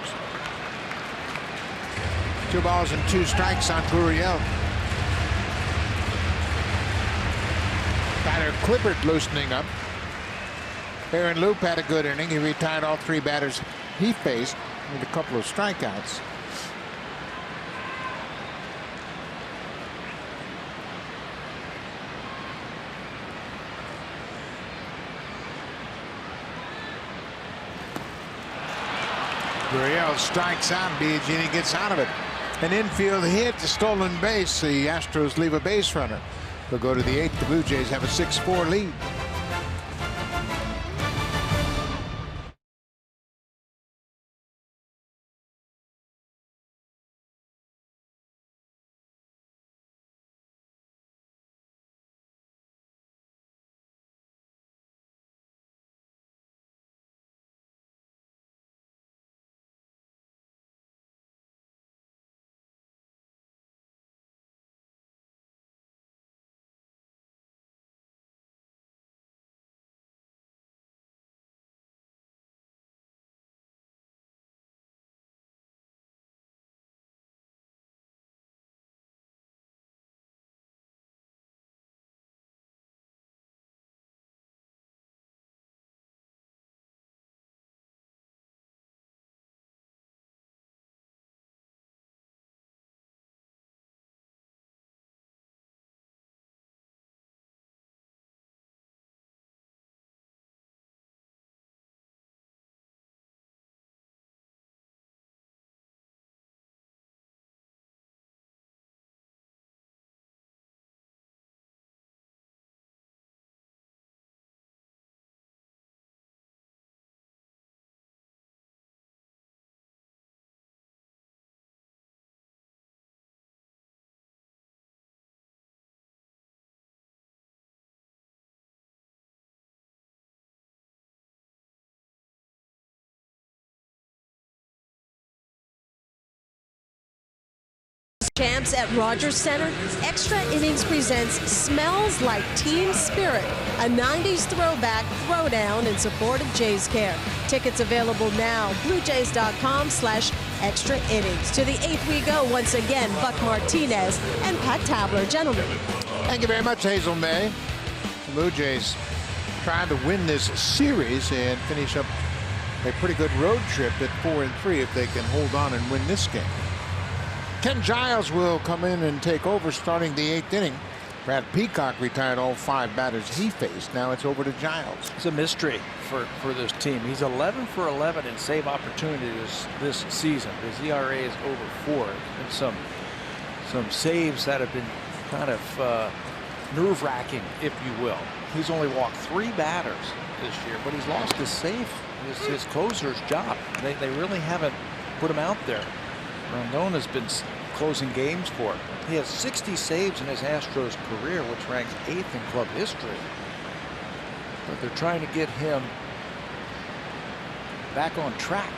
B: 2 balls and 2 strikes on Gurriel. Batter Clippard loosening up. Aaron Loop had a good inning. He retired all 3 batters he faced with a couple of strikeouts. Gurriel strikes out. Biagini gets out of it. An infield hit, a stolen base. The Astros leave a base runner. They'll go to the 8th. The Blue Jays have a 6-4 lead.
D: Champs at Rogers Center, Extra Innings presents Smells Like Teen Spirit, a 90s throwback throwdown in support of Jays Care. Tickets available now, bluejays.com/extra innings. To the 8th we go once again, Buck Martinez and Pat Tabler. Gentlemen.
B: Thank you very much, Hazel May. The Blue Jays trying to win this series and finish up a pretty good road trip at 4-3 if they can hold on and win this game. Ken Giles will come in and take over starting the 8th inning. Brad Peacock retired all 5 batters he faced. Now it's over to Giles.
C: It's a mystery for this team. He's 11 for 11 in save opportunities this season. His ERA is over 4. And some saves that have been kind of nerve-wracking, if you will. He's only walked 3 batters this year, but he's lost his save, his closer's job. They really haven't put him out there. Rondon has been closing games for him. He has 60 saves in his Astros career, which ranks 8th in club history. But they're trying to get him back on track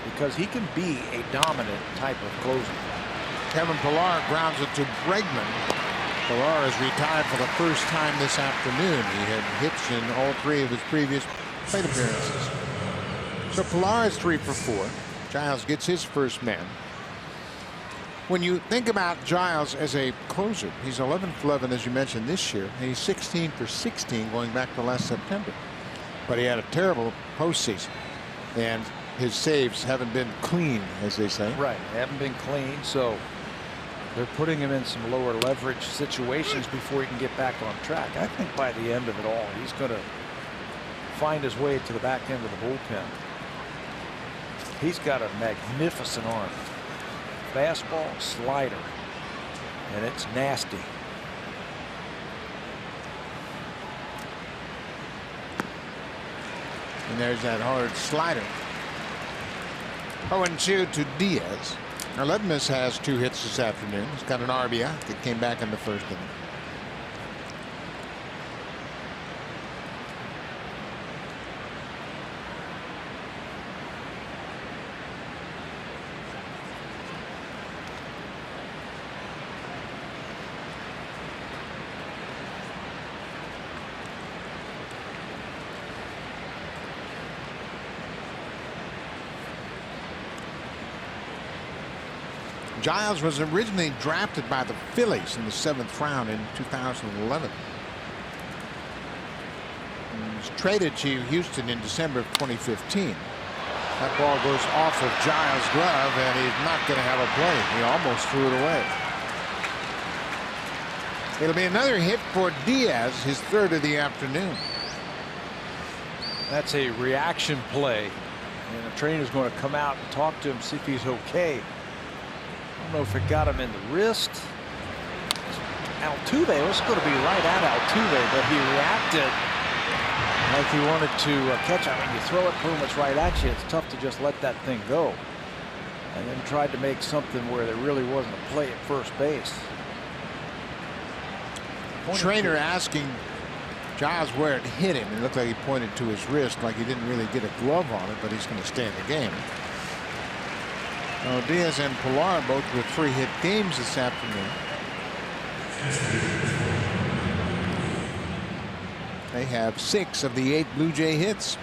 C: because he can be a dominant type of closer.
B: Kevin Pillar grounds it to Bregman. Pillar is retired for the first time this afternoon. He had hits in all 3 of his previous plate appearances. So Pillar is 3 for 4. Giles gets his first man. When you think about Giles as a closer, he's 11 for 11, as you mentioned, this year, and he's 16 for 16 going back to last September. But he had a terrible postseason, and his saves haven't been clean, as they say.
C: Right, haven't been clean, so they're putting him in some lower leverage situations before he can get back on track. I think by the end of it all, he's going to find his way to the back end of the bullpen. He's got a magnificent arm. Fastball, slider, and it's nasty.
B: And there's that hard slider. 0-2 to Diaz. Now Ledmus has 2 hits this afternoon. He's got an RBI that came back in the first inning. Giles was originally drafted by the Phillies in the 7th round in 2011. He was traded to Houston in December of 2015. That ball goes off of Giles' glove, and he's not going to have a play. He almost threw it away. It'll be another hit for Diaz, his 3rd of the afternoon.
C: That's a reaction play, and the trainer's going to come out and talk to him, see if he's okay. I don't know if it got him in the wrist. Altuve was going to be right at Altuve, but he reacted like he wanted to catch it. When you throw it, boom, it's right at you. It's tough to just let that thing go. And then tried to make something where there really wasn't a play at first base.
B: Trainer asking Giles where it hit him. It looked like he pointed to his wrist, like he didn't really get a glove on it, but he's going to stay in the game. Diaz and Pillar both with 3-hit games this afternoon. They have 6 of the 8 Blue Jay hits.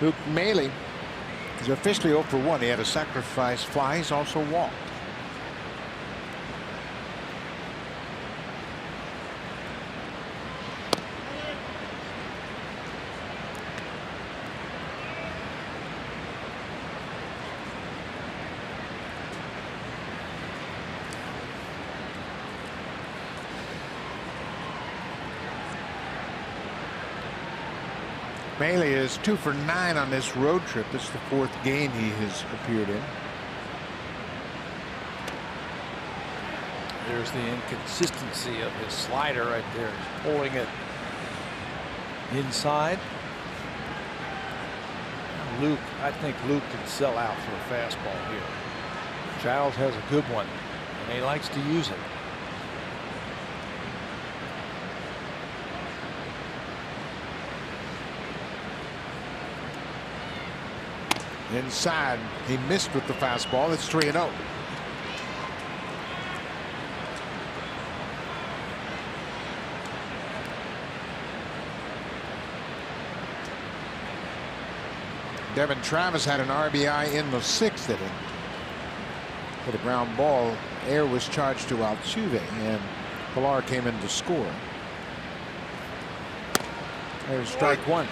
B: Luke Maile is officially 0 for 1. He had a sacrifice fly. He's also walked. Maile is 2 for 9 on this road trip. This is the 4th game he has appeared in.
C: There's the inconsistency of his slider right there. He's pulling it inside. I think Luke can sell out for a fastball here. Giles has a good one, and he likes to use it.
B: Inside, he missed with the fastball. It's 3-0. Devin Travis had an RBI in the 6th inning. With a ground ball, air was charged to Altuve, and Pilar came in to score. There's strike one.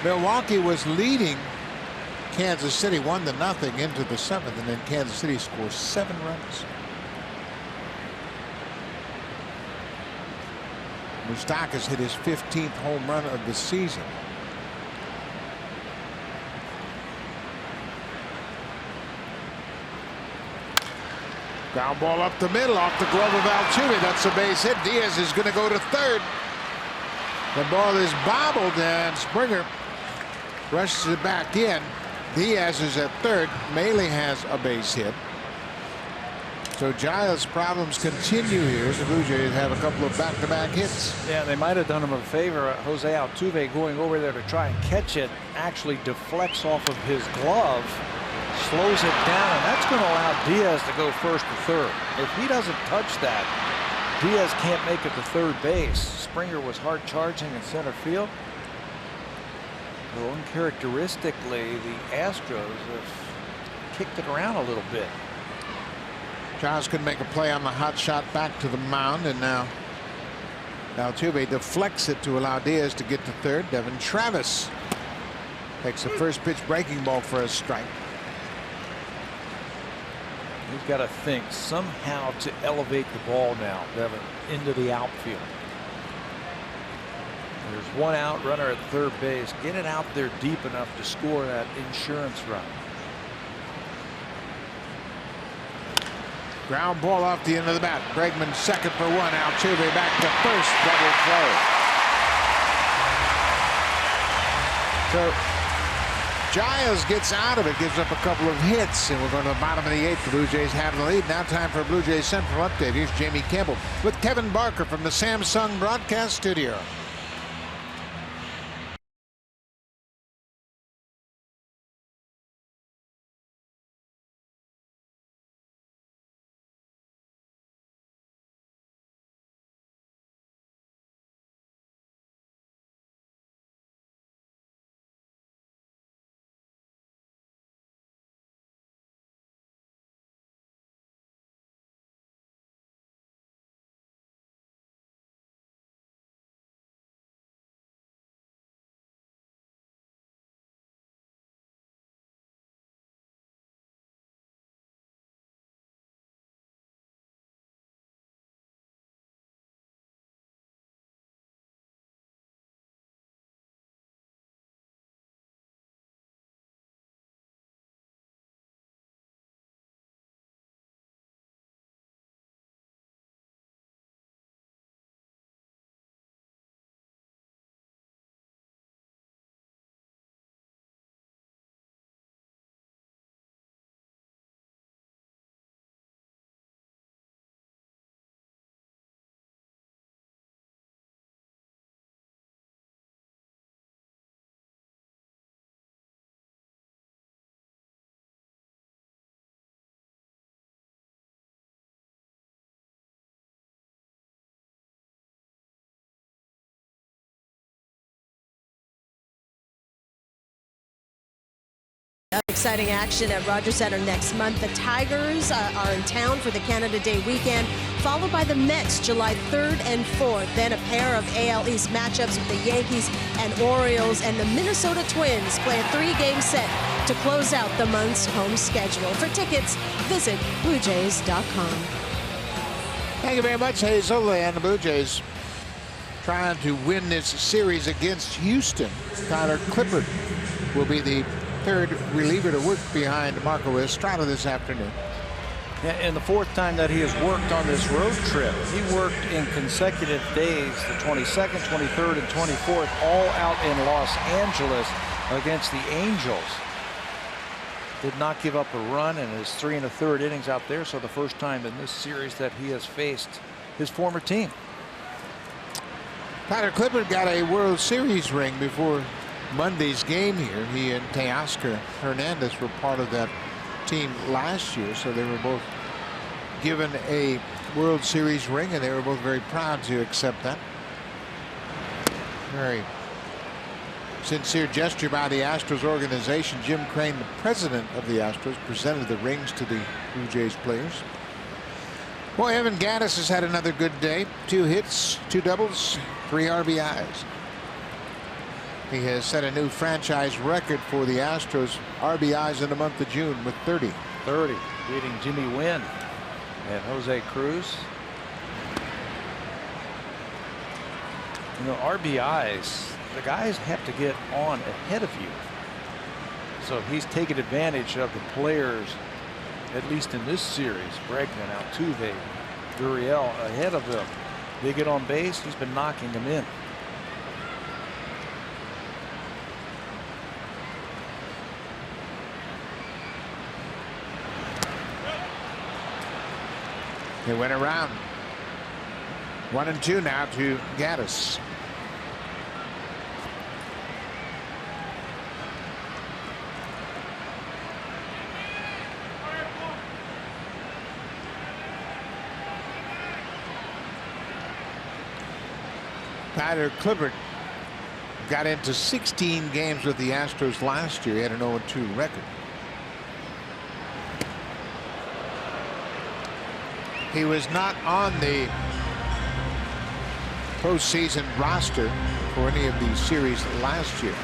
B: Milwaukee was leading Kansas City 1-0 into the 7th, and then Kansas City scores 7 runs. Moustakas hit his 15th home run of the season. Ground ball up the middle, off the glove of Altuve. That's a base hit. Diaz is going to go to third. The ball is bobbled, and Springer rushes it back in. Diaz is at third. Maile has a base hit. So Giles' problems continue here. The Blue Jays have a couple of back-to-back hits.
C: Yeah, they might have done him a favor. Jose Altuve going over there to try and catch it actually deflects off of his glove, slows it down, and that's going to allow Diaz to go first to third. If he doesn't touch that, Diaz can't make it to third base. Springer was hard charging in center field. Though uncharacteristically, the Astros have kicked it around a little bit.
B: Giles could make a play on the hot shot back to the mound, and now Altuve deflects it to allow Diaz to get to third. Devin Travis takes the first pitch breaking ball for a strike.
C: He's got to think somehow to elevate the ball now, Devin, into the outfield. There's one out, runner at third base. Get it out there deep enough to score that insurance run.
B: Ground ball off the end of the bat. Bregman second for one. Altuve back to first. Double play. So Giles gets out of it, gives up a couple of hits, and we're going to the bottom of the 8th. The Blue Jays have the lead. Now time for a Blue Jays Central update. Here's Jamie Campbell with Kevin Barker from the Samsung broadcast studio.
D: Exciting action at Rogers Center next month. The Tigers are in town for the Canada Day weekend, followed by the Mets July 3rd and 4th. Then a pair of AL East matchups with the Yankees and Orioles, and the Minnesota Twins play a 3-game set to close out the month's home schedule. For tickets, visit BlueJays.com.
B: Thank you very much, Hazel. And the Blue Jays trying to win this series against Houston. Tyler Clippard will be the third reliever to work behind Marco Estrada this afternoon.
C: And the 4th time that he has worked on this road trip. He worked in consecutive days, the 22nd, 23rd, and 24th, all out in Los Angeles against the Angels. Did not give up a run in his 3 1/3 innings out there, so the first time in this series that he has faced his former team.
B: Tyler Clippard got a World Series ring before Monday's game here. He and Teoscar Hernandez were part of that team last year, so they were both given a World Series ring, and they were both very proud to accept that. Very sincere gesture by the Astros organization. Jim Crane, the president of the Astros, presented the rings to the Blue Jays players. Boy, Evan Gattis has had another good day. 2 hits, 2 doubles, 3 RBIs. He has set a new franchise record for the Astros RBIs in the month of June with 30.
C: 30, beating Jimmy Wynn and Jose Cruz. You know, RBIs, the guys have to get on ahead of you. So he's taken advantage of the players, at least in this series. Bregman, Altuve, Gurriel ahead of them. They get on base, he's been knocking them in.
B: They went around. 1-2 now to Gattis. Tyler Clippard got into 16 games with the Astros last year. He had an 0-2 record. He was not on the postseason roster for any of these series last year,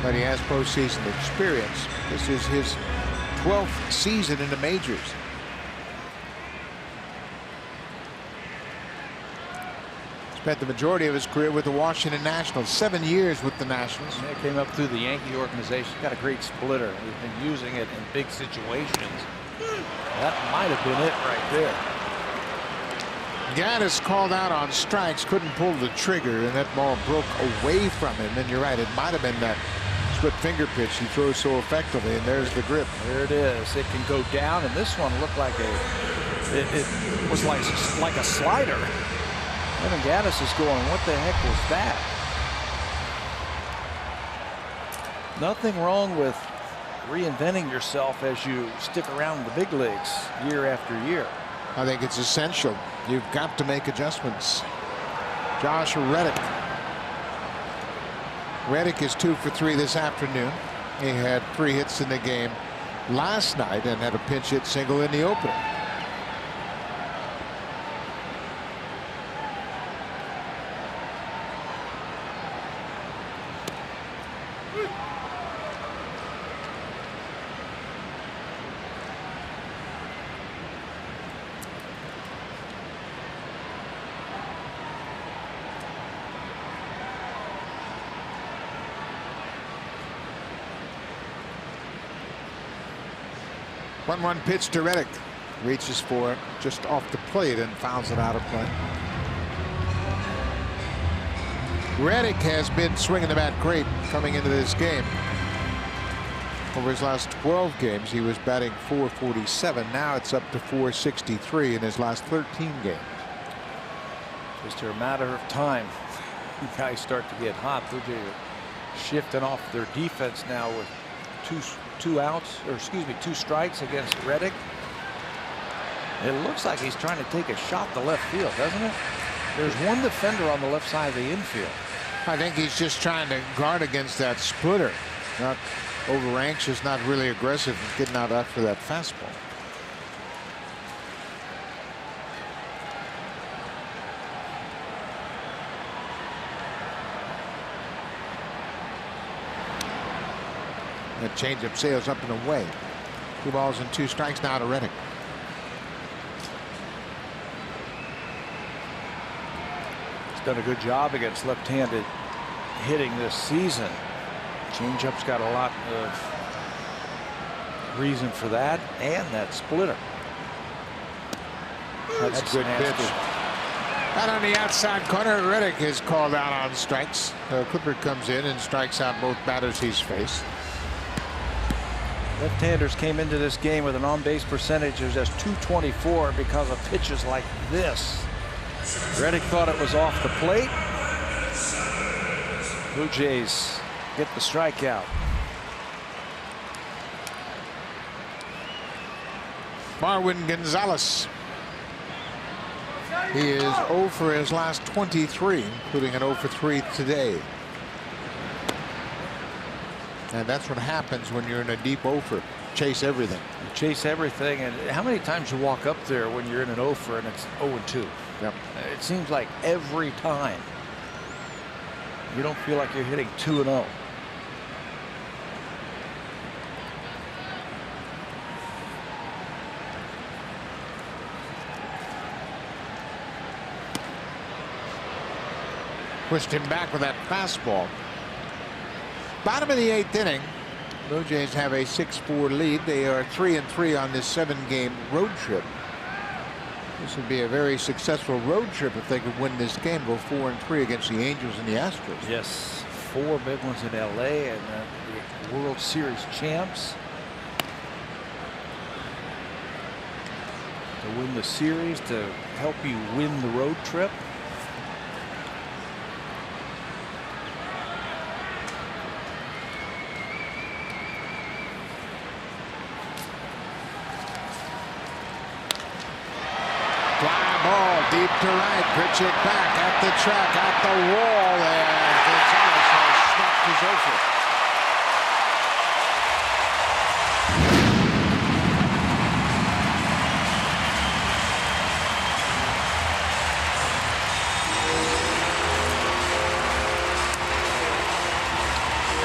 B: but he has postseason experience. This is his 12th season in the majors. Spent the majority of his career with the Washington Nationals, 7 years with the Nationals.
C: He came up through the Yankee organization. Got a great splitter. He's been using it in big situations. That might have been it right there.
B: Gattis called out on strikes, couldn't pull the trigger, and that ball broke away from him. And you're right, it might have been that split finger pitch he throws so effectively, and there's the grip.
C: There it is. It can go down, and this one looked like it was like a slider. Evan Gattis is going, what the heck was that? Nothing wrong with reinventing yourself as you stick around the big leagues year after year.
B: I think it's essential. You've got to make adjustments. Josh Reddick. Reddick is 2 for 3 this afternoon. He had 3 hits in the game last night and had a pinch hit single in the opener. One pitch to Reddick. Reaches for it just off the plate and fouls it out of play. Reddick has been swinging the bat great coming into this game. Over his last 12 games, he was batting .447. Now it's up to .463 in his last 13 games.
C: Just a matter of time. The guys start to get hot. Blue Jays are shifting off their defense now with two strikes against Reddick. It looks like he's trying to take a shot to left field, doesn't it? There's one defender on the left side of the infield.
B: I think he's just trying to guard against that splitter. Not over anxious, not really aggressive, getting out after that fastball. That changeup sails up and away. 2 balls and 2 strikes now to Reddick.
C: He's done a good job against left-handed hitting this season. Changeup's got a lot of reason for that, and that splitter.
B: That's a good pitch. Out on the outside corner, Reddick is called out on strikes. Clippard comes in and strikes out both batters he's faced.
C: Left-handers came into this game with an on-base percentage of just .224 because of pitches like this. Reddick thought it was off the plate. Blue Jays get the strikeout.
B: Marwin Gonzalez. He is 0 for his last 23, including an 0 for 3 today. And that's what happens when you're in a deep 0 for. Chase everything.
C: You chase everything. And how many times you walk up there when you're in an 0 for and it's 0-2?
B: Yep.
C: It seems like every time. You don't feel like you're hitting 2-0.
B: Pushed him back with that fastball. Bottom of the 8th inning. Blue Jays have a 6-4 lead. They are 3-3 on this 7-game road trip. This would be a very successful road trip if they could win this game, go 4-3 against the Angels and the Astros.
C: Yes, 4 big ones in LA and the World Series champs. To win the series, to help you win the road trip.
B: Deep to right, pitch it back at the track, at the wall, and Gonzalez has snapped his over.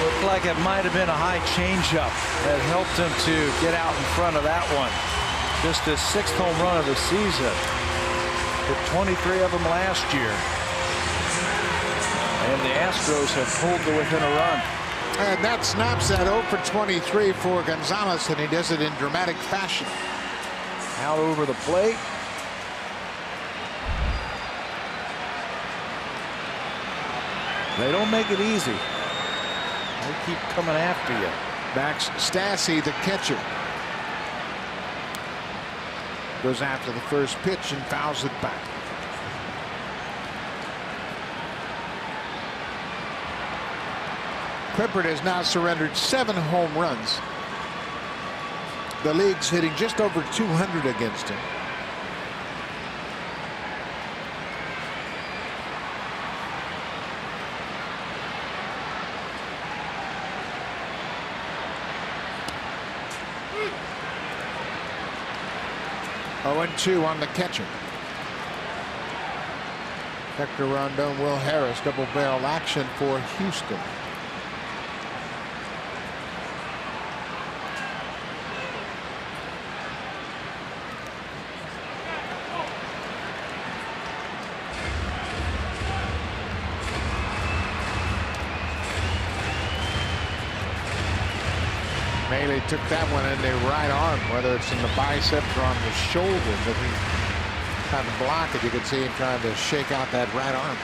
C: Looked like it might have been a high changeup that helped him to get out in front of that one. Just his 6th home run of the season. Hit 23 of them last year. And the Astros have pulled to within a run.
B: And that snaps that 0 for 23 for Gonzalez, and he does it in dramatic fashion.
C: Out over the plate. They don't make it easy. They keep coming after you.
B: Max Stassi, the catcher, goes after the first pitch and fouls it back. Clippard has now surrendered 7 home runs. The league's hitting just over 200 against him. Oh, and 2 on the catcher. Hector Rondon, Will Harris, double barrel action for Houston. Maley took that one in the right arm, whether it's in the bicep or on the shoulder, but he tried to block it. You could see him trying to shake out that right arm.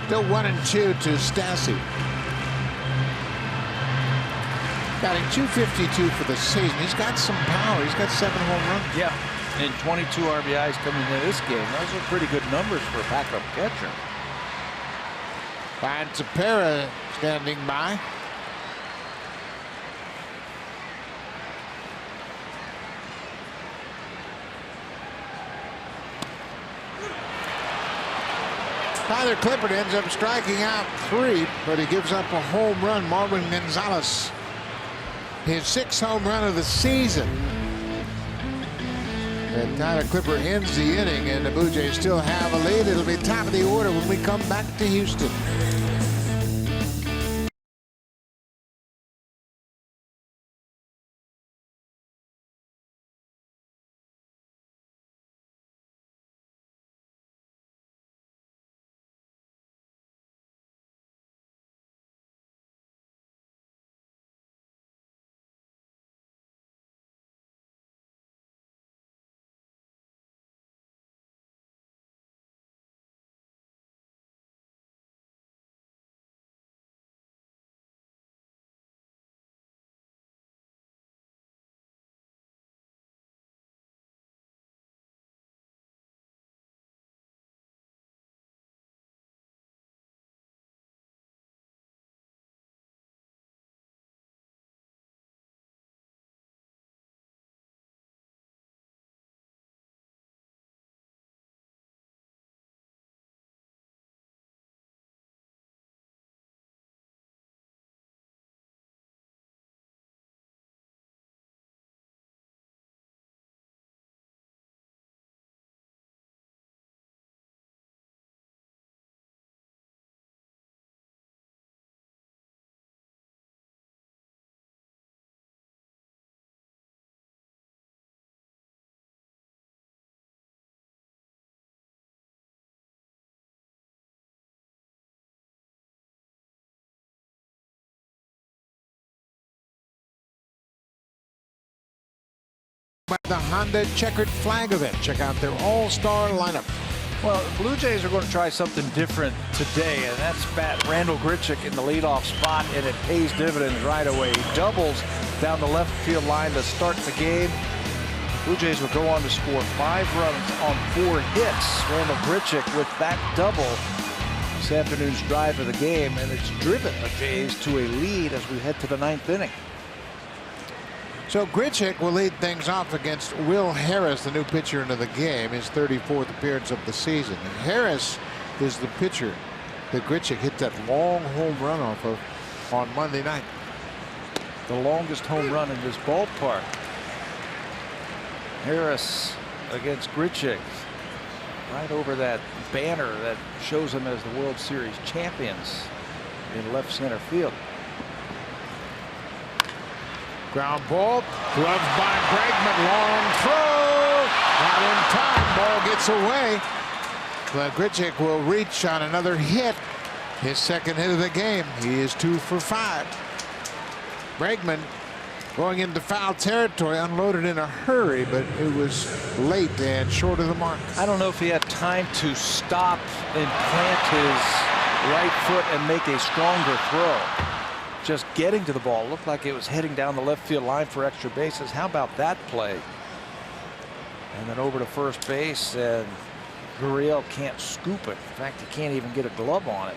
B: Still 1-2 to Stassi. Batting .252 for the season. He's got some power. He's got 7 home runs.
C: Yeah, and 22 RBIs coming into this game. Those are pretty good numbers for a backup catcher.
B: And Tapera standing by. Tyler Clippard ends up striking out 3, but he gives up a home run. Marvin Gonzales, his 6th home run of the season. And Tyler Clippard ends the inning, and the Blue Jays still have a lead. It'll be top of the order when we come back to Houston. by the Honda Checkered Flag event. Check out their all-star lineup.
C: Well, the Blue Jays are going to try something different today, and that's bat Randall Grichuk in the leadoff spot, and it pays dividends right away. He doubles down the left field line to start the game. The Blue Jays will go on to score 5 runs on 4 hits. Randall Grichuk with that double this afternoon's drive of the game, and it's driven the Jays to a lead as we head to the 9th inning.
B: So Grichuk will lead things off against Will Harris, the new pitcher into the game, his 34th appearance of the season. And Harris is the pitcher that Grichuk hit that long home run off of on Monday night.
C: The longest home run in this ballpark. Harris against Grichuk, right over that banner that shows them as the World Series champions in left center field.
B: Ground ball, gloved by Bregman, long throw, not in time, ball gets away. But Grichuk will reach on another hit, his 2nd hit of the game. He is 2 for 5. Bregman going into foul territory, unloaded in a hurry, but it was late and short of the mark.
C: I don't know if he had time to stop and plant his right foot and make a stronger throw. Just getting to the ball looked like it was heading down the left field line for extra bases. How about that play? And then over to first base, and Gurriel can't scoop it. In fact, he can't even get a glove on it.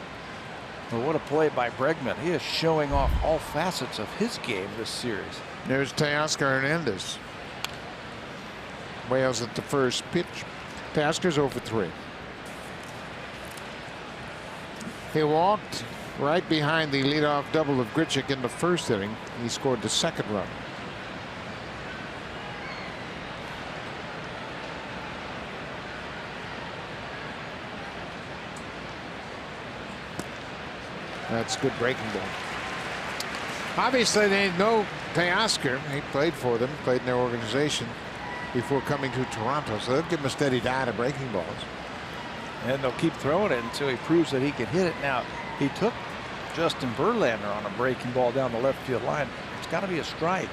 C: But what a play by Bregman. He is showing off all facets of his game this series.
B: There's Teoscar Hernandez. Wales at the first pitch. Teoscar's 0 for 3. He walked right behind the leadoff double of Grichuk in the 1st inning. He scored the 2nd run. That's good breaking ball. Obviously, they know Teoscar. He played for them, played in their organization before coming to Toronto, so they'll give him a steady diet of breaking balls.
C: And they'll keep throwing it until he proves that he can hit it. Now, he took Justin Verlander on a breaking ball down the left field line. It's got to be a strike.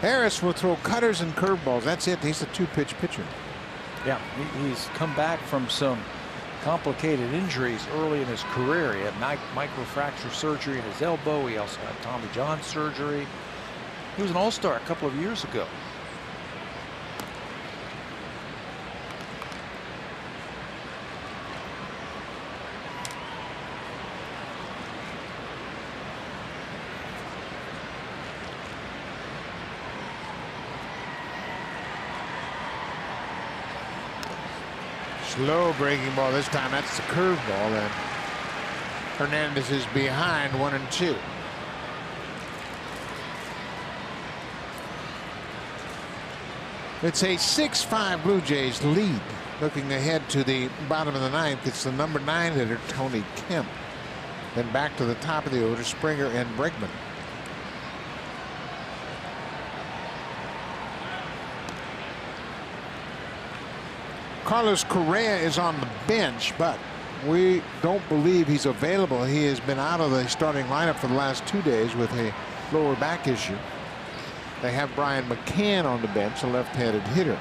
B: Harris will throw cutters and curveballs. That's it. He's a 2-pitch pitcher.
C: Yeah, he's come back from some complicated injuries early in his career. He had microfracture surgery in his elbow. He also had Tommy John surgery. He was an all-star a couple of years ago.
B: Slow breaking ball this time. That's the curveball, and Hernandez is behind 1-2. It's a 6-5 Blue Jays lead. Looking ahead to the bottom of the 9th, it's the number 9 hitter, Tony Kemp. Then back to the top of the order, Springer and Bregman. Carlos Correa is on the bench, but we don't believe he's available. He has been out of the starting lineup for the last 2 days with a lower back issue. They have Brian McCann on the bench, a left-handed hitter.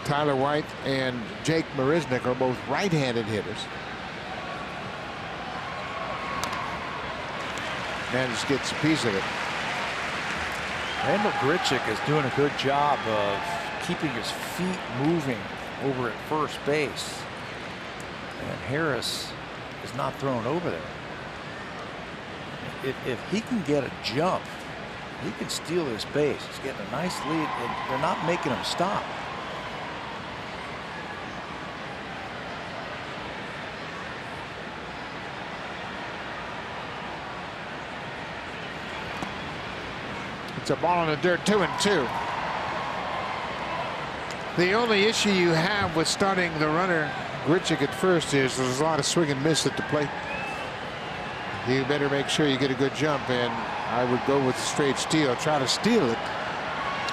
B: Tyler White and Jake Marisnick are both right-handed hitters. Managed to get a piece of it.
C: Randall Grichuk is doing a good job of keeping his feet moving over at first base. And Harris is not thrown over there. If he can get a jump, he can steal this base. He's getting a nice lead, and they're not making him stop.
B: It's a ball in the dirt, 2-2. The only issue you have with starting the runner Grichuk at first is there's a lot of swing and miss at the plate. You better make sure you get a good jump, and I would go with straight steal. Try to steal it.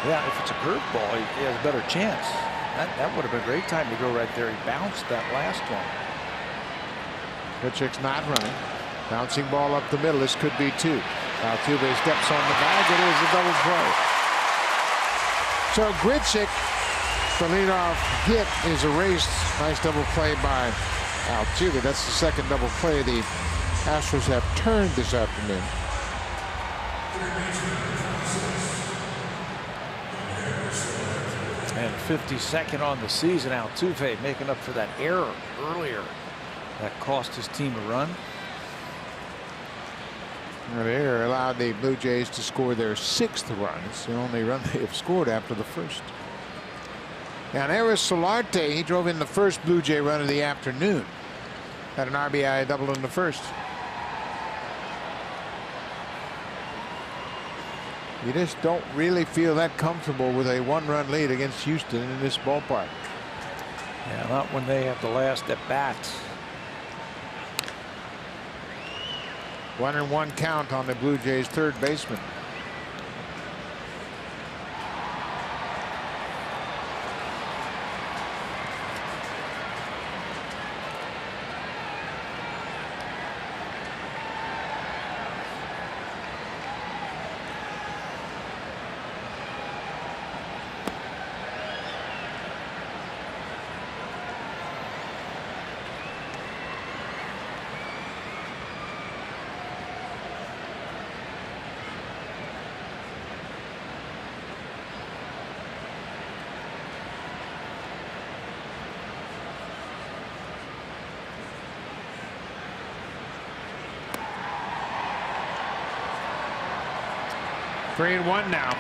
C: Yeah, if it's a curveball, he has a better chance. That would have been a great time to go right there. He bounced that last one.
B: Grichuk's not running. Bouncing ball up the middle. This could be 2. Altuve steps on the bag. It is a double play. So Grichuk, the leadoff hit, is erased. Nice double play by Altuve. That's the second double play the Astros have turned this afternoon.
C: And 52nd on the season. Altuve making up for that error earlier that cost his team a run.
B: The error allowed the Blue Jays to score their 6th run. It's the only run they have scored after the first. Now there is Solarte. He drove in the first Blue Jay run of the afternoon. Had an RBI double in the first. You just don't really feel that comfortable with a 1-run lead against Houston in this ballpark.
C: Yeah, not when they have the last at bat.
B: 1-1 count on the Blue Jays' third baseman. Three and one now.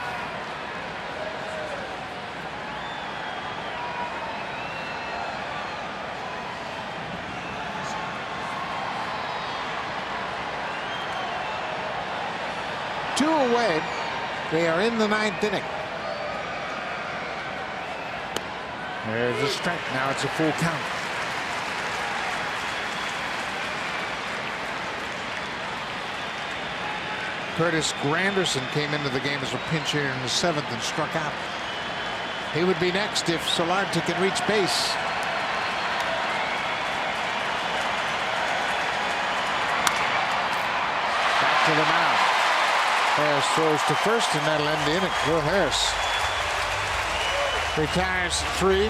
B: Two away. They are in the 9th inning. There's a strike. Now it's a full count. Curtis Granderson came into the game as a pinch hitter in the 7th and struck out. He would be next if Solarte can reach base. Back to the mound. Harris throws to first, and that'll end the inning. Will Harris retires 3.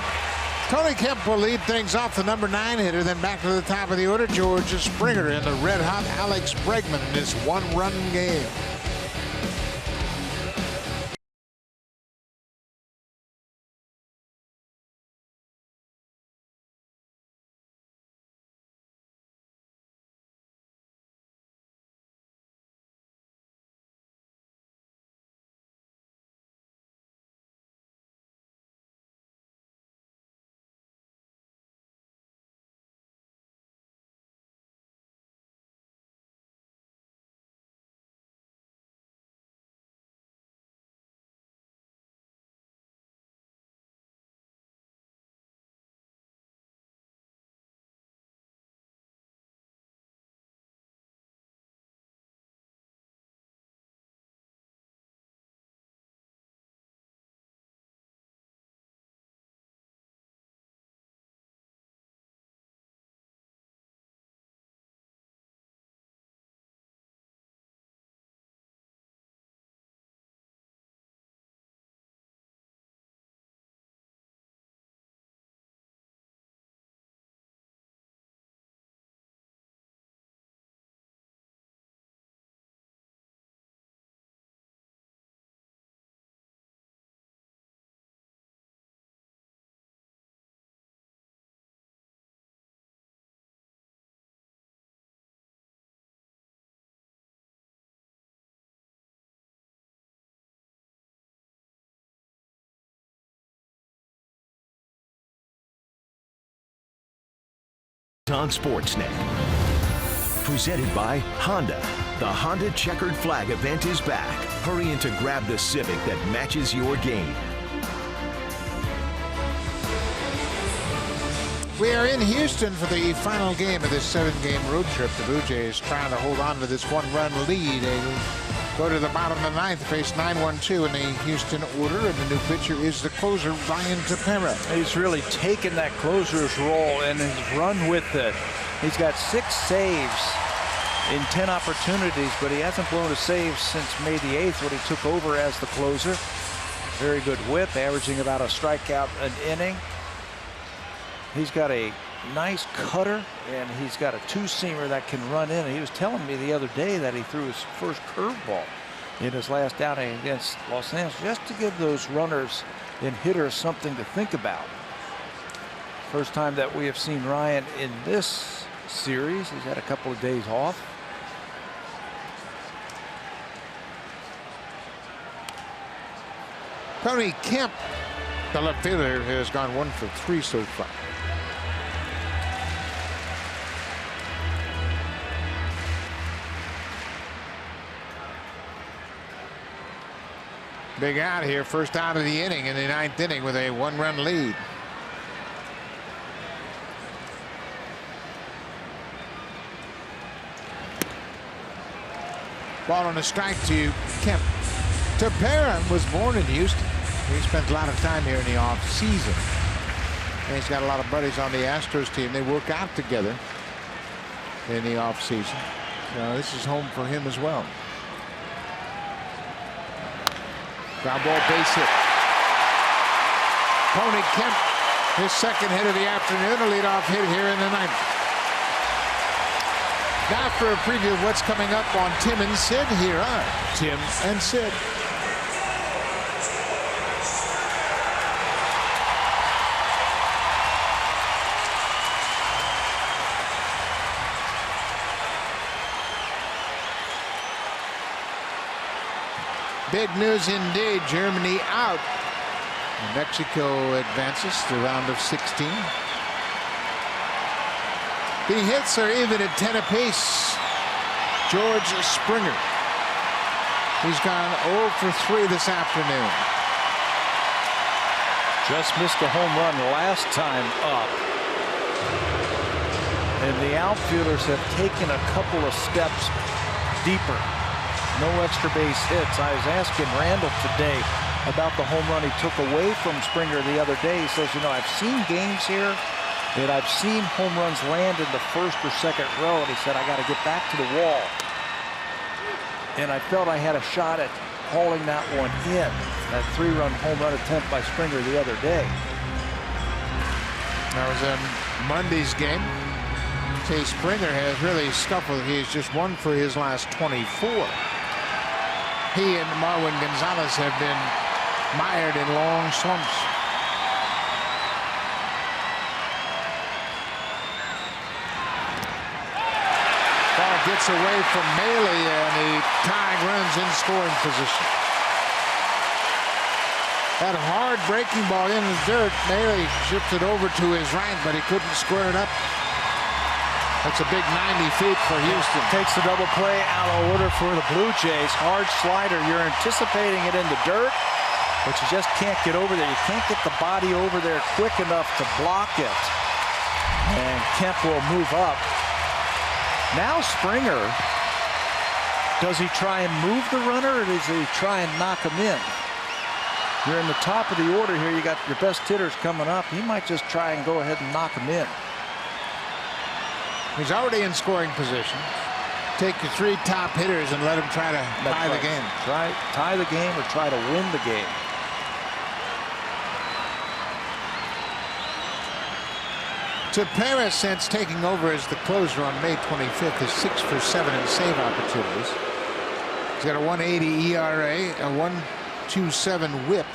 B: Tony Kemp will lead things off, the number 9 hitter. Then back to the top of the order, George Springer and the red-hot Alex Bregman in this 1-run game.
A: On Sportsnet. Presented by Honda. The Honda Checkered Flag event is back. Hurry in to grab the Civic that matches your game.
B: We are in Houston for the final game of this 7-game road trip. The Blue Jays trying to hold on to this 1-run lead. They go to the bottom of the 9th, face 9-1-2 in the Houston order, and the new pitcher is the closer, Ryan Tepera.
C: He's really taken that closer's role and has run with it. He's got 6 saves in 10 opportunities, but he hasn't blown a save since May the 8th when he took over as the closer. Very good whip, averaging about a strikeout an inning. He's got a nice cutter, and he's got a two-seamer that can run in. And he was telling me the other day that he threw his first curveball in his last outing against Los Angeles, just to give those runners and hitters something to think about. First time that we have seen Ryan in this series. He's had a couple of days off.
B: Tony Kemp, the left fielder, has gone 1 for 3 so far. Big out here, first out of the inning in the 9th inning with a 1-run lead. Ball on a strike to Kemp. Tepera was born in Houston. He spent a lot of time here in the off season. And he's got a lot of buddies on the Astros team. They work out together in the off season. So this is home for him as well. Ground ball, base hit. Tony Kemp, his second hit of the afternoon, a leadoff hit here in the 9th. Now for a preview of what's coming up on Tim and Sid. Here are Tim and Sid. Big news indeed. Germany out. Mexico advances to the round of 16. The hits are even at 10 apiece. George Springer. He's gone 0 for 3 this afternoon.
C: Just missed a home run last time up. And the outfielders have taken a couple of steps deeper. No extra base hits. I was asking Randall today about the home run he took away from Springer the other day. He says, you know, I've seen games here and I've seen home runs land in the first or second row. And he said, I got to get back to the wall. And I felt I had a shot at hauling that one in. That 3-run home run attempt by Springer the other day.
B: That was in Monday's game. Say Springer has really scuffled. He's just 1 for his last 24. He and Marwin Gonzalez have been mired in long slumps. Ball gets away from Maley, and the Tide runs in scoring position. That hard breaking ball in the dirt. Maley shipped it over to his right, but he couldn't square it up. That's a big 90 feet for Houston.
C: Takes the double play out of order for the Blue Jays. Hard slider. You're anticipating it in the dirt, but you just can't get over there. You can't get the body over there quick enough to block it. And Kemp will move up. Now Springer, does he try and move the runner, or does he try and knock him in? You're in the top of the order here. You got your best hitters coming up. He might just try and go ahead and knock him in.
B: He's already in scoring position. Take your 3 top hitters and let them try to tie the game.
C: Tie the game or try to win the game.
B: Tepera, since taking over as the closer on May 25th, is 6 for 7 in save opportunities. He's got a 1.80 ERA, a 1.27 WHIP,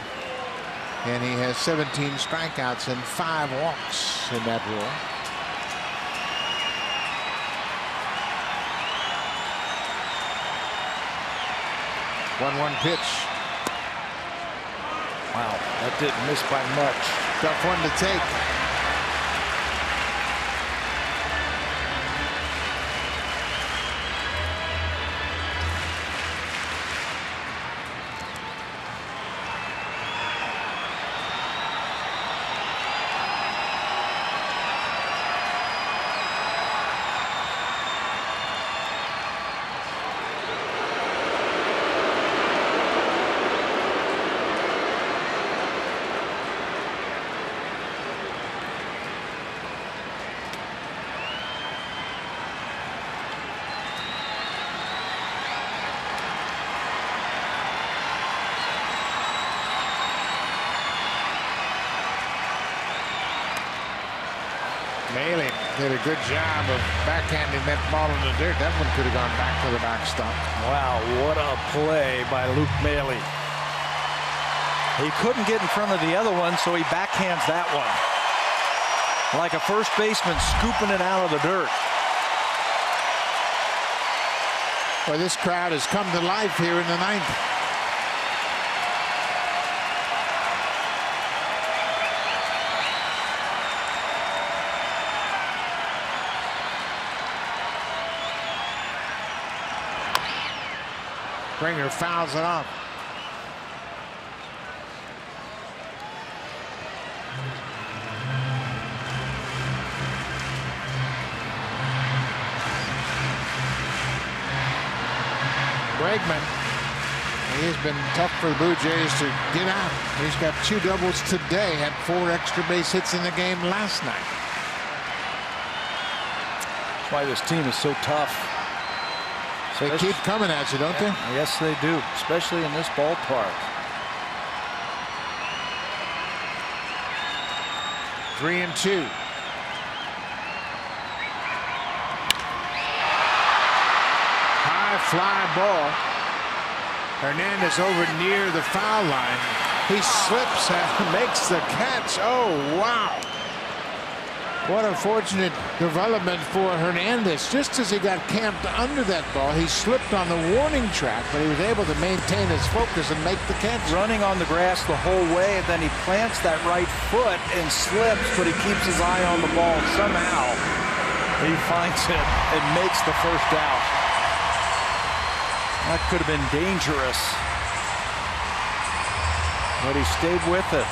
B: and he has 17 strikeouts and 5 walks in that role. One pitch.
C: Wow, that didn't miss by much.
B: Tough one to take. Maley did a good job of backhanding that ball in the dirt. That one could have gone back to the backstop.
C: Wow, what a play by Luke Maley. He couldn't get in front of the other one, so he backhands that one. Like a first baseman scooping it out of the dirt.
B: Well, this crowd has come to life here in the ninth. Springer fouls it off. Bregman, he has been tough for the Blue Jays to get out. He's got 2 doubles today, had 4 extra base hits in the game last night.
C: That's why this team is so tough.
B: They keep coming at you, don't they?
C: Yes, they do, especially in this ballpark.
B: 3-2. High fly ball. Hernandez over near the foul line. He slips and makes the catch. Oh, wow. What a fortunate development for Hernandez. Just as he got camped under that ball, he slipped on the warning track, but he was able to maintain his focus and make the catch.
C: Running on the grass the whole way, and then he plants that right foot and slips, but he keeps his eye on the ball. Somehow, he finds it and makes the first out. That could have been dangerous, but he stayed with it.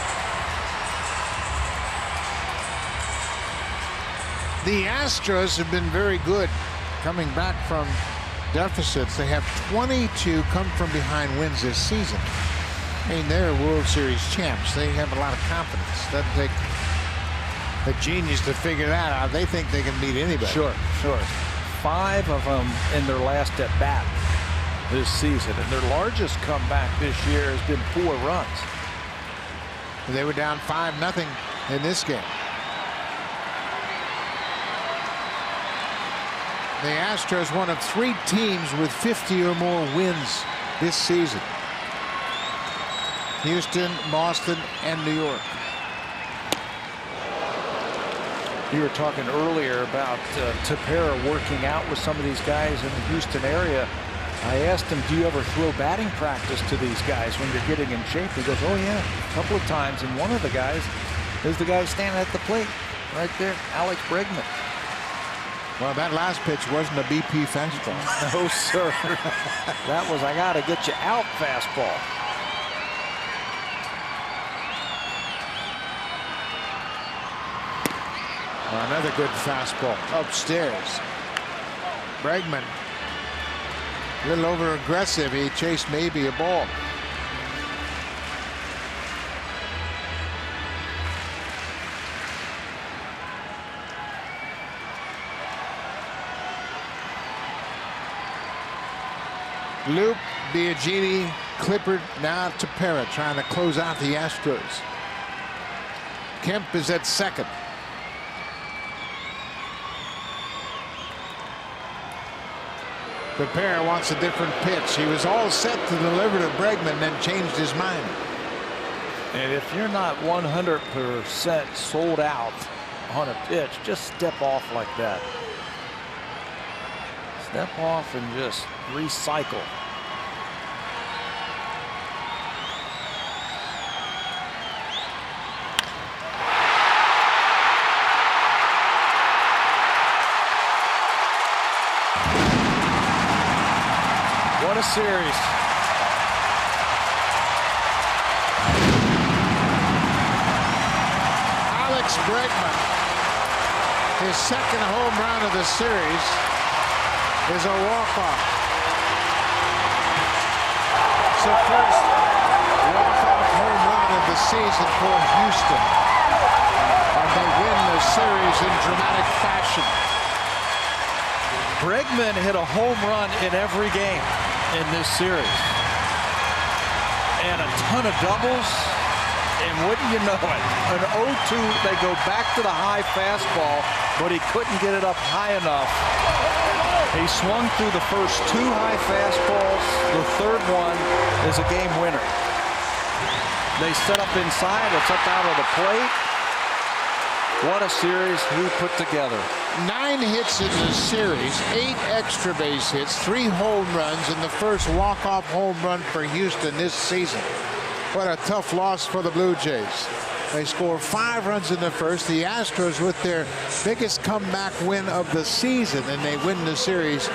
B: The Astros have been very good coming back from deficits. They have 22 come from behind wins this season. I mean, they're World Series champs. They have a lot of confidence. Doesn't take a genius to figure that out. They think they can beat anybody.
C: Sure. 5 of them in their last at bat this season, and their largest comeback this year has been 4 runs.
B: They were down 5-0 in this game. The Astros, one of 3 teams with 50 or more wins this season. Houston, Boston, and New York.
C: You were talking earlier about Tepera working out with some of these guys in the Houston area. I asked him, do you ever throw batting practice to these guys when you're getting in shape? He goes, oh yeah, a couple of times. And one of the guys is the guy standing at the plate right there, Alex Bregman.
B: Well, that last pitch wasn't a BP fastball.
C: No, sir. That was, I got to get you out fastball.
B: Well, another good fastball upstairs. Bregman, a little over aggressive. He chased maybe a ball. Loop, Biagini, Clippard, now Tepera trying to close out the Astros. Kemp is at second. Tepera wants a different pitch. He was all set to deliver to Bregman, then changed his mind.
C: And if you're not 100% sold out on a pitch, just step off like that. Step off and just recycle. What a series.
B: Alex Bregman, his second home run of the series, is a walk-off. It's the first walk-off home run of the season for Houston. And they win the series in dramatic fashion.
C: Bregman hit a home run in every game in this series. And a ton of doubles And wouldn't you know it, an 0-2, they go back to the high fastball, but he couldn't get it up high enough. He swung through the first 2 high fastballs. The third one is a game winner. They set up inside. It's up out of the plate. What a series he put together.
B: 9 hits in the series, 8 extra base hits, 3 home runs, and the first walk-off home run for Houston this season. What a tough loss for the Blue Jays. They score 5 runs in the first. The Astros with their biggest comeback win of the season, and they win the series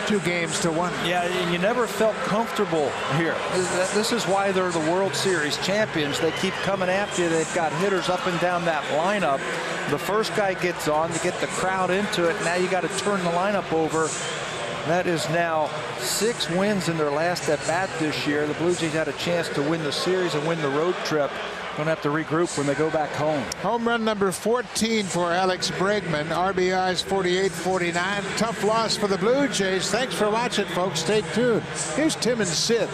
B: 2-1.
C: Yeah, and you never felt comfortable here. This is why they're the World Series champions. They keep coming after you. They've got hitters up and down that lineup. The first guy gets on to get the crowd into it. Now you got to turn the lineup over. That is now 6 wins in their last at-bat this year. The Blue Jays had a chance to win the series and win the road trip. Going to have to regroup when they go back home.
B: Home run number 14 for Alex Bregman. RBIs 48-49. Tough loss for the Blue Jays. Thanks for watching, folks. Stay tuned. Here's Tim and Sid.